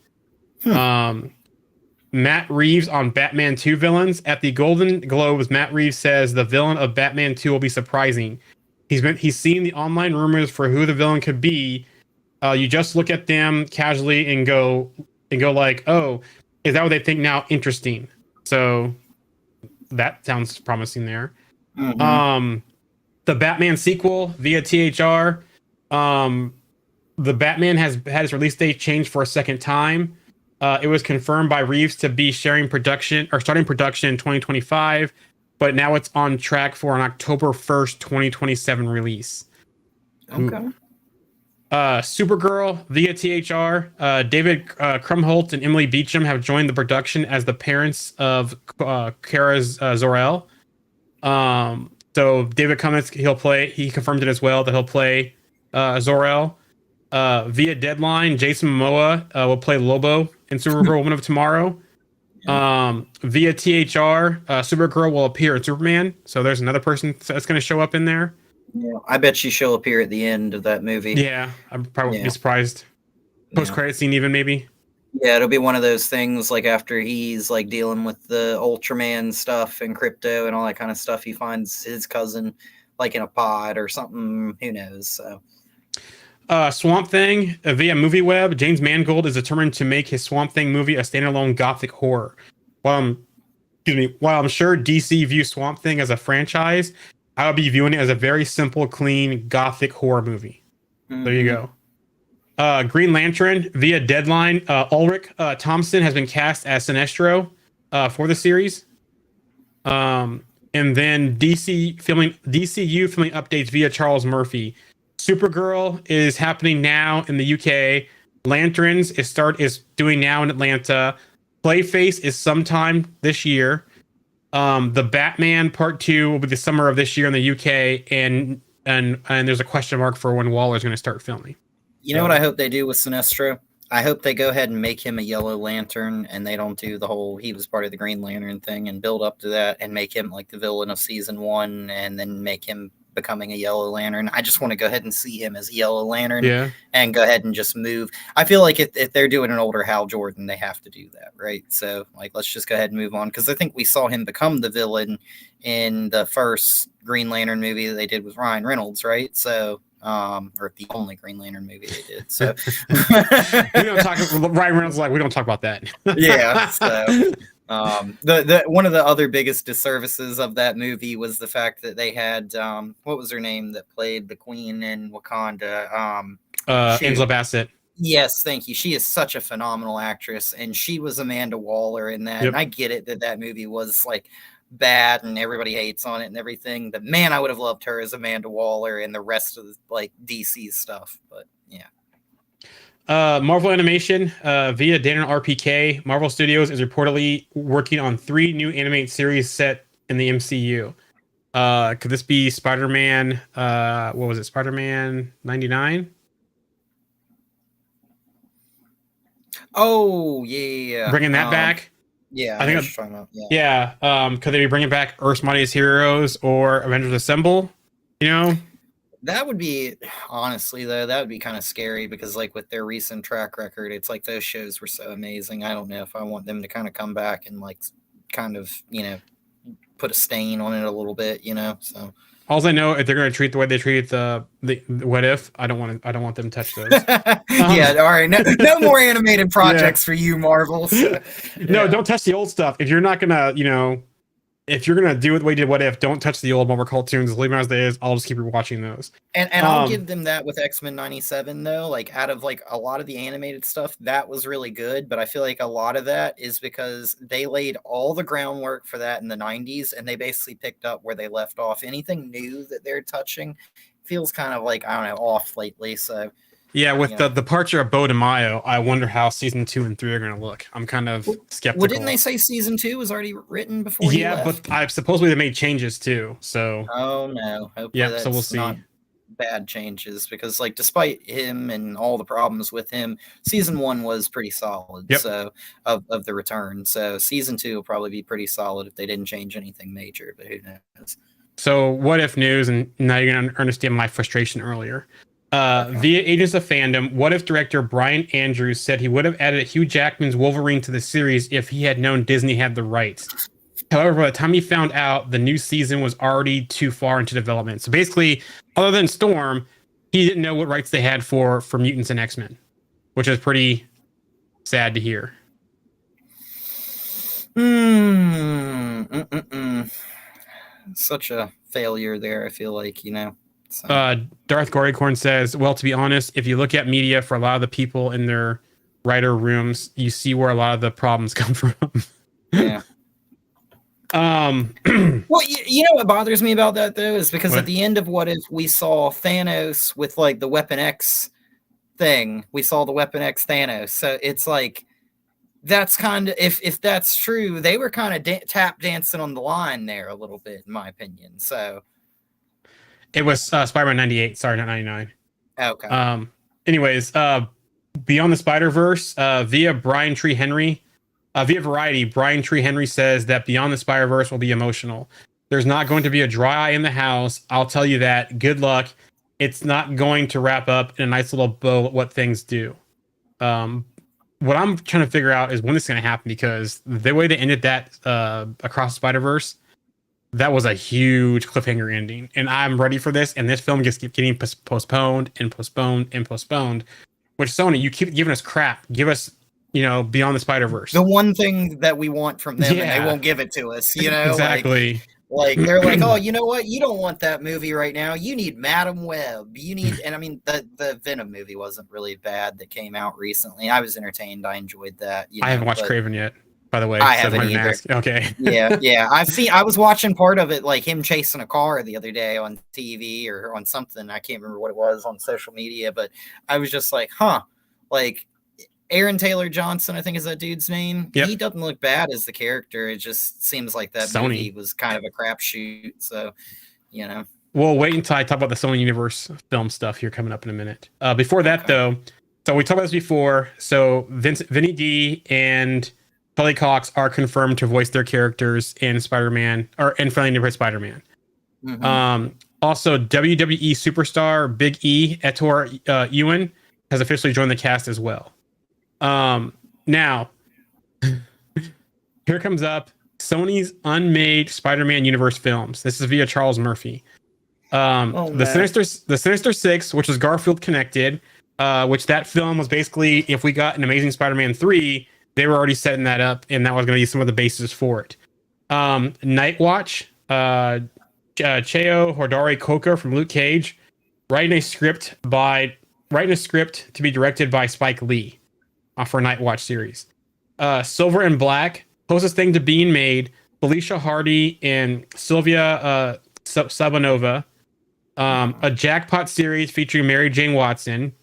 Matt Reeves on Batman 2 villains. At the Golden Globes, Matt Reeves says the villain of Batman 2 will be surprising. He's seen the online rumors for who the villain could be. You just look at them casually and go like, oh, is that what they think now? Interesting. So that sounds promising there. The Batman sequel via THR. the Batman has had its release date changed for a second time. It was confirmed by Reeves to be sharing production or starting production in 2025, but now it's on track for an October 1st, 2027 release. Okay. Ooh. Supergirl via THR. David Krumholtz and Emily Beecham have joined the production as the parents of Kara Zor-El. So David Cummings, he confirmed it as well that he'll play Zor-El. Via Deadline, Jason Momoa will play Lobo in Supergirl Woman of Tomorrow. Via THR, Supergirl will appear in Superman. So there's another person that's going to show up in there. Yeah, I bet she'll appear at the end of that movie. Yeah, I'm probably be surprised. Post-credit scene even, maybe. Yeah, it'll be one of those things like after he's like dealing with the Ultraman stuff and crypto and all that kind of stuff, he finds his cousin like in a pod or something. Who knows? So. Swamp Thing via MovieWeb. James Mangold is determined to make his Swamp Thing movie a standalone gothic horror. While I'm sure DC views Swamp Thing as a franchise, I'll be viewing it as a very simple, clean gothic horror movie. Mm-hmm. There you go. Green Lantern via Deadline. Ulrich Thompson has been cast as Sinestro for the series. And then DCU filming updates via Charles Murphy. Supergirl is happening now in the UK. Lanterns is doing now in Atlanta. Clayface is sometime this year. The Batman Part 2 will be the summer of this year in the UK, and there's a question mark for when Waller's going to start filming. You know what I hope they do with Sinestro? I hope they go ahead and make him a Yellow Lantern, and they don't do the whole he was part of the Green Lantern thing and build up to that and make him like the villain of season 1 and then make him becoming a Yellow Lantern. I just want to go ahead and see him as a Yellow Lantern and go ahead and just move. I feel like if they're doing an older Hal Jordan, they have to do that, right? So like, let's just go ahead and move on. Cause I think we saw him become the villain in the first Green Lantern movie that they did with Ryan Reynolds, right? So, or the only Green Lantern movie they did. So we don't talk. Ryan Reynolds we don't talk about that. Yeah. So the one of the other biggest disservices of that movie was the fact that they had what was her name that played the Queen in Wakanda? Angela Bassett. Yes, thank you. She is such a phenomenal actress, and she was Amanda Waller in that. Yep. And I get it that movie was like bad and everybody hates on it and everything, but man, I would have loved her as Amanda Waller and the rest of the, like DC stuff. But yeah. Marvel Animation via Dana RPK. Marvel Studios is reportedly working on 3 new animated series set in the MCU. Could this be Spider-Man? What was it? Spider-Man 99? Oh yeah. Bringing that back. Yeah, I think could they be bringing back Earth's Mightiest Heroes or Avengers Assemble? You know, that would be honestly though. That would be kind of scary because like with their recent track record, it's like those shows were so amazing. I don't know if I want them to kind of come back and like kind of put a stain on it a little bit. So. All I know, if they're going to treat the way they treated the What If, I don't want them to touch those. Yeah, all right. No more animated projects for you, Marvel. So, No, don't touch the old stuff. If you're not going to, if you're going to do it the way you did What If, don't touch the old Marvel cartoons. Leave them as they is. I'll just keep watching those. And I'll give them that with X-Men 97, though. Like, out of, like, a lot of the animated stuff, that was really good. But I feel like a lot of that is because they laid all the groundwork for that in the 90s, and they basically picked up where they left off. Anything new that they're touching feels kind of like, I don't know, off lately. So... Yeah, with the departure of Bo DeMaio, I wonder how season 2 and 3 are going to look. I'm kind of skeptical. Well, didn't they say season 2 was already written before? Yeah, but supposedly they made changes too. So. Oh no! Hopefully so we'll see. Not bad changes because, like, despite him and all the problems with him, season 1 was pretty solid. Yep. So of the return, so season 2 will probably be pretty solid if they didn't change anything major. But who knows? So What If news, and now you're going to understand my frustration earlier. Via Agents of Fandom, What If director Brian Andrews said he would have added Hugh Jackman's Wolverine to the series if he had known Disney had the rights. However, by the time he found out, the new season was already too far into development. So basically, other than Storm, he didn't know what rights they had for Mutants and X-Men, which is pretty sad to hear. Such a failure there, I feel like, So, Darth Gorycorn says, well, to be honest, if you look at media for a lot of the people in their writer rooms, you see where a lot of the problems come from. yeah. Um, Well, you know what bothers me about that though is because What? at the end of What If we saw Thanos with like the Weapon X thing. We saw the Weapon X Thanos. So it's like that's kind of if that's true, they were kind of tap dancing on the line there a little bit, in my opinion. So it was Spider-Man 98. Sorry, not 99. okay, Anyways, Beyond the Spider-Verse, via Brian Tree Henry, via Variety, Brian Tree Henry says that Beyond the Spider-Verse will be emotional. There's not going to be a dry eye in the house. I'll tell you that. Good luck. It's not going to wrap up in a nice little bow at what things do. What I'm trying to figure out is when this is going to happen, because the way they ended that Across the Spider-Verse, that was a huge cliffhanger ending, and I'm ready for this. And this film just keeps getting postponed and postponed and postponed. Which, Sony, you keep giving us crap. Give us, Beyond the Spider-Verse. the one thing that we want from them, and Yeah. they won't give it to us. You know, Exactly. Like they're like, oh, you know what? You don't want that movie right now. You need Madam Web. You need, and I mean, the Venom movie wasn't really bad that came out recently. I was entertained. I enjoyed that. I haven't watched Craven yet, by the way. I so haven't didn't either. ask. Okay. Yeah. I was watching part of it, like him chasing a car the other day on TV or on something. I can't remember what it was on social media, but I was just like, huh, like Aaron Taylor Johnson, I think is that dude's name. Yep. He doesn't look bad as the character. It just seems like that Sony. movie was kind of a crapshoot. So, We'll wait until I talk about the Sony Universe film stuff here coming up in a minute. Before that, Okay. though, so we talked about this before. So Vinny D and Kelly Cox are confirmed to voice their characters in Spider-Man or in Friendly Neighborhood Spider-Man. Mhm. Also, WWE superstar Big E Ettore Ewan has officially joined the cast as well. Now, here comes up Sony's unmade Spider-Man universe films. This is via Charles Murphy. Oh, the man. Sinister Six, which was Garfield connected, which that film was basically, if we got an Amazing Spider-Man 3, they were already setting that up, and that was going to be some of the basis for it. Night Watch, Cheo Hodari Coker from Luke Cage, writing a script to be directed by Spike Lee for Night Watch series. Silver and Black, closest thing to being made, Felicia Hardy and Sylvia Sabanova. A Jackpot series featuring Mary Jane Watson.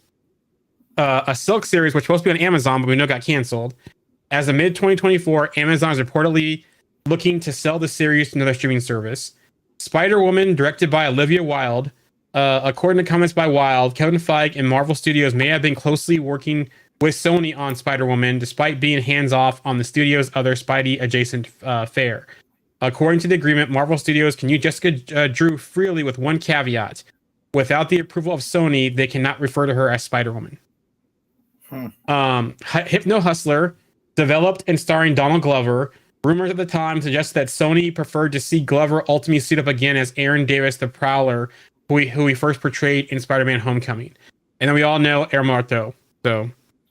A Silk series, which was supposed to be on Amazon, but we know got canceled. As of mid-2024, Amazon is reportedly looking to sell the series to another streaming service. Spider-Woman, directed by Olivia Wilde. According to comments by Wilde, Kevin Feige and Marvel Studios may have been closely working with Sony on Spider-Woman, despite being hands-off on the studio's other Spidey-adjacent fare. According to the agreement, Marvel Studios can use Jessica Drew freely with one caveat. Without the approval of Sony, they cannot refer to her as Spider-Woman. Hypno Hustler, developed and starring Donald Glover. Rumors at the time suggest that Sony preferred to see Glover ultimately suit up again as Aaron Davis the Prowler, who he first portrayed in Spider-Man Homecoming. And then we all know El Muerto. So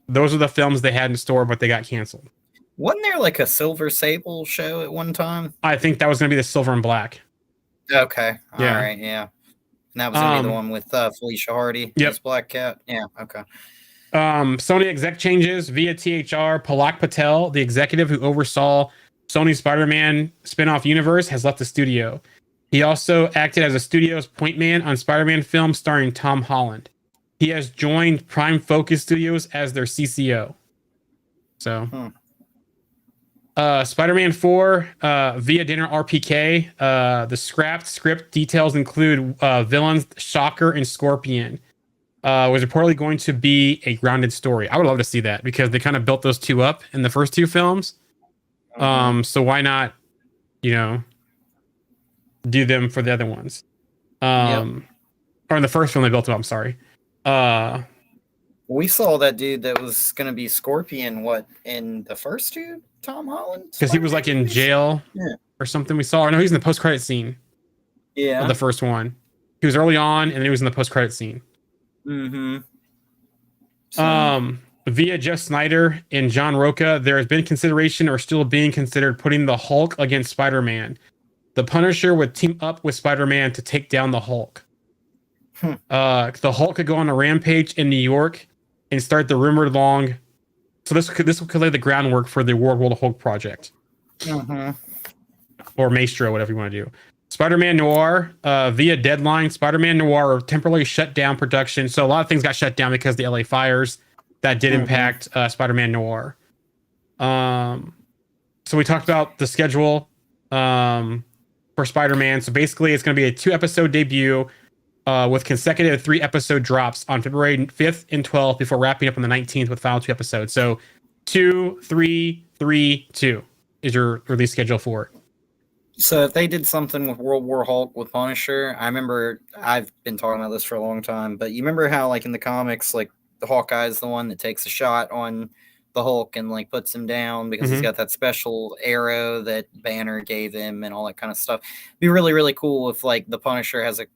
those are the films they had in store, but they got canceled. Wasn't there like a Silver Sable show at one time? I think that was going to be the Silver and Black. Okay. Yeah. All right. Yeah. And that was going to be the one with Felicia Hardy. Yep. As Black Cat. Yeah. Okay. Sony exec changes via THR. Palak Patel, the executive who oversaw Sony's Spider-Man spin-off universe, has left the studio. He also acted as a studio's point man on Spider-Man films starring Tom Holland. He has joined Prime Focus Studios as their CCO. So, Spider-Man 4 via Dinner RPK. The scrapped script details include villains Shocker and Scorpion. Was reportedly going to be a grounded story. I would love to see that because they kind of built those two up in the first two films. So why not, do them for the other ones? Or in the first film they built them up, I'm sorry. We saw that dude that was going to be Scorpion, in the first two? Tom Holland? Because he was like in jail or something we saw. Or no, he was in the post-credit scene of the first one. He was early on and then he was in the post-credit scene. Via Jeff Snyder and John Roca, there has been consideration or still being considered putting the Hulk against Spider-Man. The Punisher would team up with Spider-Man to take down the Hulk. The Hulk could go on a rampage in New York and start the rumored long. So this could lay the groundwork for the World Hulk project, or Maestro, whatever you want to do. Spider-Man Noir, via deadline, Spider-Man Noir temporarily shut down production. So a lot of things got shut down because of the LA fires. That did impact Spider-Man Noir. So we talked about the schedule for Spider-Man. So basically, it's going to be a 2-episode debut with consecutive 3-episode drops on February 5th and 12th before wrapping up on the 19th with final 2 episodes. So 2, 3, 3, 2 is your release schedule for it. So if they did something with World War Hulk with Punisher, I remember I've been talking about this for a long time, but you remember how like in the comics, like the Hawkeye is the one that takes a shot on the Hulk and like puts him down because he's got that special arrow that Banner gave him and all that kind of stuff. It'd be really, really cool if like the Punisher has a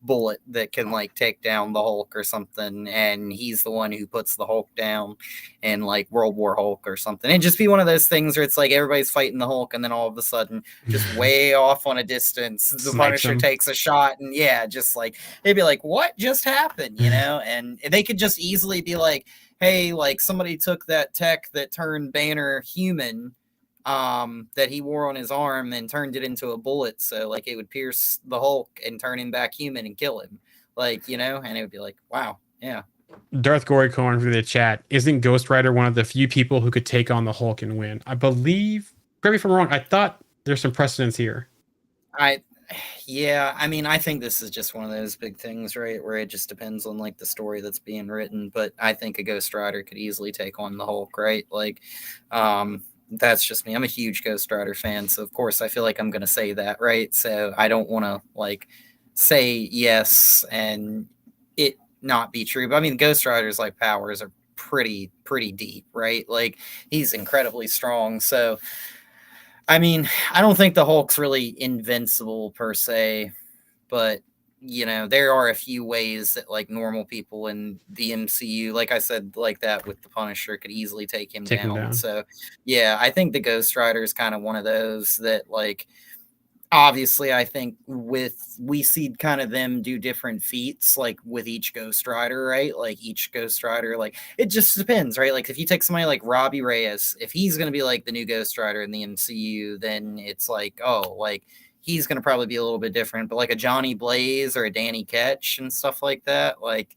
bullet that can like take down the Hulk or something, and he's the one who puts the Hulk down in like World War Hulk or something. And just be one of those things where it's like everybody's fighting the Hulk, and then all of a sudden, just way off on a distance, the Punisher takes a shot, and just like they'd be like, "What just happened?" You know, and they could just easily be like, hey, like somebody took that tech that turned Banner human that he wore on his arm and turned it into a bullet. So like it would pierce the Hulk and turn him back human and kill him. Like, you know, and it would be like, wow. Yeah. Darth Gory Cohen through the chat. Isn't Ghost Rider one of the few people who could take on the Hulk and win? I believe, correct me if I'm wrong, I thought there's some precedence here. Yeah, I mean, I think this is just one of those big things, right? Where it just depends on like the story that's being written. But I think a Ghost Rider could easily take on the Hulk, right? Like, that's just me. I'm a huge Ghost Rider fan, so of course I feel like I'm gonna say that, right? So I don't want to like say yes and it not be true. But I mean, Ghost Rider's like powers are pretty deep, right? Like he's incredibly strong, so. I mean, I don't think the Hulk's really invincible per se, but you know, there are a few ways that like normal people in the MCU, like I said, like that with the Punisher, could easily take him down. So yeah, I think the Ghost Rider is kind of one of those that like obviously I think we see kind of them do different feats like with each Ghost Rider, right? Like each Ghost Rider, like it just depends, right? Like if you take somebody like Robbie Reyes, if he's going to be like the new Ghost Rider in the MCU, then it's like, oh, like he's going to probably be a little bit different. But like a Johnny Blaze or a Danny Ketch and stuff like that, like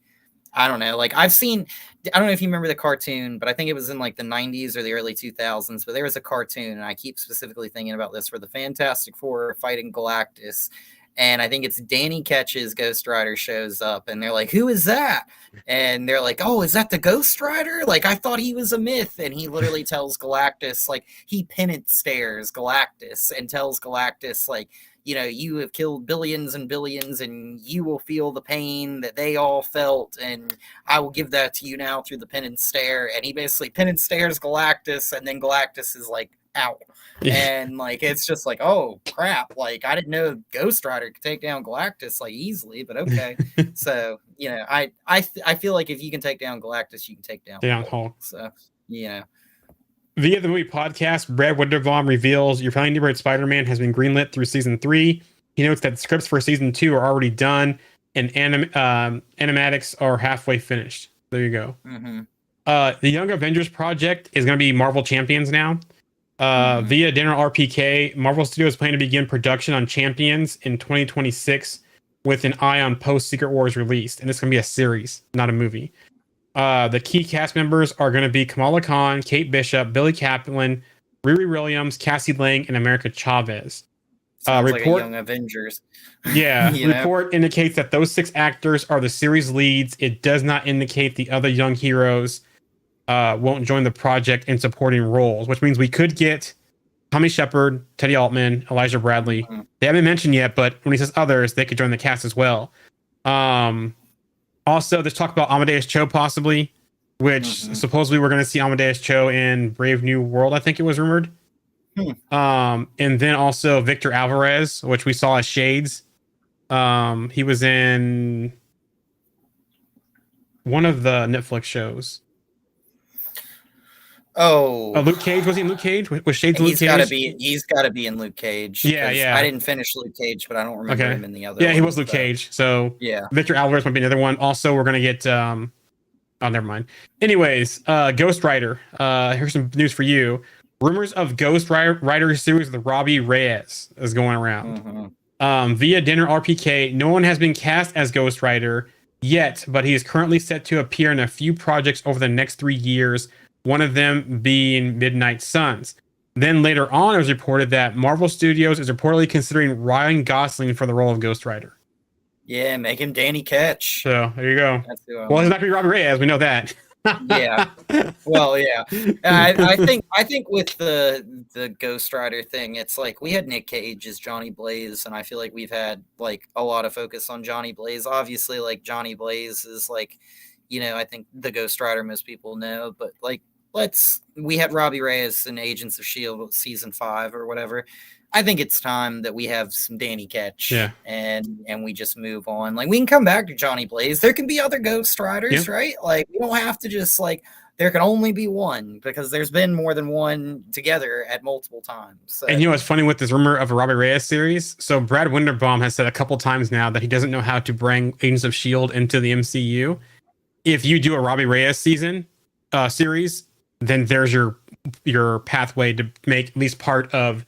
I don't know. Like I don't know if you remember the cartoon, but I think it was in like the 90s or the early 2000s. But there was a cartoon, and I keep specifically thinking about this, where the Fantastic Four are fighting Galactus. And I think it's Danny Ketch's Ghost Rider shows up, and they're like, "Who is that?" And they're like, "Oh, is that the Ghost Rider? Like, I thought he was a myth." And he literally tells Galactus, like, he penance stares Galactus and tells Galactus, like, you know, you have killed billions and billions, and you will feel the pain that they all felt, and I will give that to you now through the penance stare. And he basically penance stares Galactus, and then Galactus is like out. And like it's just like, oh crap, like I didn't know Ghost Rider could take down Galactus like easily, but okay. So you know, I feel like if you can take down Galactus, you can take down Hulk. So you know. Via the movie podcast, Brad Winderbaum reveals Your Friendly Neighborhood Spider-Man has been greenlit through season 3. He notes that the scripts for season 2 are already done, and animatics are halfway finished. There you go. The Young Avengers project is going to be Marvel Champions now. Via Dinner RPK, Marvel Studios plan to begin production on Champions in 2026 with an eye on post-Secret Wars release. And it's going to be a series, not a movie. The key cast members are going to be Kamala Khan, Kate Bishop, Billy Kaplan, Riri Williams, Cassie Lang, and America Chavez. Sounds like a Young Avengers. Yeah. Report indicates that those 6 actors are the series leads. It does not indicate the other young heroes won't join the project in supporting roles, which means we could get Tommy Shepard, Teddy Altman, Elijah Bradley. They haven't mentioned yet, but when he says others, they could join the cast as well. Also, there's talk about Amadeus Cho possibly, which supposedly we're going to see Amadeus Cho in Brave New World, I think it was rumored. And then also Victor Alvarez, which we saw as Shades. He was in one of the Netflix shows. Oh, Luke Cage, was he in Luke Cage? Was Shades in Luke he's got to Cage? be. He's got to be in Luke Cage. Yeah, 'cause I yeah. didn't finish Luke Cage, but I don't remember Okay. him in the other. Yeah, he one, was Luke so, Cage. So Yeah. Victor Alvarez might be another one. Also, we're gonna get oh, never mind. Anyways, Ghost Rider. Here's some news for you. Rumors of Ghost Rider series with Robbie Reyes is going around. Via Dinner RPK, no one has been cast as Ghost Rider yet, but he is currently set to appear in a few projects over the next 3 years, one of them being Midnight Suns. Then later on, it was reported that Marvel Studios is reportedly considering Ryan Gosling for the role of Ghost Rider. Yeah, make him Danny Ketch. So there you go. That's who I Well, he's want. not going to be Robbie Reyes. We know that. Yeah. Well, yeah. I think with the Ghost Rider thing, it's like we had Nick Cage as Johnny Blaze, and I feel like we've had like a lot of focus on Johnny Blaze. Obviously, like Johnny Blaze is like, I think the Ghost Rider most people know, but like we had Robbie Reyes in Agents of Shield season 5 or whatever. I think it's time that we have some Danny Ketch, Yeah. and we just move on. Like we can come back to Johnny Blaze. There can be other Ghost Riders, right? Like we don't have to just like there can only be one because there's been more than one together at multiple times. So. And what's funny with this rumor of a Robbie Reyes series? So Brad Winderbaum has said a couple times now that he doesn't know how to bring Agents of Shield into the MCU. If you do a Robbie Reyes series, then there's your pathway to make at least part of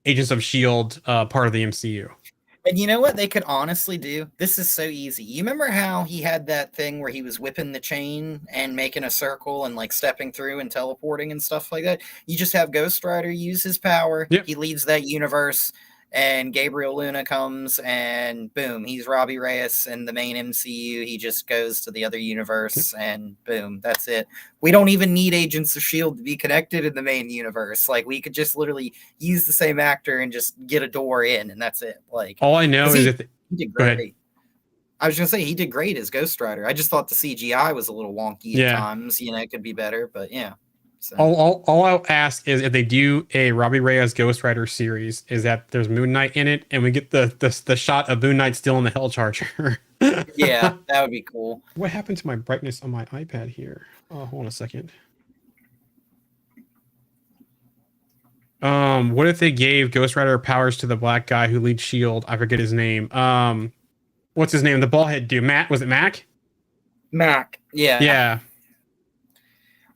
Agents of Shield part of the MCU. And you know what they could honestly do? This is so easy. You remember how he had that thing where he was whipping the chain and making a circle and like stepping through and teleporting and stuff like that? You just have Ghost Rider use his power. Yep. He leads that universe, and Gabriel Luna comes and boom, he's Robbie Reyes in the main MCU. He just goes to the other universe and boom, that's it. We don't even need Agents of Shield to be connected in the main universe. Like we could just literally use the same actor and just get a door in, and that's it. Like all I know is he Go did great. ahead. I was gonna say he did great as Ghost Rider. I just thought the CGI was a little wonky at times. It could be better, but yeah. So. All I'll ask is if they do a Robbie Reyes Ghost Rider series, is that there's Moon Knight in it, and we get the shot of Moon Knight still in the Hell Charger. Yeah, that would be cool. What happened to my brightness on my iPad here? Oh, hold on a second. What if they gave Ghost Rider powers to the black guy who leads Shield? I forget his name. What's his name? The ballhead dude. Matt? Was it Mac? Mac. Yeah. Yeah.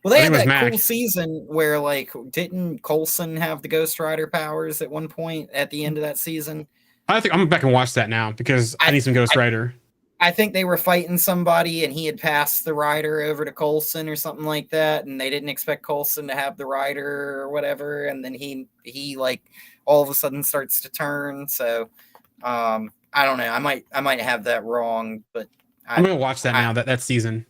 Well, they had that cool season where, like, didn't Coulson have the Ghost Rider powers at one point at the end of that season? I think I'm back and watch that now because I need some Ghost Rider. I think they were fighting somebody and he had passed the rider over to Coulson or something like that, and they didn't expect Coulson to have the rider or whatever, and then he like all of a sudden starts to turn. So I don't know. I might have that wrong, but I'm gonna watch that now. That season.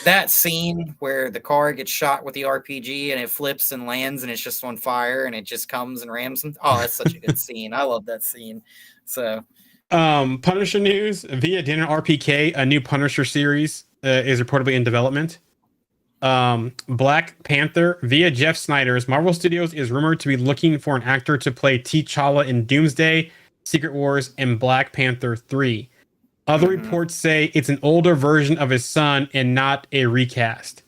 That scene where the car gets shot with the RPG and it flips and lands and it's just on fire and it just comes and rams them. Oh, that's such a good scene. I love that scene. So Punisher news via Dinner RPK, a new Punisher series is reportedly in development. Black Panther via Jeff Snyder's Marvel Studios is rumored to be looking for an actor to play T'Challa in Doomsday, Secret Wars, and Black Panther 3. Other reports say it's an older version of his son and not a recast.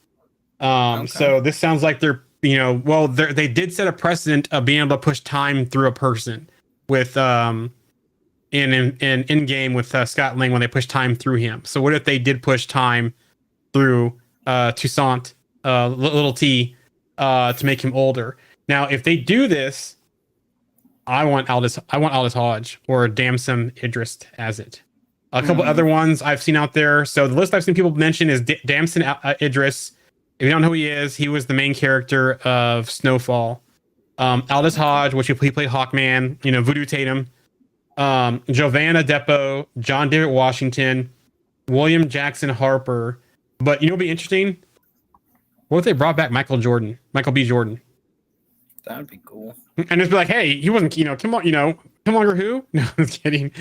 So this sounds like they're, they did set a precedent of being able to push time through a person with in Endgame with Scott Lang when they pushed time through him. So what if they did push time through Toussaint, little T, to make him older? Now, if they do this, I want Aldous Hodge or Damson Idris as it. A couple other ones I've seen out there. So the list I've seen people mention is Damson Idris. If you don't know who he is, he was the main character of Snowfall. Aldous Hodge, which he played Hawkman, Voodoo Tatum. Giovanna Depo, John David Washington, William Jackson Harper. But what'd be interesting? What if they brought back Michael B. Jordan? That would be cool. And just be like, hey, he wasn't, come on, who? No, I'm just kidding.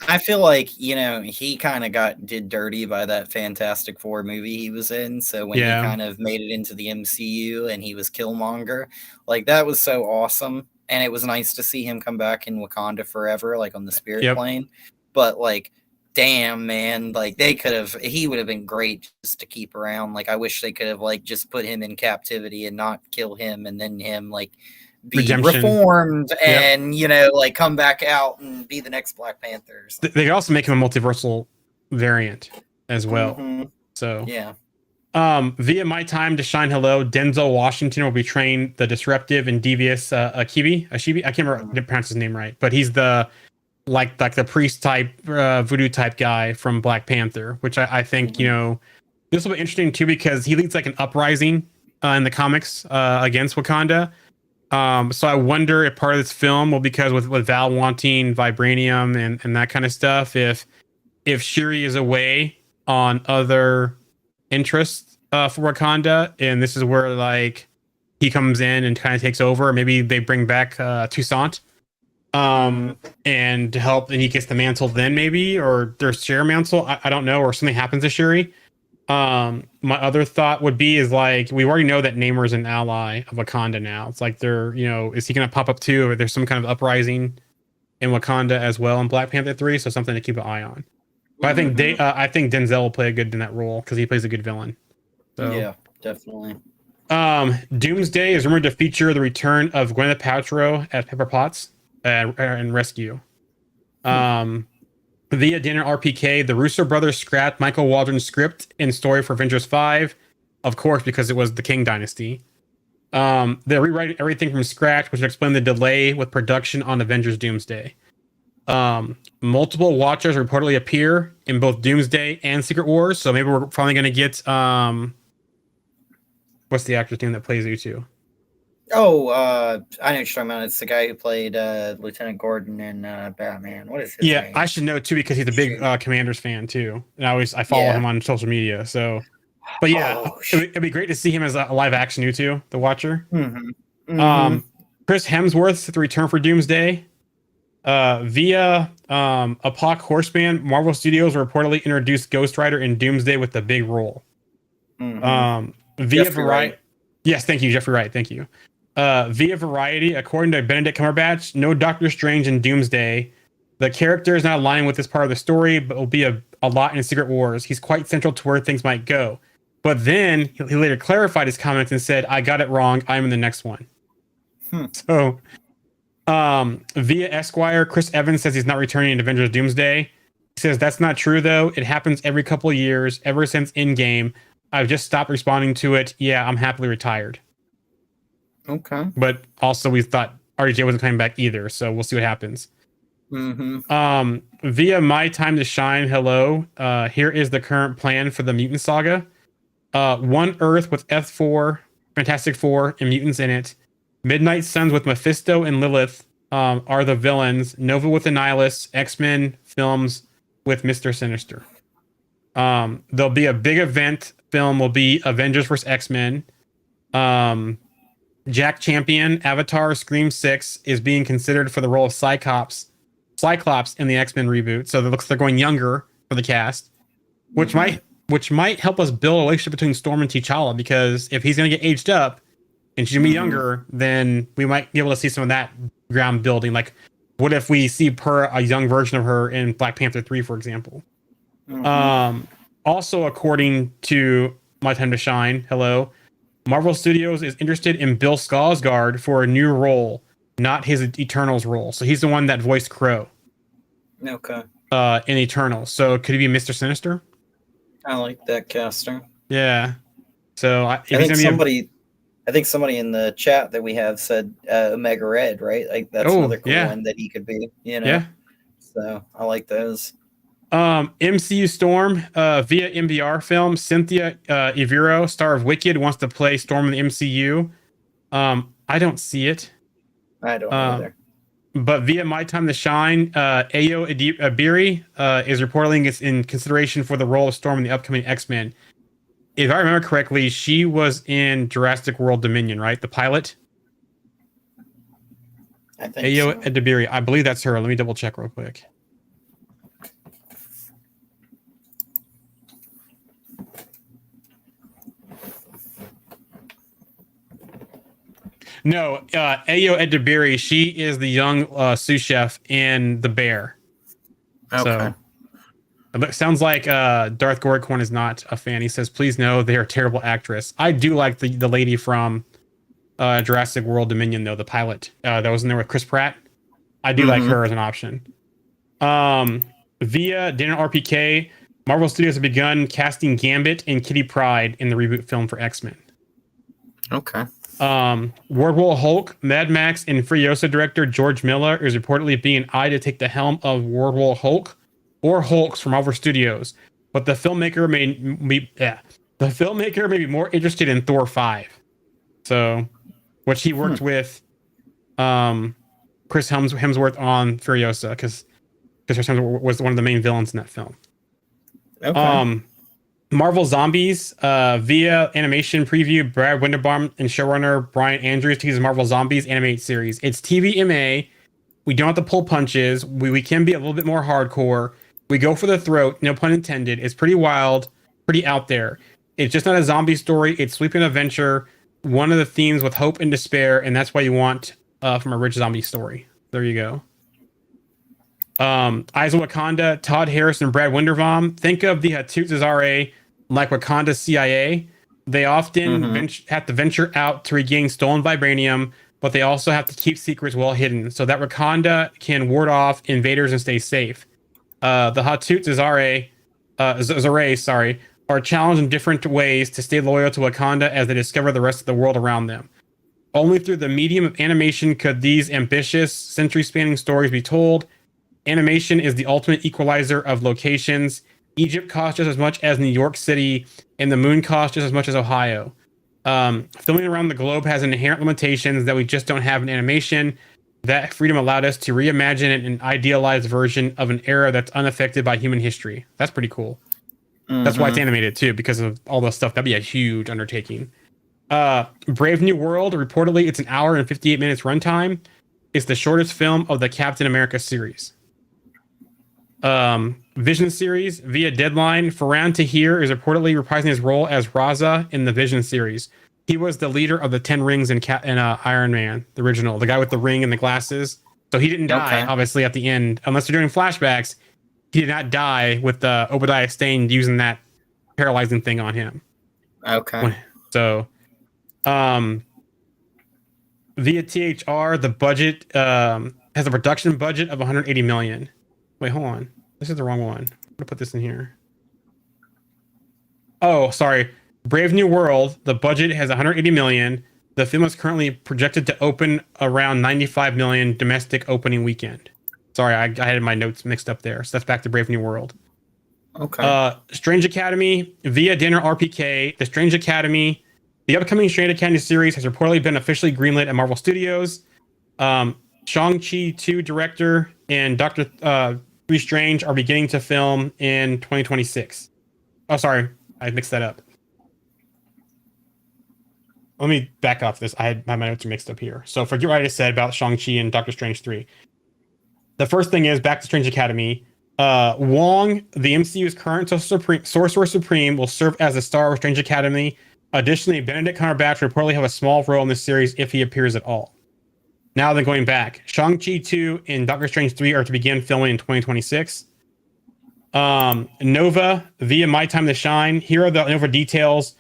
I feel like, he kind of did dirty by that Fantastic Four movie he was in. So when he kind of made it into the MCU and he was Killmonger, like that was so awesome. And it was nice to see him come back in Wakanda Forever, like on the spirit plane. But like, damn, man, like they could have. He would have been great just to keep around. Like I wish they could have like just put him in captivity and not kill him, and then him like be Redemption. reformed and like come back out and be the next Black Panther. They could also make him a multiversal variant as well. Mhm. So Yeah. Via My Time to Shine Hello, Denzel Washington will be trained the disruptive and devious Ashibi. I can't remember to pronounce his name right, but he's the like the priest type voodoo type guy from Black Panther, which I think this will be interesting too because he leads like an uprising in the comics against Wakanda. So I wonder if part of this film will because with Val wanting vibranium and that kind of stuff, if Shuri is away on other interests for Wakanda, and this is where like he comes in and kind of takes over. Maybe they bring back Toussaint and help, and he gets the mantle then maybe, or their share mantle. I don't know, or something happens to Shuri. My other thought would be is like we already know that Namor is an ally of Wakanda now. It's like they're is he going to pop up too, or there's some kind of uprising in Wakanda as well in Black Panther 3, so something to keep an eye on. But I think Denzel will play good in that role because he plays a good villain. So Yeah, definitely. Doomsday is rumored to feature the return of Gwyneth Paltrow as Pepper Potts and Rescue. Via Dinner RPK, the Russo brothers scrapped Michael Waldron's script and story for Avengers 5, of course, because it was the King Dynasty. They rewrite everything from scratch, which would explain the delay with production on Avengers Doomsday. Multiple Watchers reportedly appear in both Doomsday and Secret Wars, so maybe we're finally going to get what's the actor's name that plays U2? Oh, I know what you're talking about. It's the guy who played Lieutenant Gordon in Batman. What is his name? I should know too because he's a big Commanders fan too, and I follow him on social media. So, but yeah, it'd be great to see him as a live action U2, the Watcher. Chris Hemsworth's the return for Doomsday. Via Apoc Horseman, Marvel Studios reportedly introduced Ghost Rider in Doomsday with a big role. Via Jeffrey Wright. Yes, thank you, Jeffrey Wright. Thank you. Via Variety, according to Benedict Cumberbatch, no Doctor Strange in Doomsday. The character is not aligned with this part of the story, but will be a lot in Secret Wars. He's quite central to where things might go. But then he later clarified his comments and said, "I got it wrong. I'm in the next one." So, via Esquire, Chris Evans says he's not returning in Avengers Doomsday. He says that's not true though. It happens every couple of years, ever since Endgame. I've just stopped responding to it. Yeah, I'm happily retired. Okay. But also we thought RDJ wasn't coming back either, so we'll see what happens. Via My Time to Shine, hello. Here is the current plan for the Mutant Saga. One Earth with F4, Fantastic Four, and mutants in it. Midnight Suns with Mephisto and Lilith are the villains. Nova with Annihilus. X-Men films with Mr. Sinister. There'll be a big event. Film will be Avengers vs. X-Men. Jack Champion, Avatar, Scream 6 is being considered for the role of Cyclops in the X-Men reboot. So it looks like they're going younger for the cast, which might help us build a relationship between Storm and T'Challa, because if he's going to get aged up and she's going to be younger, then we might be able to see some of that ground building. Like, what if we see a young version of her in Black Panther 3, for example? Also, according to My Time to Shine, hello, Marvel Studios is interested in Bill Skarsgård for a new role, not his Eternals role. So he's the one that voiced Crow. Okay. In Eternals. So could he be Mr. Sinister? I like that casting. Yeah. So I think somebody in the chat that we have said Omega Red, right? Like that's another cool one that he could be. Yeah. So I like those. MCU Storm via MBR film. Cynthia Evero, star of Wicked, wants to play Storm in the MCU. I don't see it. I don't either. But via My Time to Shine, Ayo Edebiri is reportedly in consideration for the role of Storm in the upcoming X-Men. If I remember correctly, she was in Jurassic World Dominion, right? The pilot. I think Ayo Edebiri. I believe that's her. Let me double check real quick. No, Ayo Edebiri, she is the young sous chef in The Bear. Okay. Sounds like Darth Gorkorn is not a fan. He says, "Please no, they are a terrible actress." I do like the lady from Jurassic World Dominion, though, the pilot that was in there with Chris Pratt. I do like her as an option. Via Daniel RPK, Marvel Studios have begun casting Gambit and Kitty Pryde in the reboot film for X-Men. Okay. World Hulk, Mad Max, and Furiosa director George Miller is reportedly being eyed to take the helm of World Hulk or Hulks from Marvel Studios, but the filmmaker may be more interested in Thor 5. So, which he worked with Chris Hemsworth on Furiosa, because Chris Hemsworth was one of the main villains in that film. Okay. Marvel Zombies, via animation preview, Brad Winderbaum and showrunner Brian Andrews teases Marvel Zombies animated series. It's TVMA. We don't have to pull punches. We can be a little bit more hardcore. We go for the throat, no pun intended. It's pretty wild, pretty out there. It's just not a zombie story. It's sweeping adventure. One of the themes with hope and despair, and that's what you want from a rich zombie story. There you go. Eyes of Wakanda, Todd Harris and Brad Winderbaum. Think of the Hatut Zare like Wakanda's CIA. They often have to venture out to regain stolen vibranium, but they also have to keep secrets well hidden so that Wakanda can ward off invaders and stay safe. The Hatut Zare, are challenged in different ways to stay loyal to Wakanda as they discover the rest of the world around them. Only through the medium of animation could these ambitious, century-spanning stories be told. Animation is the ultimate equalizer of locations. Egypt costs just as much as New York City, and the moon costs just as much as Ohio. Filming around the globe has inherent limitations that we just don't have in animation. That freedom allowed us to reimagine an idealized version of an era that's unaffected by human history. That's pretty cool. That's why it's animated too, because of all the stuff. That'd be a huge undertaking. Brave New World, reportedly it's an hour and 58 minutes runtime. It's the shortest film of the Captain America series. Vision series via Deadline. Farhan Tahir is reportedly reprising his role as Raza in the Vision series. He was the leader of the 10 Rings in Iron Man, the original, the guy with the ring and the glasses. So he didn't die, obviously, at the end, unless they're doing flashbacks. He did not die with Obadiah Stane using that paralyzing thing on him. Okay. So, via THR, the budget has a production budget of 180 million. Wait, hold on. This is the wrong one. I'm gonna put this in here. Oh, sorry. Brave New World, the budget has 180 million. The film is currently projected to open around 95 million domestic opening weekend. Sorry, I had my notes mixed up there. So that's back to Brave New World. Okay. Strange Academy, via Dinner RPK. The Strange Academy, the upcoming Strange Academy series has reportedly been officially greenlit at Marvel Studios. Shang-Chi 2 director and Doctor Strange are beginning to film in 2026. Oh, sorry. I mixed that up. Let me back off this. I had my notes are mixed up here. So forget what I just said about Shang-Chi and Doctor Strange 3. The first thing is back to Strange Academy. Wong, the MCU's current Sorcerer Supreme, will serve as the star of Strange Academy. Additionally, Benedict Cumberbatch will reportedly have a small role in this series if he appears at all. Now then going back, Shang-Chi 2 and Doctor Strange 3 are to begin filming in 2026. Nova, via My Time to Shine. Here are the Nova details.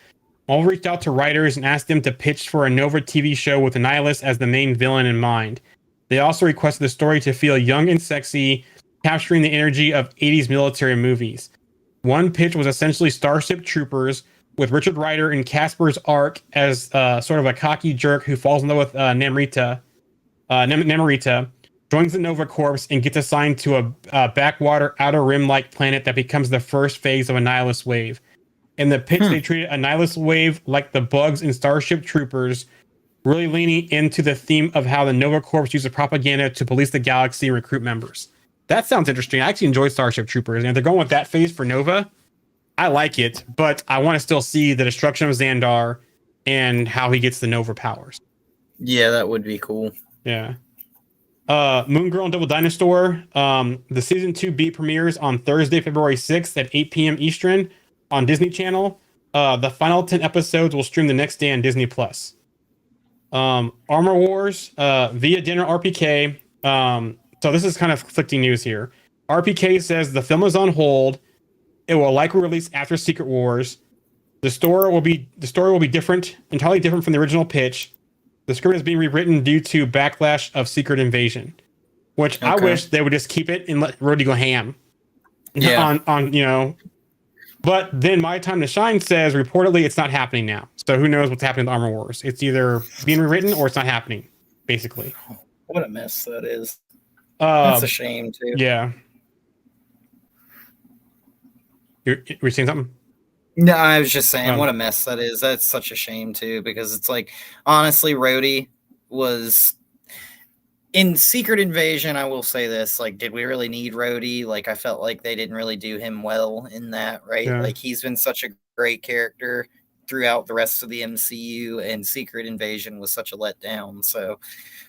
All reached out to writers and asked them to pitch for a Nova TV show with Annihilus as the main villain in mind. They also requested the story to feel young and sexy, capturing the energy of 80s military movies. One pitch was essentially Starship Troopers, with Richard Rider and Casper's Ark as sort of a cocky jerk who falls in love with Namorita, joins the Nova Corps, and gets assigned to a backwater outer rim-like planet that becomes the first phase of Annihilus Wave. In the pitch, they treated Annihilus Wave like the bugs in Starship Troopers, really leaning into the theme of how the Nova Corps uses propaganda to police the galaxy and recruit members. That sounds interesting. I actually enjoy Starship Troopers, and if they're going with that phase for Nova, I like it, but I want to still see the destruction of Xandar and how he gets the Nova powers. Yeah, that would be cool. Yeah. Moon Girl and Double Dinosaur. The season 2B premieres on Thursday, February 6th at 8 p.m. Eastern on Disney Channel. The final 10 episodes will stream the next day on Disney Plus. Armor Wars, via Dinner RPK. So this is kind of conflicting news here. RPK says the film is on hold. It will likely release after Secret Wars. The story will be different, entirely different from the original pitch. The script is being rewritten due to backlash of Secret Invasion, which I wish they would just keep it and let Rhodey go ham. Yeah. On But then My Time to Shine says reportedly it's not happening now. So who knows what's happening with Armor Wars? It's either being rewritten or it's not happening, basically. What a mess that is. That's a shame too. Yeah. You're saying something? No, I was just saying what a mess that is. That's such a shame too, because it's like, honestly, Rhodey was in Secret Invasion. I will say this, like, did we really need Rhodey? Like, I felt like they didn't really do him well in that, right? Yeah. Like, he's been such a great character throughout the rest of the MCU, and Secret Invasion was such a letdown. So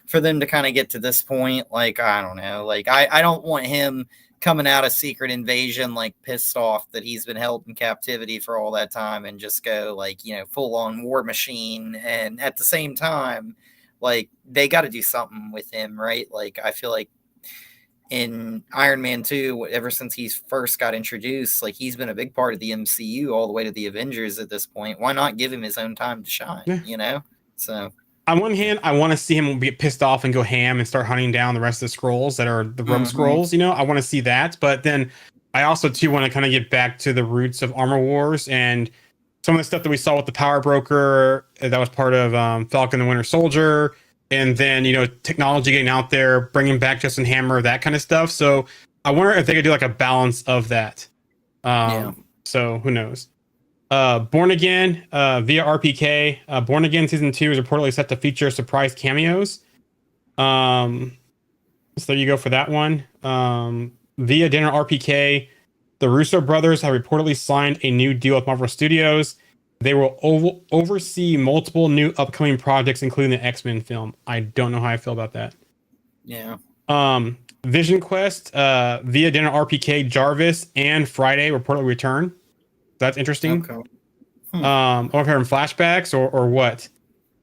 for them to kind of get to this point, like, I don't know, like, I don't want him coming out of Secret Invasion like pissed off that he's been held in captivity for all that time and just go like, full on war machine. And at the same time, like, they got to do something with him, right? Like, I feel like in Iron Man 2, ever since he's first got introduced, like, he's been a big part of the MCU all the way to the Avengers at this point. Why not give him his own time to shine, So on one hand, I want to see him get pissed off and go ham and start hunting down the rest of the Skrulls that are the rogue Skrulls. I want to see that. But then I also, too, want to kind of get back to the roots of Armor Wars and some of the stuff that we saw with the Power Broker that was part of Falcon and Winter Soldier. And then, technology getting out there, bringing back Justin Hammer, that kind of stuff. So I wonder if they could do like a balance of that. So who knows? Born Again via RPK. Born Again Season 2 is reportedly set to feature surprise cameos. So there you go for that one. Via Dinner RPK, the Russo brothers have reportedly signed a new deal with Marvel Studios. They will oversee multiple new upcoming projects, including the X-Men film. I don't know how I feel about that. Yeah. Vision Quest via Dinner RPK, Jarvis and Friday reportedly return. That's interesting. Okay. Or from flashbacks or what?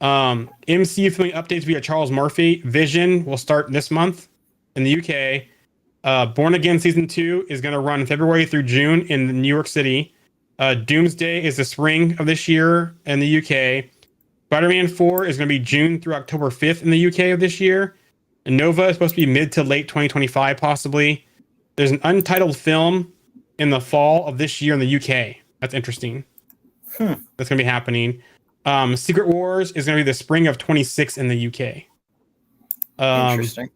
MCU filming updates via Charles Murphy. Vision will start this month in the UK. Born Again Season 2 is going to run February through June in New York City. Doomsday is the spring of this year in the UK. Spider-Man 4 is going to be June through October 5th in the UK of this year. And Nova is supposed to be mid to late 2025, possibly. There's an untitled film in the fall of this year in the UK. That's interesting. That's going to be happening. Secret Wars is going to be the spring of 26 in the UK. Interesting.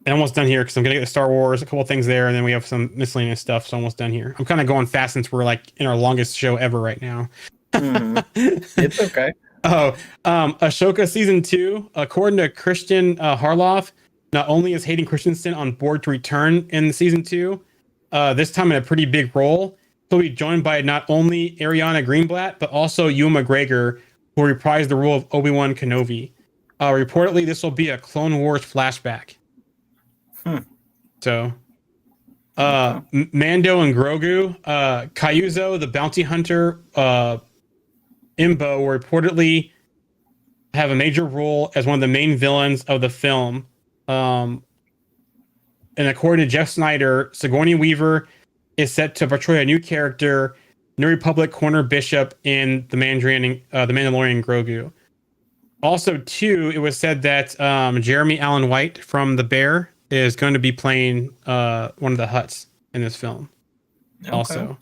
And almost done here because I'm going to get the Star Wars, a couple of things there, and then we have some miscellaneous stuff, so almost done here. I'm kind of going fast since we're like in our longest show ever right now. It's okay. Ashoka Season 2, according to Christian Harloff, not only is Hayden Christensen on board to return in Season 2, this time in a pretty big role, he'll be joined by not only Ariana Greenblatt, but also Ewan McGregor, who will reprise the role of Obi-Wan Kenobi. Reportedly, this will be a Clone Wars flashback. So, Mando and Grogu, Kyuzo, the bounty hunter, Imbo will reportedly have a major role as one of the main villains of the film. And according to Jeff Snyder, Sigourney Weaver is set to portray a new character, New Republic Corner Bishop in the Mandalorian Grogu. Also, too, it was said that Jeremy Allen White from The Bear is going to be playing one of the Hutts in this film. Okay. Also,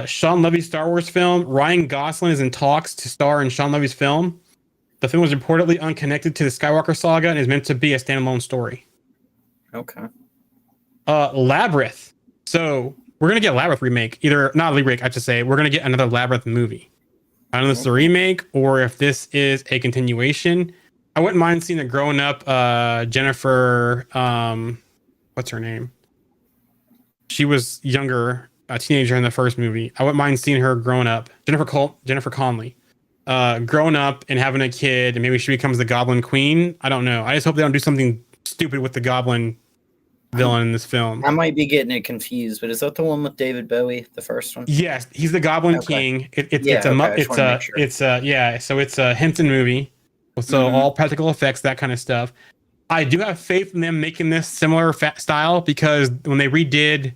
Sean Levy's Star Wars film. Ryan Gosling is in talks to star in Sean Levy's film. The film was reportedly unconnected to the Skywalker saga and is meant to be a standalone story. Okay. Labyrinth. So we're gonna get a Labyrinth remake. Either not a remake, I have to say. We're gonna get another Labyrinth movie. I don't know if it's a remake or if this is a continuation. I wouldn't mind seeing a grown up Jennifer. What's her name? She was younger, a teenager in the first movie. I wouldn't mind seeing her grown up. Jennifer Connelly, grown up and having a kid, and maybe she becomes the Goblin Queen. I don't know. I just hope they don't do something stupid with the Goblin villain in this film. I might be getting it confused, but is that the one with David Bowie, the first one? Yes, he's the Goblin King. It's a Henson movie. So all practical effects, that kind of stuff. I do have faith in them making this similar style because when they redid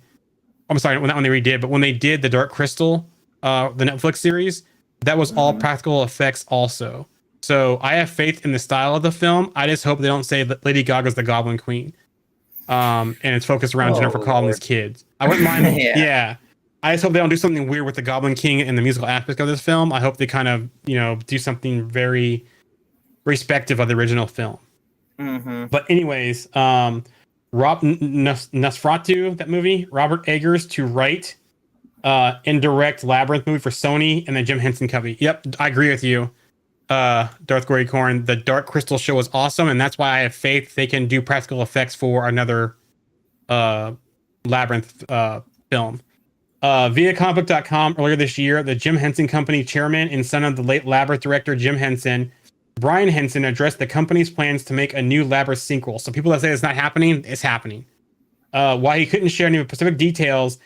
I'm sorry, not when they redid, but when they did the Dark Crystal, the Netflix series, that was all practical effects also. So I have faith in the style of the film. I just hope they don't say that Lady Gaga's the Goblin Queen. And it's focused around Jennifer Connelly's kids. I wouldn't mind. Yeah. I just hope they don't do something weird with the Goblin King and the musical aspect of this film. I hope they kind of, do something very respective of the original film. But anyways, Rob Nosferatu, that movie, Robert Eggers to write and direct Labyrinth movie for Sony, and then Jim Henson Covey. Yep, I agree with you, Darth Gory Corn. The Dark Crystal show was awesome, and that's why I have faith they can do practical effects for another Labyrinth film. Via comicbook.com earlier this year, the Jim Henson Company chairman and son of the late Labyrinth director Jim Henson, Brian Henson, addressed the company's plans to make a new Labyrinth sequel. So people that say it's not happening, it's happening. While he couldn't share any specific details,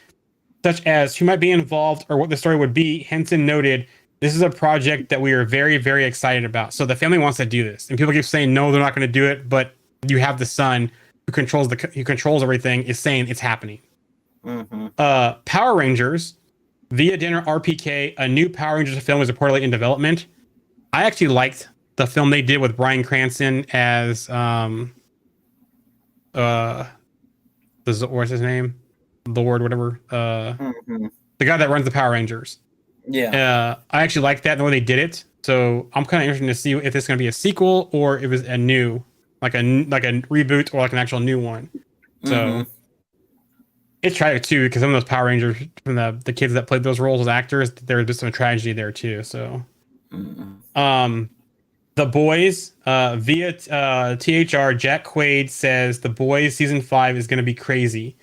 such as who might be involved or what the story would be, Henson noted, "This is a project that we are very, very excited about." So the family wants to do this, and people keep saying no, they're not going to do it. But you have the son who controls everything is saying it's happening. Power Rangers, via Dinner RPK, a new Power Rangers film is reportedly in development. I actually liked the film they did with Bryan Cranston as what's his name? Lord, whatever. The guy that runs the Power Rangers. Yeah. I actually liked that and the way they did it. So I'm kind of interested to see if it's going to be a sequel or if it's a new, like a reboot or like an actual new one. So it's tragic too, because some of those Power Rangers from the kids that played those roles as actors, there was just some tragedy there too. So, The Boys, via THR, Jack Quaid says The Boys season 5 is going to be crazy.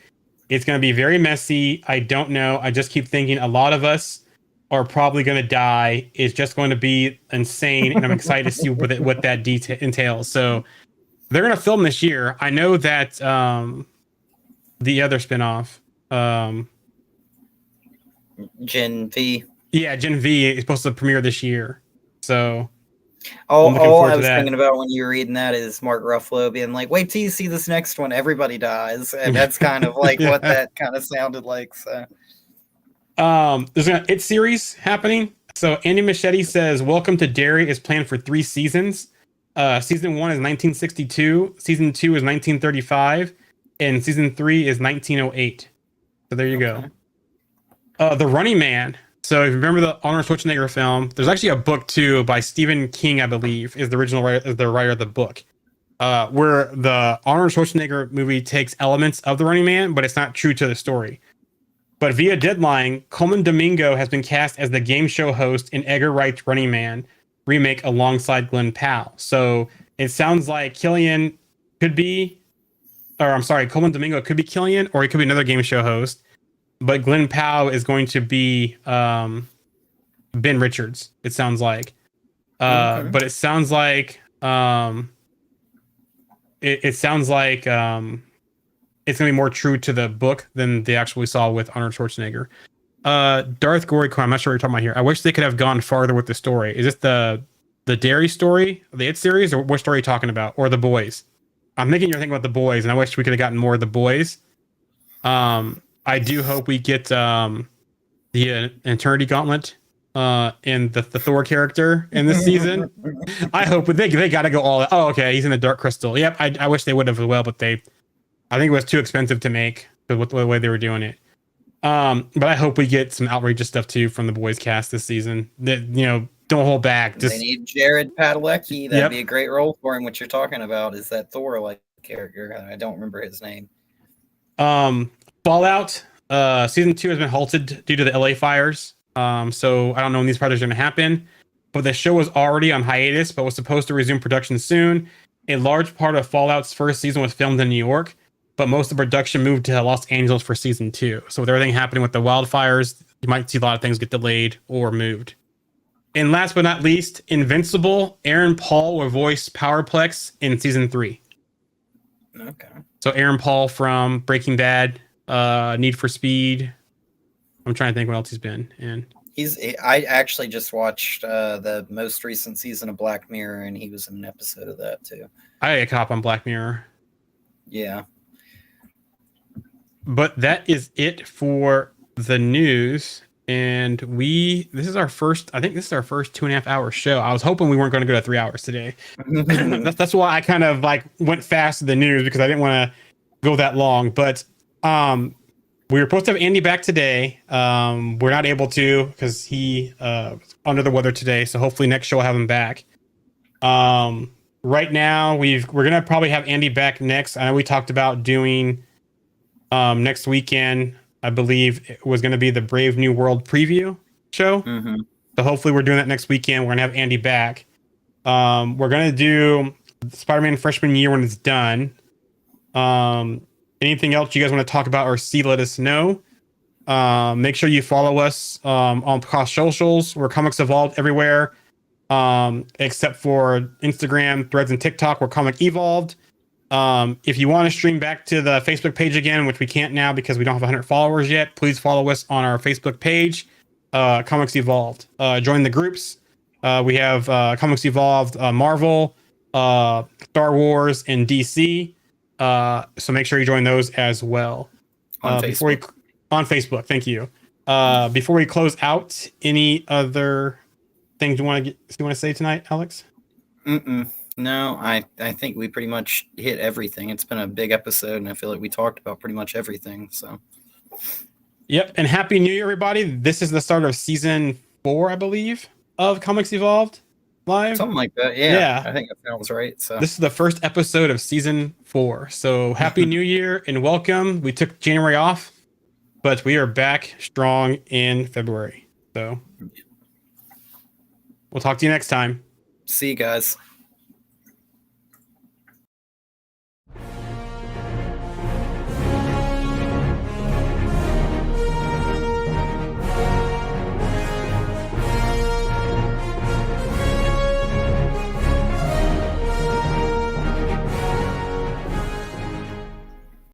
It's going to be very messy. I don't know. I just keep thinking a lot of us are probably going to die. It's just going to be insane, and I'm excited to see what that entails. So they're going to film this year. I know that the other spinoff, Gen V. Yeah, Gen V is supposed to premiere this year. So all I was thinking about when you were reading that is Mark Ruffalo being like, "Wait till you see this next one, everybody dies," and that's kind of like what that kind of sounded like. So, there's an It series happening. So Andy Machete says, "Welcome to Derry" is planned for 3 seasons. Season 1 is 1962, season 2 is 1935, and season 3 is 1908. So there you go. The Running Man. So if you remember the Arnold Schwarzenegger film, there's actually a book too by Stephen King, I believe, is the original writer, is the writer of the book, where the Arnold Schwarzenegger movie takes elements of the Running Man, but it's not true to the story. But via Deadline, Coleman Domingo has been cast as the game show host in Edgar Wright's Running Man remake alongside Glenn Powell. So it sounds like Coleman Domingo could be Killian, or he could be another game show host. But Glenn Powell is going to be Ben Richards, it sounds like. But it sounds like it's going to be more true to the book than they actually saw with Arnold Schwarzenegger. Darth Gory, I'm not sure what you're talking about here. I wish they could have gone farther with the story. Is this the Derry story, the It series, or what story are you talking about? Or The Boys? I'm thinking you're thinking about The Boys, and I wish we could have gotten more of The Boys. I do hope we get the Eternity Gauntlet and the Thor character in this season. I hope they got to go all. Oh, okay, he's in the Dark Crystal. Yep, I wish they would have as well, but I think it was too expensive to make with the way they were doing it. But I hope we get some outrageous stuff too from the Boys cast this season. That don't hold back. They need Jared Padalecki. That'd be a great role for him. What you're talking about is that Thor-like character. I don't remember his name. Fallout season 2 has been halted due to the LA fires. So I don't know when these projects are going to happen, but the show was already on hiatus, but was supposed to resume production soon. A large part of Fallout's first season was filmed in New York, but most of the production moved to Los Angeles for season 2. So with everything happening with the wildfires, you might see a lot of things get delayed or moved. And last but not least, Invincible, Aaron Paul will voice Powerplex in season 3. Okay. So Aaron Paul from Breaking Bad, Need for Speed. I'm trying to think what else he's been in. I actually just watched the most recent season of Black Mirror, and he was in an episode of that too. I got a cop on Black Mirror. Yeah. But that is it for the news. And this is our first, I think this is our first 2.5 hour show. I was hoping we weren't going to go to 3 hours today. That's why I kind of like went fast to the news, because I didn't want to go that long. But we were supposed to have Andy back today. We're not able to because he was under the weather today. So hopefully next show I'll have him back. Right now we're gonna probably have Andy back next. I know we talked about doing next weekend. I believe it was going to be the Brave New World preview show. Mm-hmm. So hopefully we're doing that next weekend. We're going to have Andy back. We're going to do Spider-Man freshman year when it's done. Anything else you guys want to talk about or see, let us know. Make sure you follow us on cross socials. We're Comics Evolved everywhere, except for Instagram, Threads, and TikTok. We're Comic Evolved. If you want to stream back to the Facebook page again, which we can't now because we don't have 100 followers yet, please follow us on our Facebook page, Comics Evolved. Join the groups. We have Comics Evolved, Marvel, Star Wars, and DC. So make sure you join those as well. On Facebook. On Facebook, thank you. Before we close out, any other things you want to say tonight, Alex? No, I think we pretty much hit everything. It's been a big episode, and I feel like we talked about pretty much everything. So, yep. And Happy New Year, everybody. This is the start of season 4, I believe, of Comics Evolved Live. Something like that. Yeah. I think that sounds right. So this is the first episode of season 4. So Happy New Year and welcome. We took January off, but we are back strong in February. So we'll talk to you next time. See you guys.